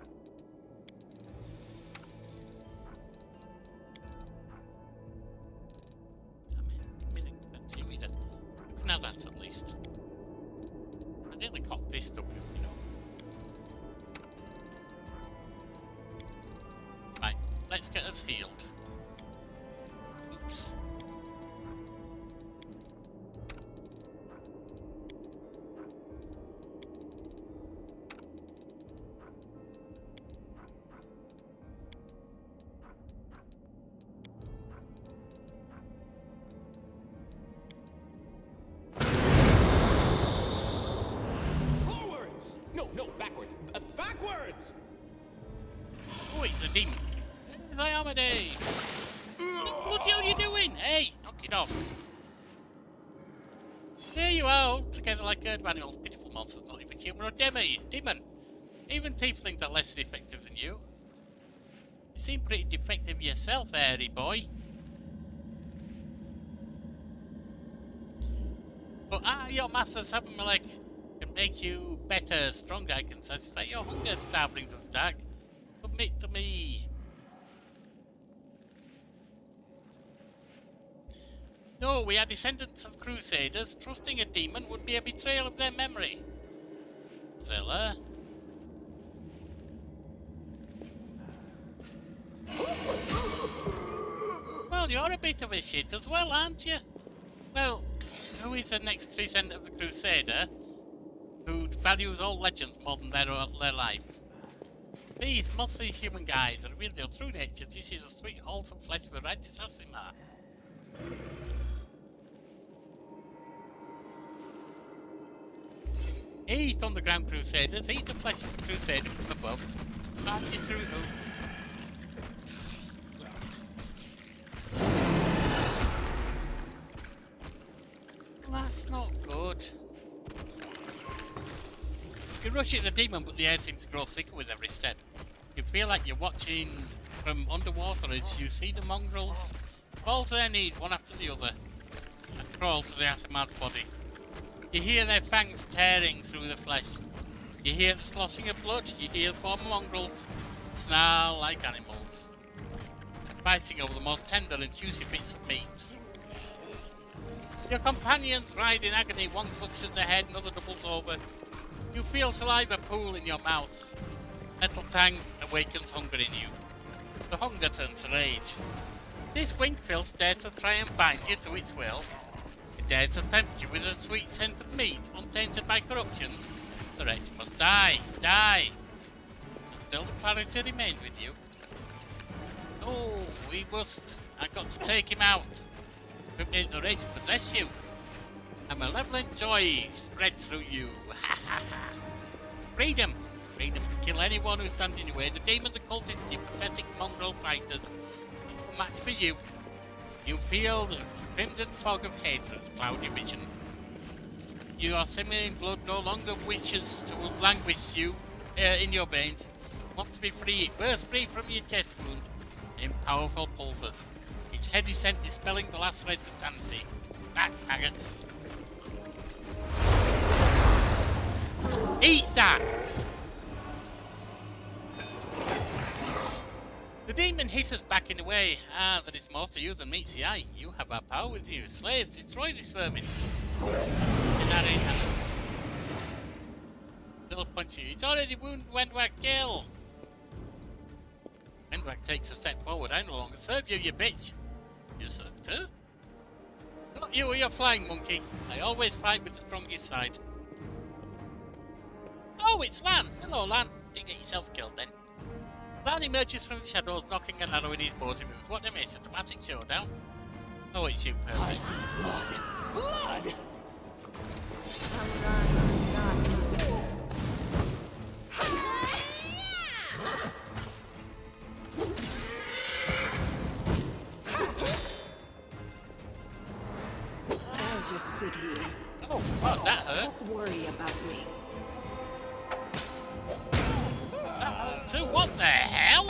That's you either. You can have that at least. I nearly cocked this up, you know. Right, let's get us healed. Oops. Backwards! Oh, it's a demon. The armor day. What the hell are you doing? Hey, knock it off. There you are, all together like herd of animals, pitiful monsters, not even human or demon. Even tieflings are less effective than you. You seem pretty defective yourself, hairy boy. But your masters have them like can make you better, stronger. I can satisfy your hunger, starvelings of dark. Submit to me. No, we are descendants of crusaders. Trusting a demon would be a betrayal of their memory. Zilla. Well, you're a bit of a shit as well, aren't you? Well, who is the next descendant of the crusader who values all legends more than their life? These mostly human guys reveal their true nature. This is a sweet, wholesome flesh of a righteous Asimar. Eat underground crusaders, eat the flesh of the crusader from above. Find you through who? Well, that's not good. You rush at the demon, but the air seems to grow thicker with every step. You feel like you're watching from underwater as you see the mongrels fall to their knees one after the other and crawl to the Asimar's body. You hear their fangs tearing through the flesh. You hear the sloshing of blood. You hear the former mongrels snarl like animals, fighting over the most tender and juicy bits of meat. Your companions ride in agony. One clutches at the head, another doubles over. You feel saliva pool in your mouth. Metal tang awakens hunger in you. The hunger turns to rage. This Wingfield dares to try and bind you to its will. It dares to tempt you with a sweet scent of meat untainted by corruptions. The wretch must die, die. Until the clarity remains with you. Oh, we must. I've got to take him out. Don't let the rage possess you. A malevolent joy spread through you. Freedom! Freedom to kill anyone who stands in your way. The demons are cult into you pathetic mongrel fighters. No match for you. You feel the crimson fog of hatred cloud your vision. Your simmering blood no longer wishes to languish you in your veins. Wants to be free. It bursts free from your chest wound in powerful pulses. Its heady scent dispelling the last threads of tansy. Back maggots. Eat that! The demon hisses back in the way. Ah, that is more to you than meets the eye. You have our power with you. Slaves, destroy this vermin. Still punch you. It's already wounded Wendwag, kill! Wendwag takes a step forward. I no longer serve you, you bitch. You serve too? Not you or your flying monkey. I always fight with the strongest side. Oh, it's Lan! Hello, Lan. Didn't get yourself killed then. Lan emerges from the shadows, knocking an arrow in his bow as he moves. What a miss, a dramatic showdown. Oh, it's you, perfect. Blood! I'll just sit here. Oh, well, that hurt. Don't worry about me. So what the hell?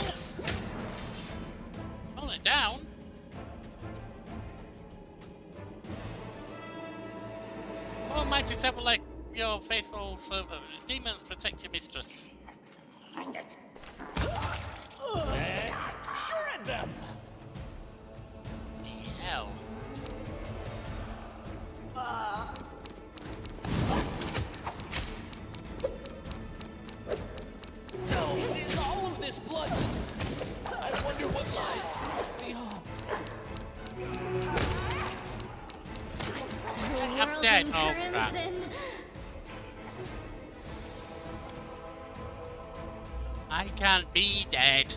Hold it down. Almighty several like your faithful servant. Demons protect your mistress. Let's shred them! The hell? No, in all of this blood, I wonder what lies beyond. I'm dead. Oh crap. I can't be dead.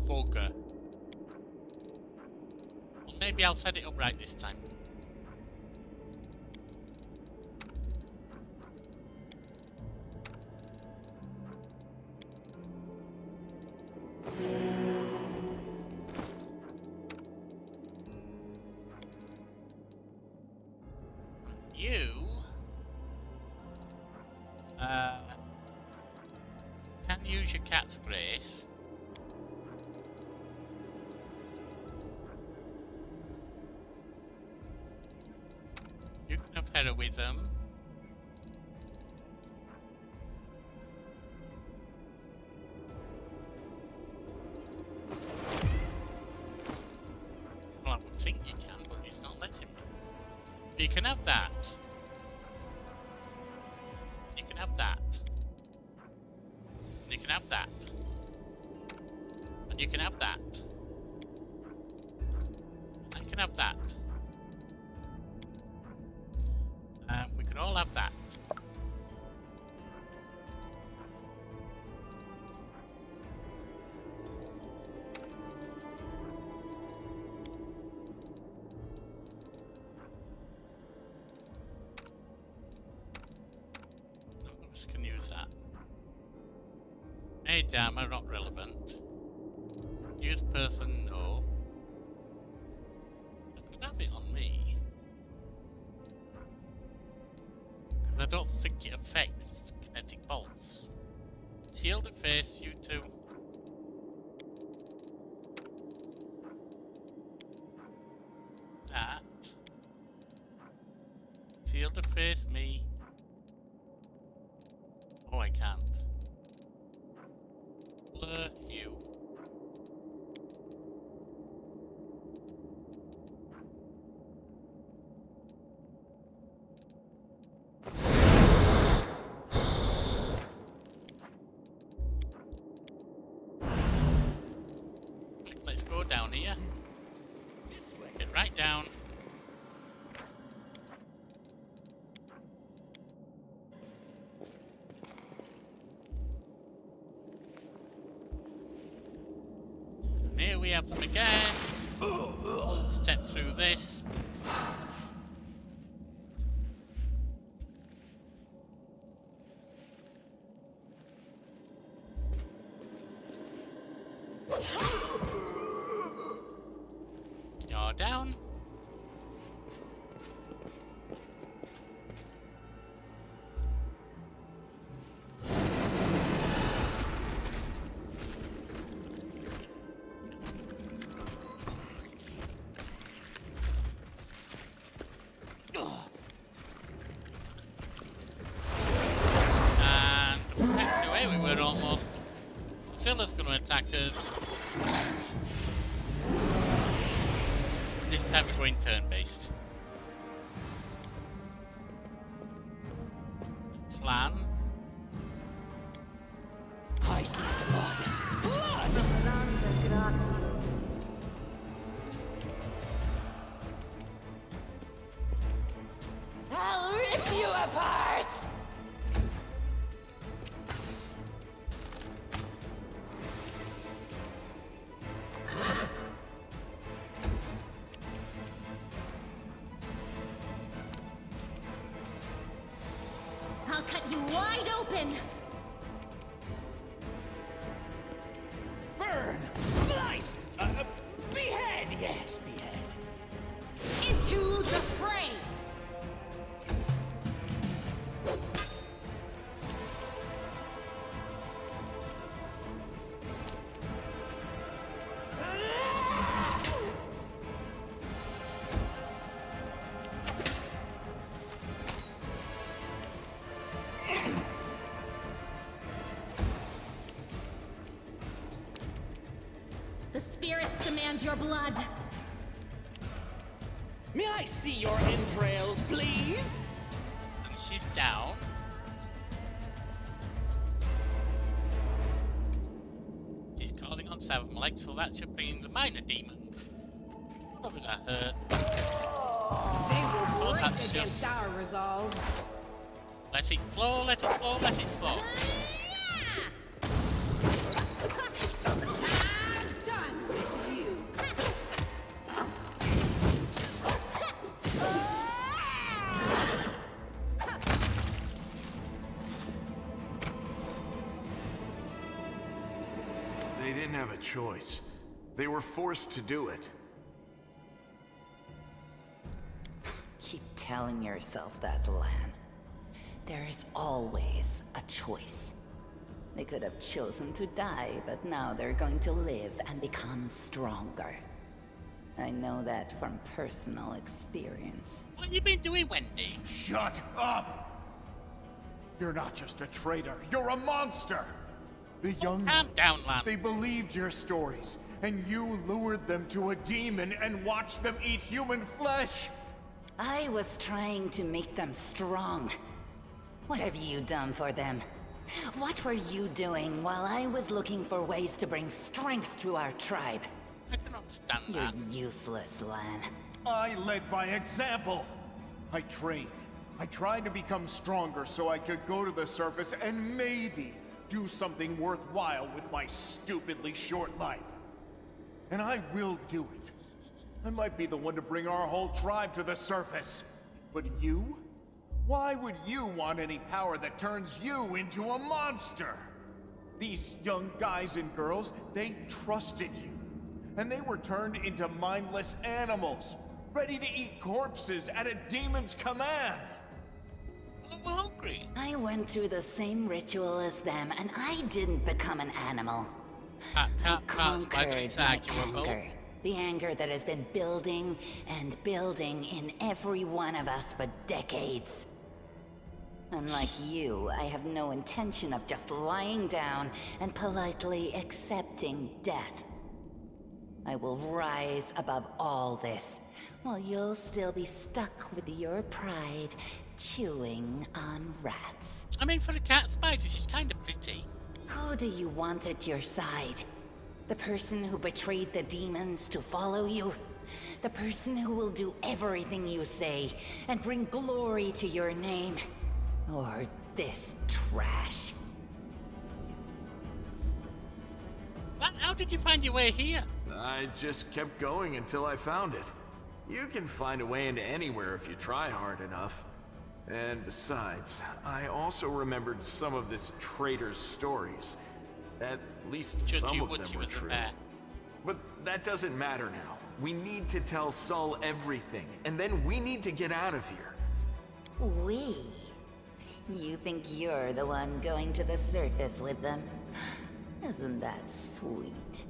Bugger. Well, maybe I'll set it up right this time. You can use your cat's grace. enough heroism. Well, I would think you can, but it's not letting me. You can have that. You can have that. You can have that. And you can have that. And you can have that. We can all have that. None of us can use that. Hey, damn, not relevant. Use person, no. I could have it on me. I don't think it affects kinetic bolts. Shield the face, you two. That. Shield the face, me. Oh, I can't. Blur you. Let's go down here. Get right down. And here we have them again. Step through this. You're down. And back to where we were almost. Zilla's going to attack us. This time we're going turn-based. Slan. I see blood. Blood! I'll rip you apart! I'll cut you wide open! Burn! Slice! Behead! Yes, behead. Into the fray! The spirits demand your blood! May I see your entrails, please? And she's down. She's calling on seven legs, so that should bring the minor demons. What was that hurt? They will break that's against just- our resolve. Let it flow, let it flow, let it flow. I'm done with you. They didn't have a choice. They were forced to do it. Keep telling yourself that, Lan. There is always a choice. They could have chosen to die, but now they're going to live and become stronger. I know that from personal experience. What have you been doing, Wendy? Shut up! You're not just a traitor, you're a monster! The young calm down, Lan. They believed your stories, and you lured them to a demon and watched them eat human flesh! I was trying to make them strong. What have you done for them? What were you doing while I was looking for ways to bring strength to our tribe? I can understand that. You're useless, Lan. I led by example. I trained. I tried to become stronger so I could go to the surface and maybe do something worthwhile with my stupidly short life. And I will do it. I might be the one to bring our whole tribe to the surface. But you? Why would you want any power that turns you into a monster? These young guys and girls, they trusted you. And they were turned into mindless animals, ready to eat corpses at a demon's command. We're hungry. I went through the same ritual as them, and I didn't become an animal. I conquered my anger. The anger that has been building and building in every one of us for decades. Unlike you, I have no intention of just lying down and politely accepting death. I will rise above all this, while you'll still be stuck with your pride, chewing on rats. I mean, for a cat spider, she's kind of pretty. Who do you want at your side? The person who betrayed the demons to follow you? The person who will do everything you say and bring glory to your name? Or this trash? How did you find your way here? I just kept going until I found it. You can find a way into anywhere if you try hard enough. And besides, I also remembered some of this traitor's stories. At least some of them were true. But that doesn't matter now. We need to tell Saul everything, and then we need to get out of here. We? You think you're the one going to the surface with them? Isn't that sweet?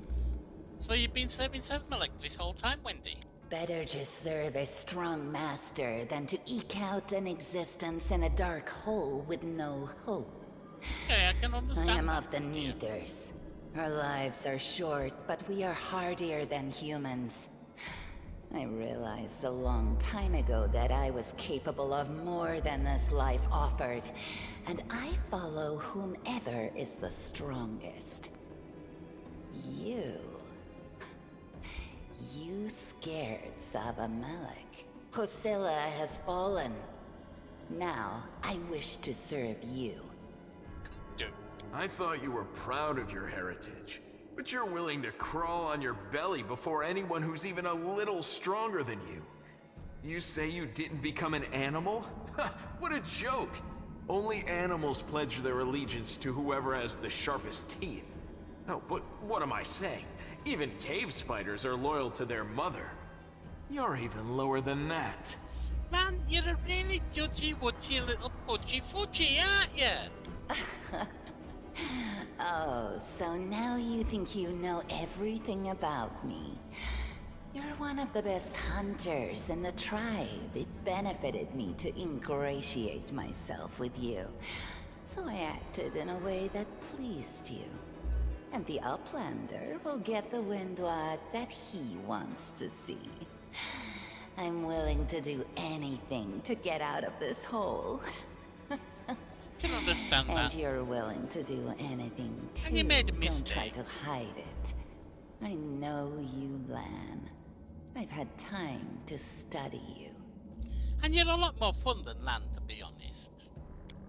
So you've been serving Sevmalik this whole time, Wendy? Better to serve a strong master than to eke out an existence in a dark hole with no hope. Okay, I can understand. I am of the Neithers. Our lives are short, but we are hardier than humans. I realized a long time ago that I was capable of more than this life offered, and I follow whomever is the strongest. You scared Savamalik. Hosilla has fallen. Now, I wish to serve you. I thought you were proud of your heritage, but you're willing to crawl on your belly before anyone who's even a little stronger than you. You say you didn't become an animal? What a joke! Only animals pledge their allegiance to whoever has the sharpest teeth. Oh, but what am I saying? Even cave spiders are loyal to their mother. You're even lower than that. Man, you're a really judgy-wudgy little pudgy-fudgy, aren't you? Oh, so now you think you know everything about me. You're one of the best hunters in the tribe. It benefited me to ingratiate myself with you. So I acted in a way that pleased you. And the Uplander will get the windwag that he wants to see. I'm willing to do anything to get out of this hole. I can understand that. And you're willing to do anything too. And you made a mistake. Don't try to hide it. I know you, Lan. I've had time to study you. And you're a lot more fun than Lan, to be honest.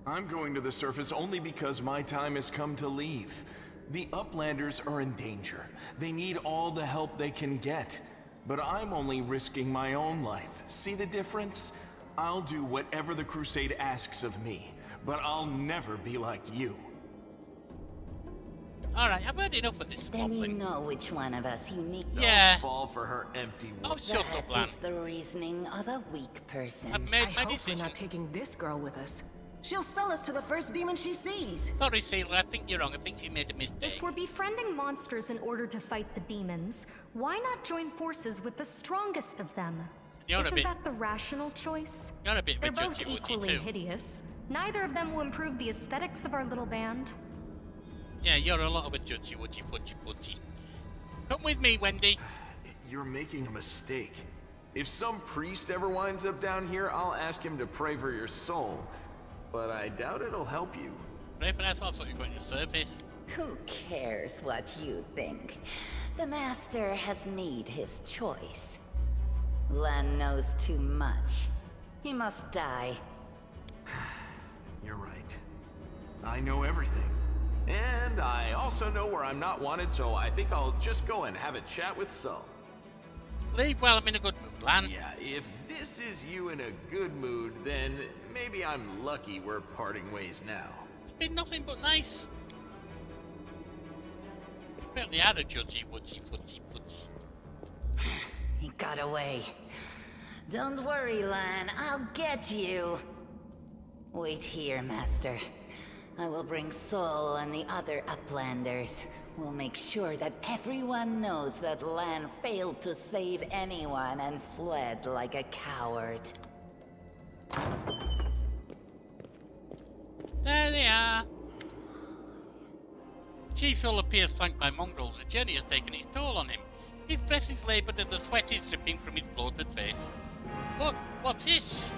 I'm going to the surface only because my time has come to leave. The Uplanders are in danger. They need all the help they can get. But I'm only risking my own life. See the difference? I'll do whatever the Crusade asks of me, but I'll never be like you. Alright, I've had enough of this squabbling. Then you know which one of us uniquely fall for her empty words. Oh, shut up, Lan. That is the reasoning of a weak person. I've made my I hope decision. we're not taking this girl with us. She'll sell us to the first demon she sees. Sorry, sailor, I think you're wrong. I think she made a mistake. If we're befriending monsters in order to fight the demons, why not join forces with the strongest of them? Isn't that the rational choice? You're a bit They're both judgy-wudgy equally too. hideous. Neither of them will improve the aesthetics of our little band. Yeah, you're a lot of a judgy-wudgy, fudgy-pudgy. Come with me, Wendy. You're making a mistake. If some priest ever winds up down here, I'll ask him to pray for your soul. But I doubt it'll help you. Pray for that's also you're going to service. Who cares what you think? The master has made his choice. Lan knows too much. He must die. You're right. I know everything. And I also know where I'm not wanted, so I think I'll just go and have a chat with Sol. Leave while I'm in a good mood, Lan. Yeah, if this is you in a good mood, then maybe I'm lucky we're parting ways now. Been nothing but nice. Really had a judgy-wudgy, fudgy-pudgy. He got away. Don't worry, Lan. I'll get you. Wait here, Master. I will bring Sol and the other Uplanders. We'll make sure that everyone knows that Lan failed to save anyone and fled like a coward. There they are. Chief Sol appears flanked by mongrels. The journey has taken its toll on him. His breath is laboured and the sweat is dripping from his bloated face. What's this?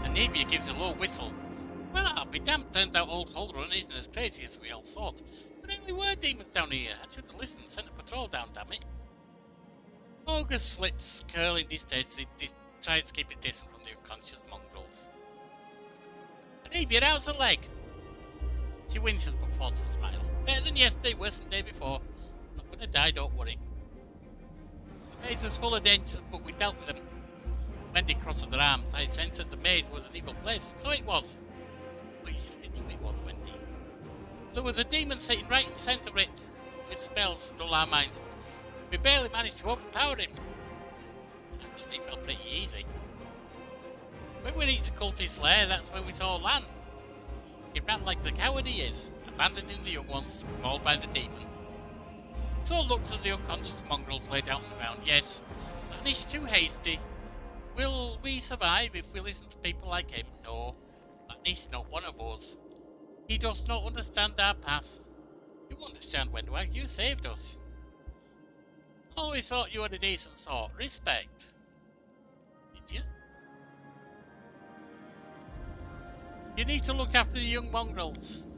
And Navier gives a low whistle. Well, I'll be damned. Turned out old Holrun isn't as crazy as we all thought. There really were demons down here. I should have listened and sent a patrol down, damn it. August slips, curling distaste. He tries to keep his distance from the unconscious mongrels. Navier, how's the leg? She winces but forces a smile. Better than yesterday, worse than the day before. Not gonna die, don't worry. The maze was full of dangers, but we dealt with them. Wendy crosses her arms. I sensed that the maze was an evil place, and so it was. I knew it was, Wendy. There was a demon sitting right in the centre of it. His spells dull our minds. We barely managed to overpower him. Actually, it felt pretty easy. When we reached the cultist lair, that's when we saw Lan. He ran like the coward he is, abandoning the young ones, mauled by the demon. So looks at the unconscious mongrels laid out on the ground. Yes, Lan is too hasty. Will we survive if we listen to people like him? No, Lan is not one of us. He does not understand our path. You understand, Wendwag, you saved us. Always thought you were a decent sort. Respect. Did you? You need to look after the young mongrels.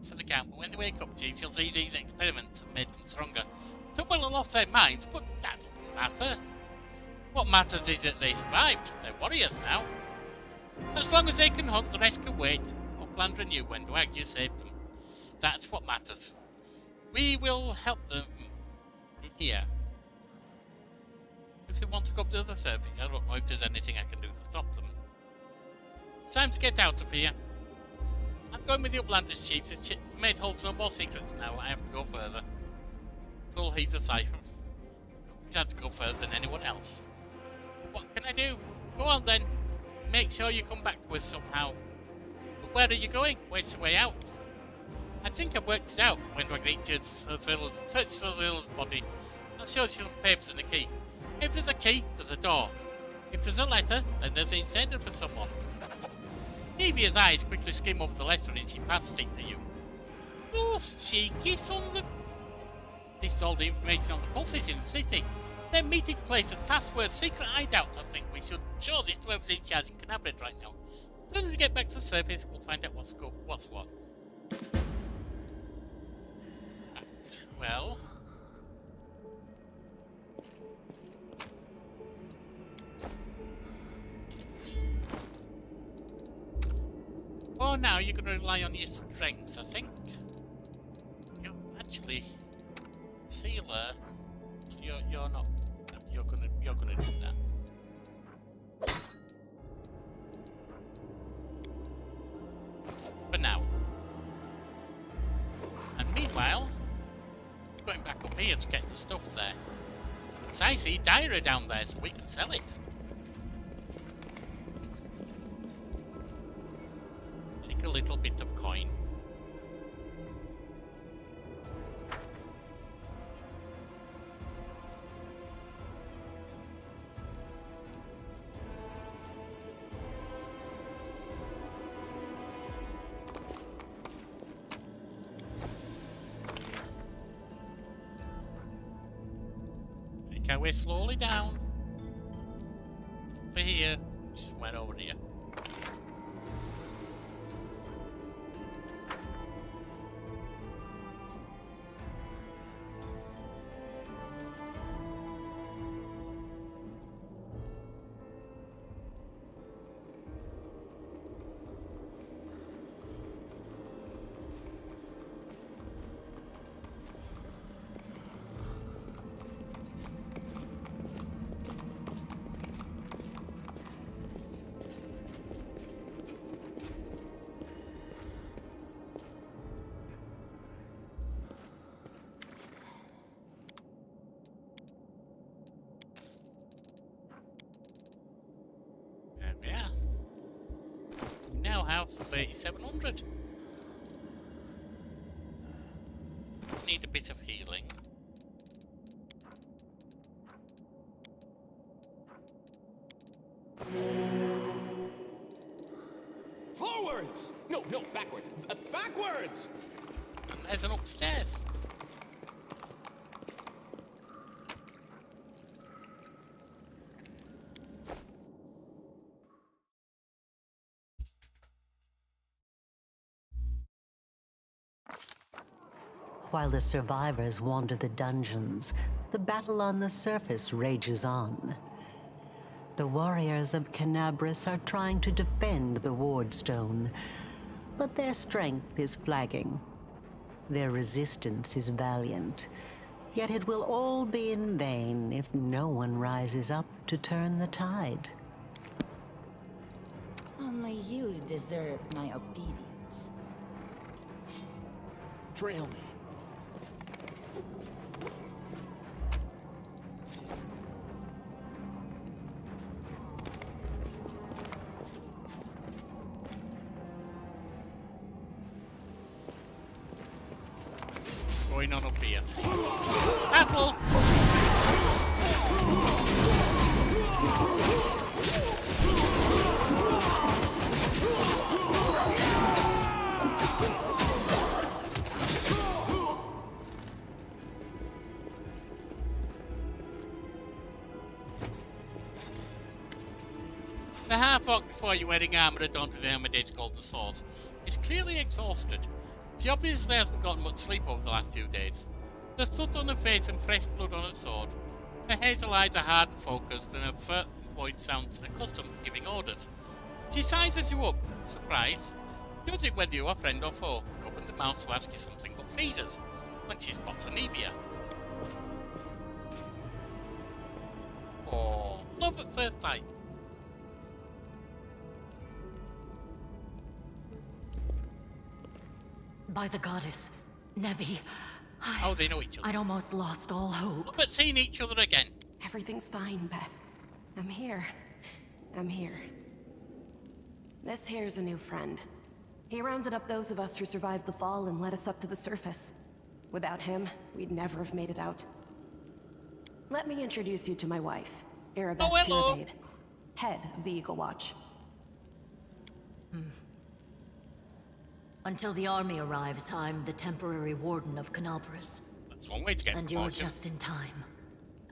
For the camp, but when they wake up, Chief, you'll see these experiments have made them stronger. Some will have lost their minds, but that doesn't matter. What matters is that they survived. They're warriors now. As long as they can hunt, the rest can wait. Upland and you, Wendwag, you saved them. That's what matters. We will help them here. If they want to go up to the other surface, I don't know if there's anything I can do to stop them. It's time to get out of here. I'm going with the Uplanders, Chief. The maid holds no more secrets now. I have to go further. Sol heaves a sigh. It's had to go further than anyone else. But what can I do? Go on then. Make sure you come back to us somehow. But where are you going? Where's the way out? I think I've worked it out. When I reaches Sozilla's body, I'll show you some papers and a key. If there's a key, there's a door. If there's a letter, then there's an incentive for someone. Nivier's eyes quickly skim over the letter and she passes it to you. Those cheeky son of the... This is all the information on the cultists in the city. Their meeting places, passwords, secret hideouts. I think we should show this to whoever's in charge in Canabret right now. As soon as we get back to the surface, we'll find out what's what. Right, well... For now, you're going to rely on your strengths, I think. You actually, Sealer, you're not. You're gonna do that. For now. And meanwhile, going back up here to get the stuff there. So I see diary down there, so we can sell it. little bit of coin. Make our way slowly down. Over here. Just went over here. Yeah. We now have 3,700. Need a bit of healing. Forwards! No, backwards. Backwards! And there's an upstairs. While the survivors wander the dungeons, the battle on the surface rages on. The warriors of Canabras are trying to defend the Wardstone, but their strength is flagging. Their resistance is valiant, yet it will all be in vain if no one rises up to turn the tide. Only you deserve my obedience. Trail me. Going on up here. Apple! The half-orc before you wearing armor adorned with Armidade's golden swords is clearly exhausted. She obviously hasn't gotten much sleep over the last few days. There's soot on her face and fresh blood on her sword. Her hazel eyes are hard and focused, and her firm voice sounds accustomed to giving orders. She sizes you up, surprised, judging whether you are friend or foe, and opens her mouth to ask you something but freezes when she spots Anivia. Oh, love at first sight. By the goddess, Nevi. Oh, they know each other. I'd almost lost all hope. But seeing each other again. Everything's fine, Beth. I'm here. I'm here. This here's a new friend. He rounded up those of us who survived the fall and led us up to the surface. Without him, we'd never have made it out. Let me introduce you to my wife, Arabeth Tirabade, head of the Eagle Watch. Until the army arrives, I'm the temporary warden of Canabras. That's one way to get And promotion. you're just in time.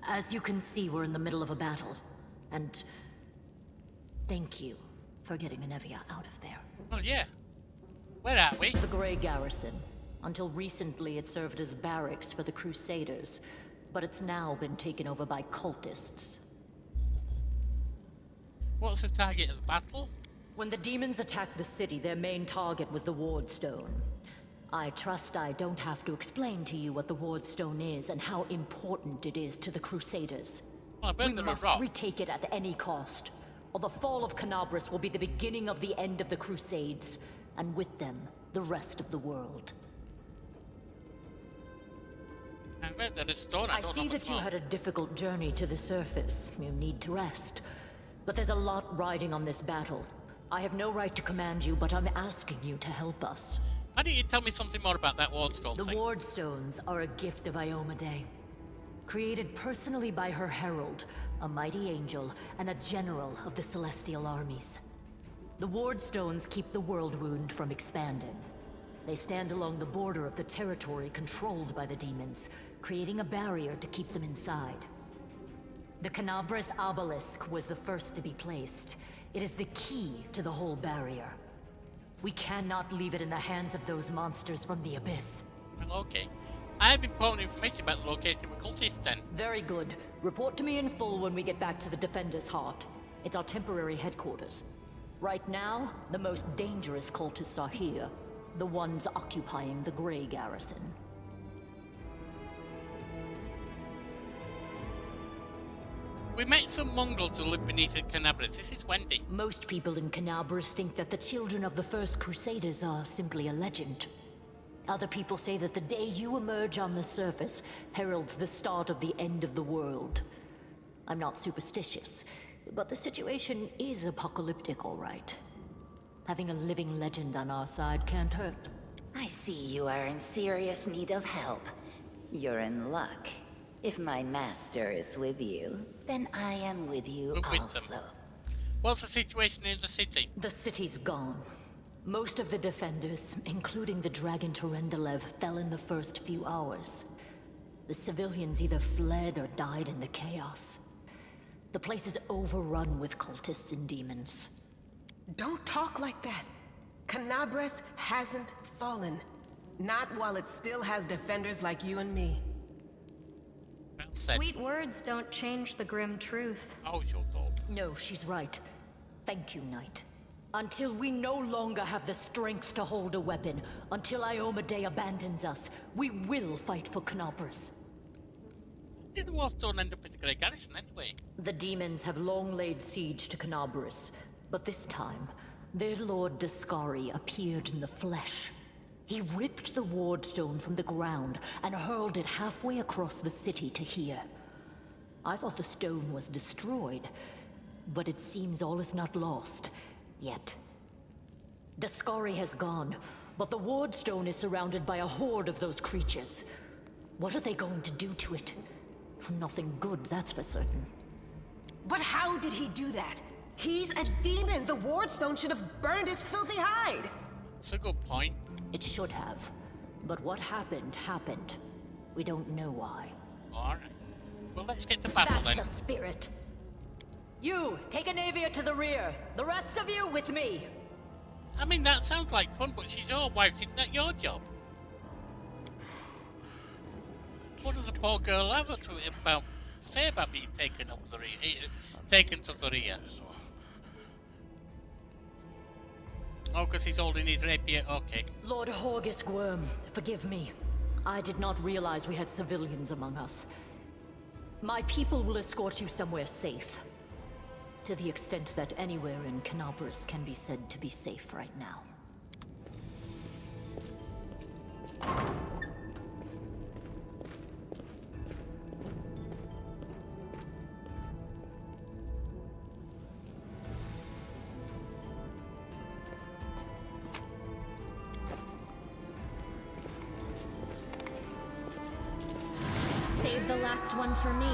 As you can see, we're in the middle of a battle. And thank you for getting Anevia out of there. Oh yeah. Where are we? The Grey Garrison. Until recently, it served as barracks for the Crusaders, but it's now been taken over by cultists. What's the target of the battle? When the demons attacked the city, their main target was the Wardstone. I trust I don't have to explain to you what the Wardstone is and how important it is to the Crusaders. Well, I bet We they're must wrong. retake it at any cost, or the fall of Canabras will be the beginning of the end of the Crusades, and with them, the rest of the world. I read that it's stone. I I don't know see what's that you wrong. had a difficult journey to the surface. You need to rest. But there's a lot riding on this battle. I have no right to command you, but I'm asking you to help us. Why don't you tell me something more about that wardstone The thing? wardstones are a gift of Iomade, created personally by her herald, a mighty angel and a general of the celestial armies. The wardstones keep the world wound from expanding. They stand along the border of the territory controlled by the demons, creating a barrier to keep them inside. The Canabras obelisk was the first to be placed. It is the key to the whole barrier. We cannot leave it in the hands of those monsters from the abyss. Well, okay. I have important information about the location of the cultists then. Very good. Report to me in full when we get back to the Defender's Heart. It's our temporary headquarters. Right now, the most dangerous cultists are here. The ones occupying the Grey Garrison. We met some Mongols who live beneath the Canabras. This is Wendy. Most people in Canabras think that the children of the First Crusaders are simply a legend. Other people say that the day you emerge on the surface heralds the start of the end of the world. I'm not superstitious, but the situation is apocalyptic, all right. Having a living legend on our side can't hurt. I see you are in serious need of help. You're in luck. If my master is with you, then I am with you also. What's the situation in the city? The city's gone. Most of the defenders, including the dragon Terendelev, fell in the first few hours. The civilians either fled or died in the chaos. The place is overrun with cultists and demons. Don't talk like that. Canabras hasn't fallen. Not while it still has defenders like you and me. Sweet words don't change the grim truth. Oh, you're dope. No, she's right. Thank you, Knight. Until we no longer have the strength to hold a weapon, until Iomade abandons us, we will fight for Canabras. Did the wardstone end up in the Grey Garrison anyway? The demons have long laid siege to Canabras, but this time, their lord Dascari appeared in the flesh. He ripped the wardstone from the ground and hurled it halfway across the city to here. I thought the stone was destroyed, but it seems all is not lost. Yet. Dascari has gone, but the wardstone is surrounded by a horde of those creatures. What are they going to do to it? Nothing good, that's for certain. But how did he do that? He's a demon! The wardstone should have burned his filthy hide! That's a good point. It should have. But what happened, happened. We don't know why. Alright. Well, let's get to battle then. That's the spirit. You, take Anavia to the rear. The rest of you with me. I mean, that sounds like fun, but she's your wife. Isn't that your job? What does a poor girl have to say about being taken up the rear? Taken to the rear? Oh, because he's holding his rapier. Okay. Lord Horgus Worm, forgive me. I did not realize we had civilians among us. My people will escort you somewhere safe. To the extent that anywhere in Canabras can be said to be safe right now. Save the last one for me.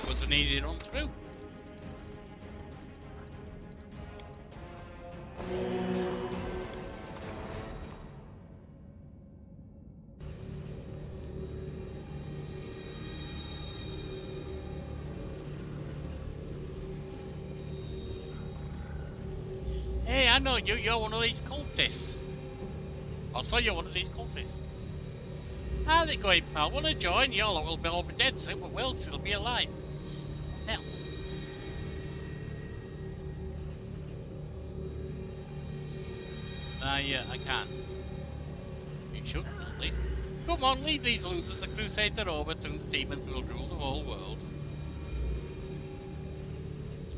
Was an easy run through. Hey, I know you. You're one of these cultists. I saw you're one of these cultists. How's it going, pal? Want to join? You all will all be dead soon, but we'll still be alive. Hell. Yeah, I can't. shouldn't at least. Come on, leave these losers. The crusades are over. Soon the demons will rule the whole world.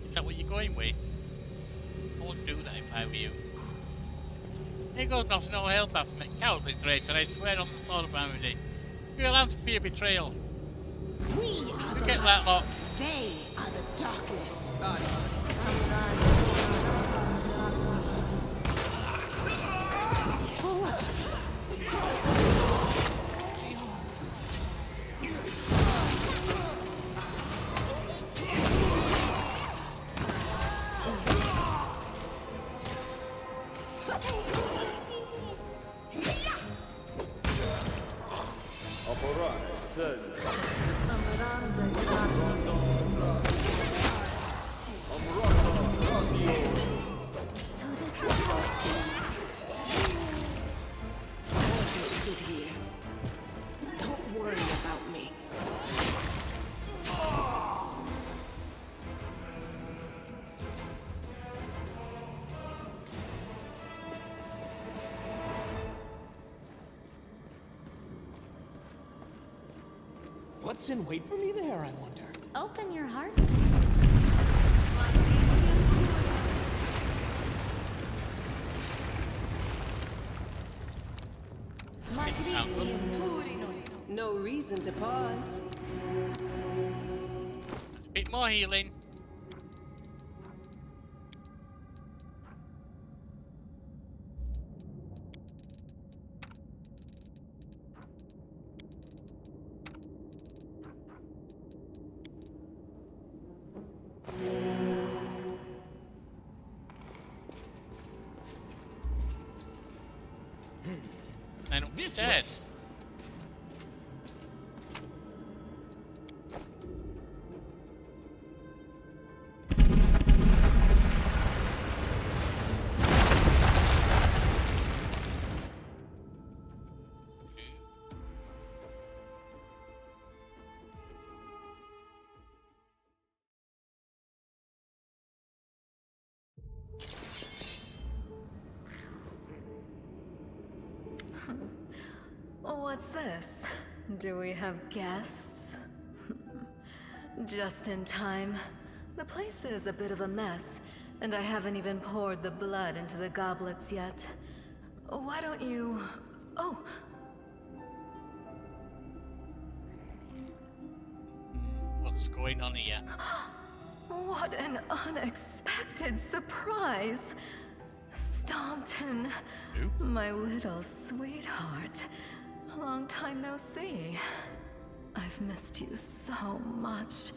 Is that what you're going with? I wouldn't do that if I were you. Here goes nothing, all hell, Baphomet. Cowardly traitor, I swear on the sword of Amity. You'll answer for your betrayal. We are Forget that lot. They are the darkness. Don't worry about me. What's in wait for me there, I wonder? Open your heart. No reason to pause. A bit more healing. And upstairs. What's this? Do we have guests? Just in time. The place is a bit of a mess, and I haven't even poured the blood into the goblets yet. Why don't you... Oh! What's going on here? What an unexpected surprise! Staunton, my little sweetheart. Long time no see. I've missed you so much.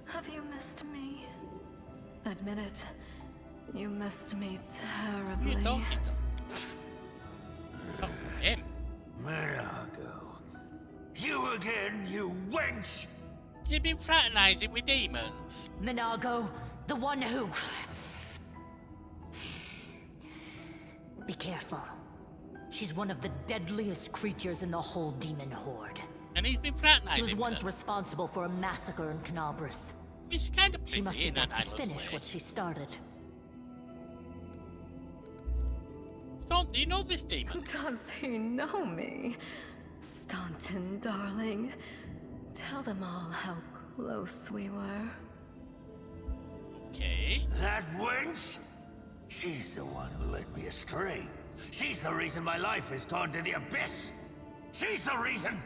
Have you missed me? Admit it. You missed me terribly. Who are you talking to? Oh, him. Monaco. You again, you wench! You've been fraternizing with demons. Minago, the one who... Be careful. She's one of the deadliest creatures in the whole demon horde. And he's been fraternizing. She was with once her. responsible for a massacre in Canabris. It's kind of She must pretty be in an back to eyeless finish way. what she started. Don't do you know this demon? Does he know me? Staunton, darling. Tell them all how close we were. Okay. That wench? She's the one who led me astray. She's the reason my life has gone to the abyss. She's the reason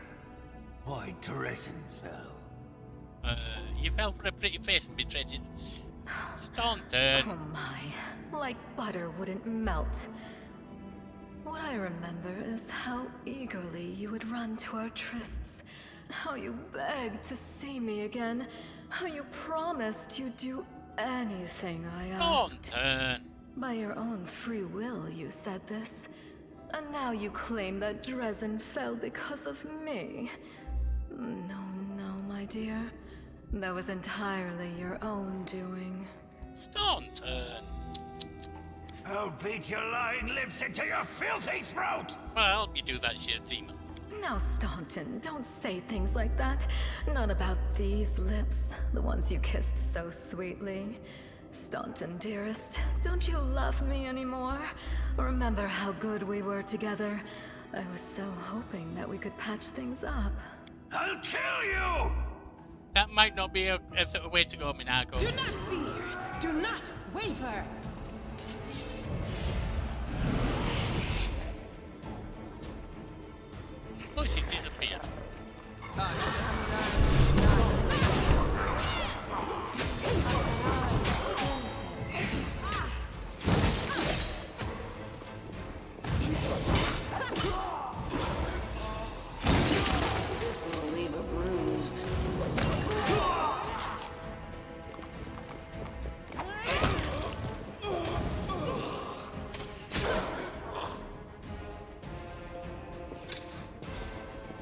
why Dresden fell. You fell for a pretty face and betrayed it. Staunton. Oh my. Like butter wouldn't melt. What I remember is how eagerly you would run to our trysts. How you begged to see me again. How you promised you'd do anything I asked. Staunton. By your own free will, you said this. And now you claim that Dresden fell because of me. No, no, my dear. That was entirely your own doing. Staunton. I'll beat your lying lips into your filthy throat! Well, I'll help you do that, she's a demon. Now, Staunton, don't say things like that. Not about these lips, the ones you kissed so sweetly. Staunton, dearest, don't you love me anymore? Remember how good we were together? I was so hoping that we could patch things up. I'll kill you! That might not be a way to go, Minago. Do not fear. Do not waver. Oh, she disappeared. This will leave a bruise.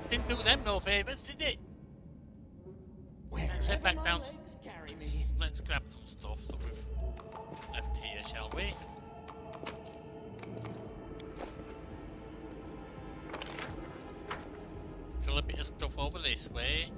Didn't do them no favours, did it? Let's head back down. Let's grab some stuff that we've left here, shall we? Still a bit of stuff over this way.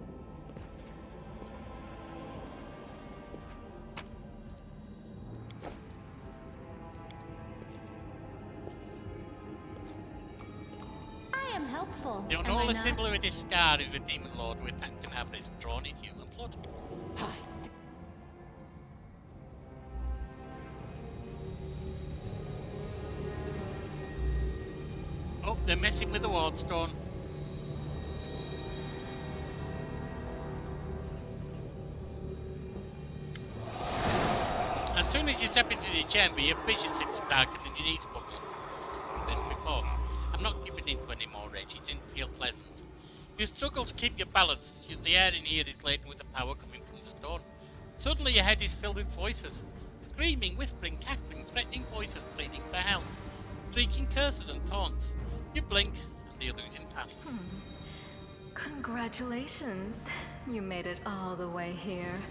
I am helpful. The am I only not? symbol of this scar is a demon lord with that can have this drawn in human blood. Oh, they're messing with the wardstone. As soon as you step into the chamber, your vision seems to darken and your knees buckle. I've done this before. I'm not giving into any more rage. It didn't feel pleasant. You struggle to keep your balance. The air in here is laden with the power coming from the stone. Suddenly your head is filled with voices. Screaming, whispering, cackling, threatening voices pleading for help. Shrieking curses and taunts. You blink and the illusion passes. Congratulations. You made it all the way here.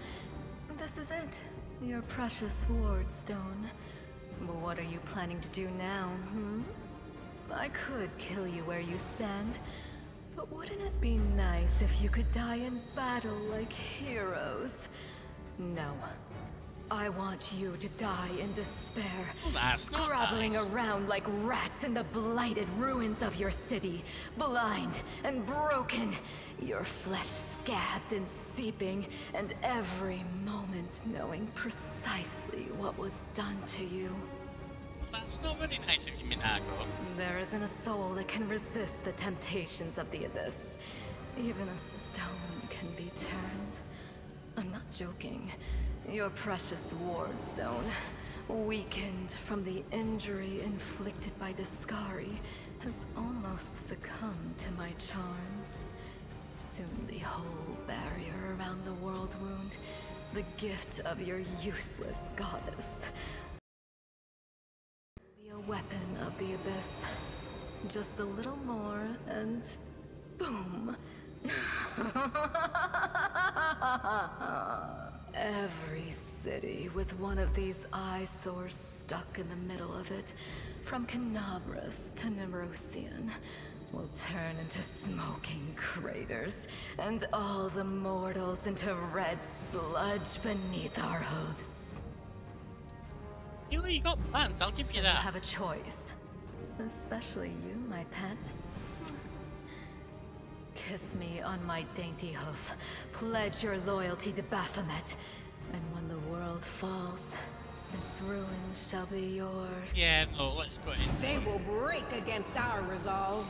This is it. Your precious wardstone. But what are you planning to do now, I could kill you where you stand, but wouldn't it be nice if you could die in battle like heroes? No. I want you to die in despair, That's not groveling nice. around like rats in the blighted ruins of your city, blind and broken, your flesh scabbed and seeping, and every moment knowing precisely what was done to you. That's not very nice of you, Minago. There isn't a soul that can resist the temptations of the abyss. Even a stone can be turned. I'm not joking. Your precious wardstone, weakened from the injury inflicted by Discari, has almost succumbed to my charms. Soon the whole barrier around the world wound, the gift of your useless goddess, be a weapon of the abyss. Just a little more and boom. Every city with one of these eyesores stuck in the middle of it, from Canabras to Nemrosian, will turn into smoking craters, and all the mortals into red sludge beneath our hooves. You got plans, I'll give you that. You have a choice. Especially you, my pet. Kiss me on my dainty hoof. Pledge your loyalty to Baphomet. And when the world falls, its ruins shall be yours. Yeah, no, let's go into They will break against our resolve.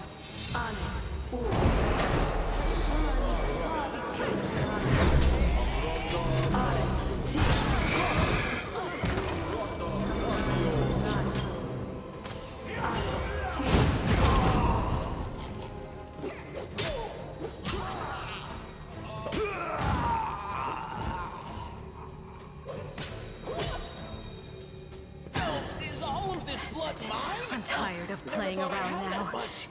Is all of this blood mine? I'm tired of playing Never thought I around had now. that much.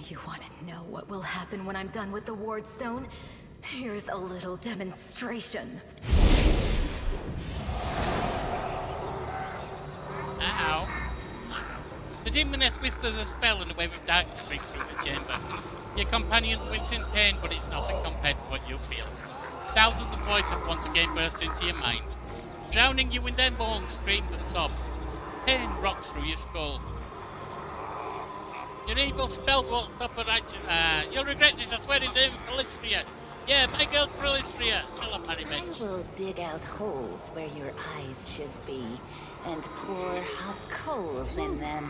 You want to know what will happen when I'm done with the wardstone? Here's a little demonstration. Ow. The demoness whispers a spell and a wave of darkness streaks through the chamber. Your companion wince in pain, but it's nothing compared to what you feel. Thousands of voices once again burst into your mind, drowning you in their moans, screams and sobs. Pain rocks through your skull. Your evil spells won't stop a righteous. You'll regret this, I swear in the name of Calistria. Yeah, my girl Calistria. Hello, Patty I Mitch. will dig out holes where your eyes should be and pour hot coals in them.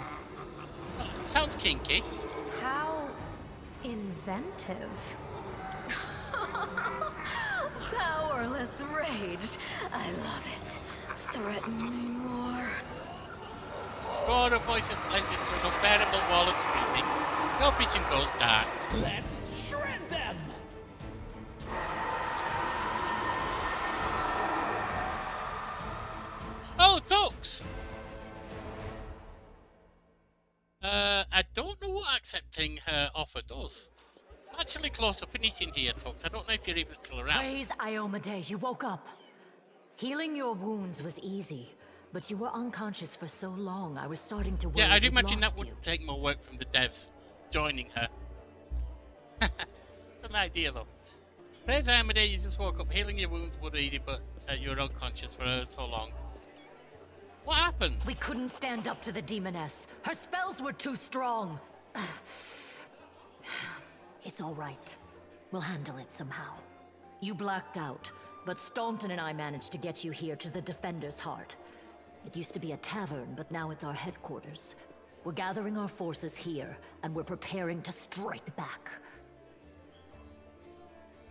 Sounds kinky. How inventive. Powerless rage. I love it. Threaten me more. Roar of voices blends into an unbearable wall of screaming. Your vision goes dark. Let's shred them! Oh, ducks! I don't know what accepting her offer does. I'm actually close to finishing here, Tux. I don't know if you're even still around. Praise Iomade, you woke up. Healing your wounds was easy, but you were unconscious for so long, I was starting to worry. Yeah, I'd we'd imagine that lost would you. take more work from the devs joining her. It's an idea, though. Praise Amade, you just woke up. Healing your wounds was easy, but you were unconscious for so long. What happened? We couldn't stand up to the demoness. Her spells were too strong. It's all right. We'll handle it somehow. You blacked out, but Staunton and I managed to get you here to the Defender's Heart. It used to be a tavern, but now it's our headquarters. We're gathering our forces here, and we're preparing to strike back.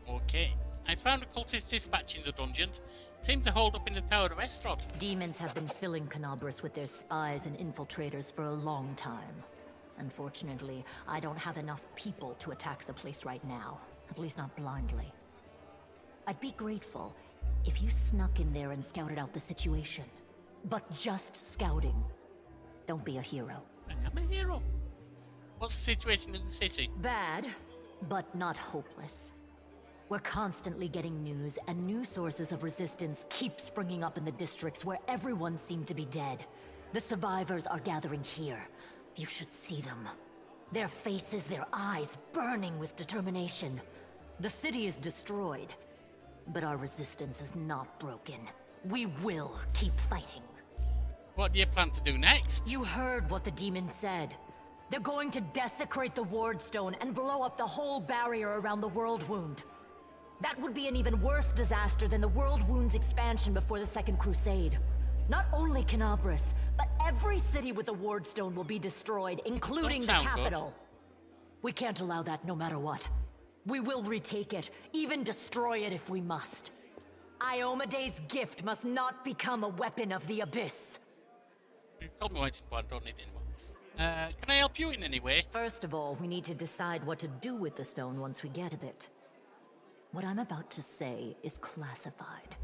Okay. I found a cultist dispatch in the dungeons. Seemed to hold up in the Tower of Estrod. Demons have been filling Canabras with their spies and infiltrators for a long time. Unfortunately, I don't have enough people to attack the place right now. At least not blindly. I'd be grateful if you snuck in there and scouted out the situation. But just scouting. Don't be a hero. I'm a hero. What's the situation in the city? Bad, but not hopeless. We're constantly getting news, and new sources of resistance keep springing up in the districts where everyone seemed to be dead. The survivors are gathering here. You should see them. Their faces, their eyes burning with determination. The city is destroyed, but our resistance is not broken. We will keep fighting. What do you plan to do next? You heard what the demon said. They're going to desecrate the Wardstone and blow up the whole barrier around the World Wound. That would be an even worse disaster than the World Wound's expansion before the Second Crusade. Not only Canabras, but every city with a Wardstone will be destroyed, including the capital. We can't allow that no matter what. We will retake it, even destroy it if we must. Iomede's gift must not become a weapon of the Abyss. You told me once, but I don't need it anymore. Can I help you in any way? First of all, we need to decide what to do with the stone once we get it. What I'm about to say is classified.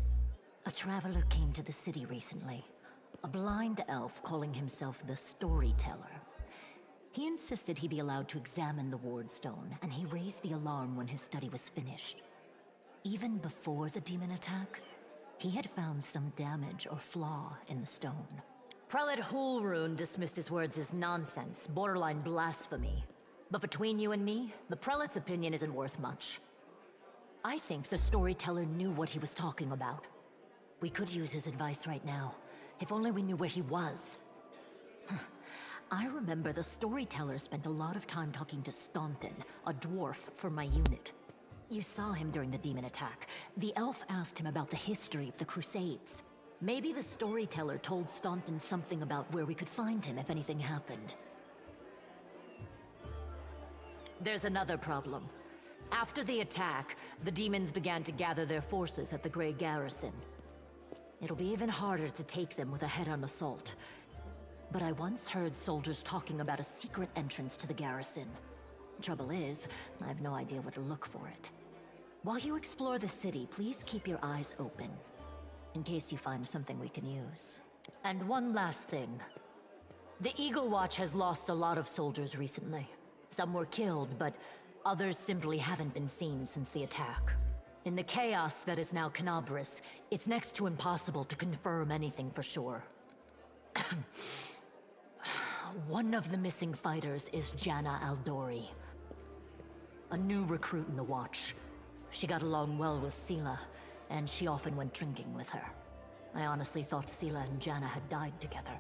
A traveler came to the city recently. A blind elf calling himself the Storyteller. He insisted he be allowed to examine the Wardstone, and he raised the alarm when his study was finished. Even before the demon attack, he had found some damage or flaw in the stone. Prelate Hulrune dismissed his words as nonsense, borderline blasphemy. But between you and me, the prelate's opinion isn't worth much. I think the Storyteller knew what he was talking about. We could use his advice right now, if only we knew where he was. I remember the Storyteller spent a lot of time talking to Staunton, a dwarf from my unit. You saw him during the demon attack. The elf asked him about the history of the Crusades. Maybe the Storyteller told Staunton something about where we could find him if anything happened. There's another problem. After the attack, the demons began to gather their forces at the Grey Garrison. It'll be even harder to take them with a head-on assault. But I once heard soldiers talking about a secret entrance to the garrison. Trouble is, I have no idea where to look for it. While you explore the city, please keep your eyes open, in case you find something we can use. And one last thing. The Eagle Watch has lost a lot of soldiers recently. Some were killed, but others simply haven't been seen since the attack. In the chaos that is now Canabras, it's next to impossible to confirm anything for sure. One of the missing fighters is Janna Aldori, a new recruit in the Watch. She got along well with Sela, and she often went drinking with her. I honestly thought Sela and Janna had died together.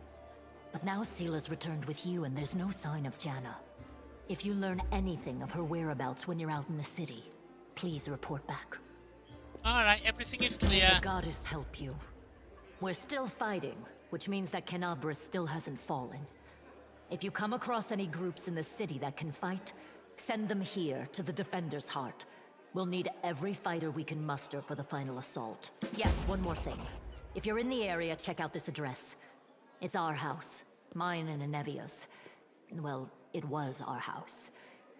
But now Sela's returned with you, and there's no sign of Janna. If you learn anything of her whereabouts when you're out in the city, please report back. Alright, everything is clear. May the goddess help you. We're still fighting, which means that Canabras still hasn't fallen. If you come across any groups in the city that can fight, send them here to the Defender's Heart. We'll need every fighter we can muster for the final assault. Yes, one more thing. If you're in the area, check out this address. It's our house. Mine and Anevia's. Well, it was our house.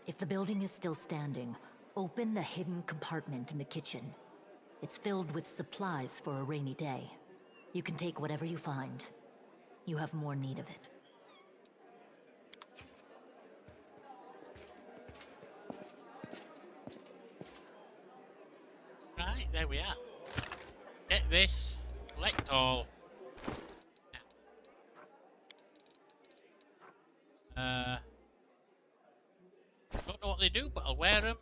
If the building is still standing, open the hidden compartment in the kitchen. It's filled with supplies for a rainy day. You can take whatever you find. You have more need of it. Right, there we are. Get this. Collect all. Don't know what they do, but I'll wear them.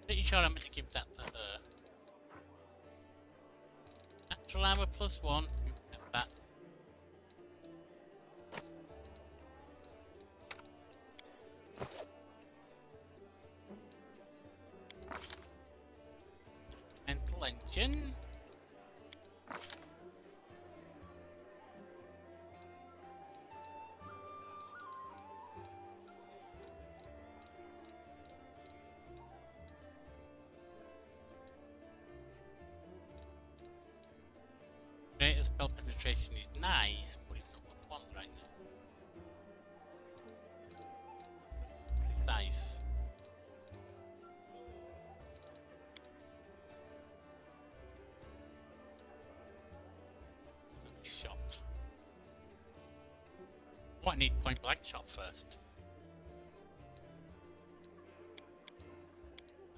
Pretty sure I'm going to give that to her. Natural armor +1. You have that. Mental engine. Greater spell penetration is nice, but it's not what I want right now. Pretty nice. Shot. Oh, I need point blank shot first.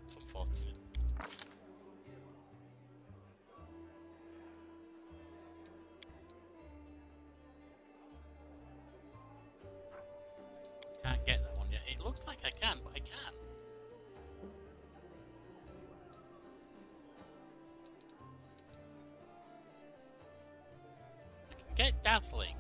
That's unfortunate. Can't get that one yet. It looks like I can, but I can't. I can get dazzling.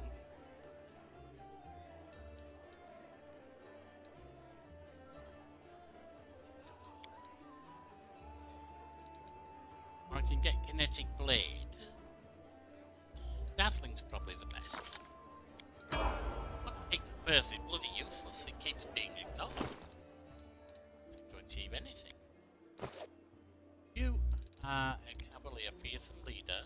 Or I can get kinetic blade. Dazzling's probably the best. Take the first, it's bloody useless, it keeps being ignored. Doesn't to achieve anything. You are a cavalier, fearsome leader.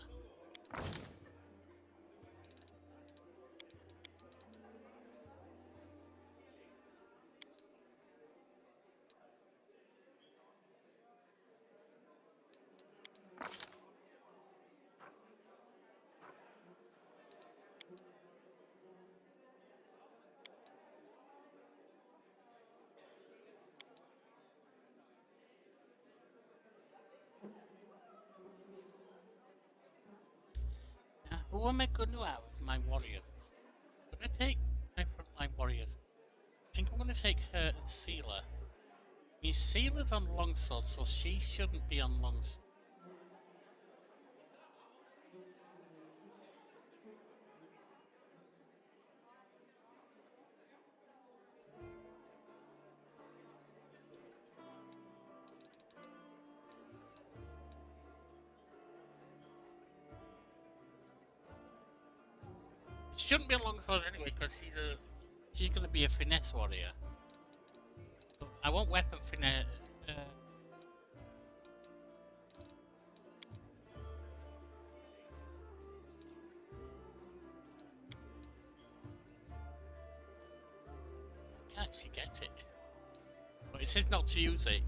Who am I going to have with my warriors? I'm going to take my frontline warriors. I think I'm going to take her and Sealer. I mean, Sealer's on longsword, so she shouldn't be on longsword. She shouldn't be on longsword anyway, because she's going to be a finesse warrior. I want weapon finesse. I can't actually get it. But it says not to use it.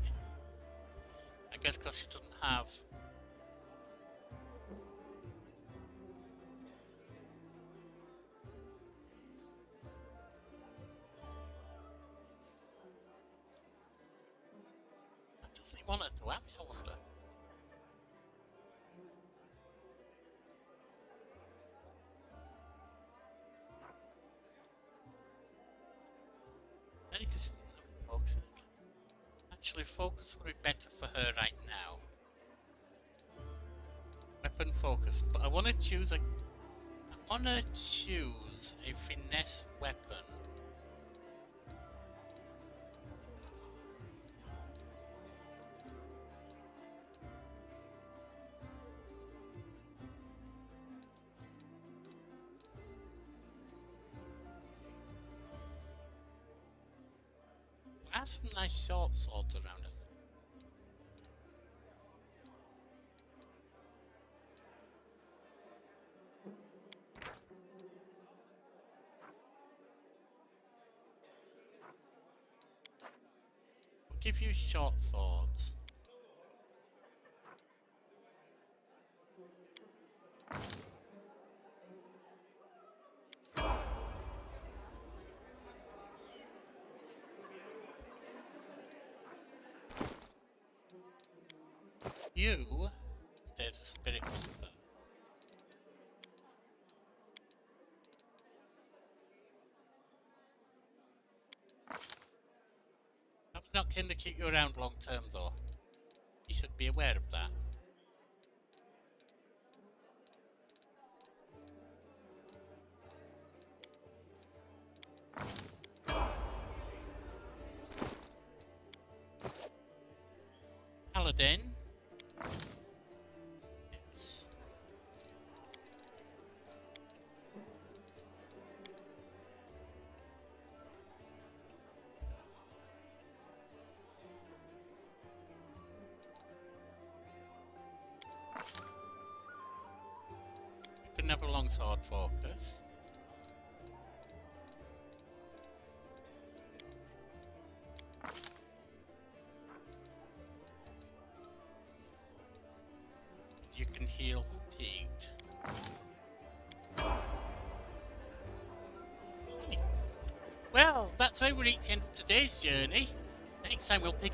I guess because she doesn't have. Doesn't he want her to have it, I wonder? Yeah, you can focus. Actually, focus would be better for her right now. Weapon focus, but I want to choose a Wanna choose a finesse weapon? I have some nice short swords around us. We'll give you short swords. You stay as a spirit hunter. That's not going to keep you around long term, though. You should be aware of that. Paladin. It's you can have a longsword focus. You can heal fatigued. Well, that's where we reach the end of today's journey. Next time we'll pick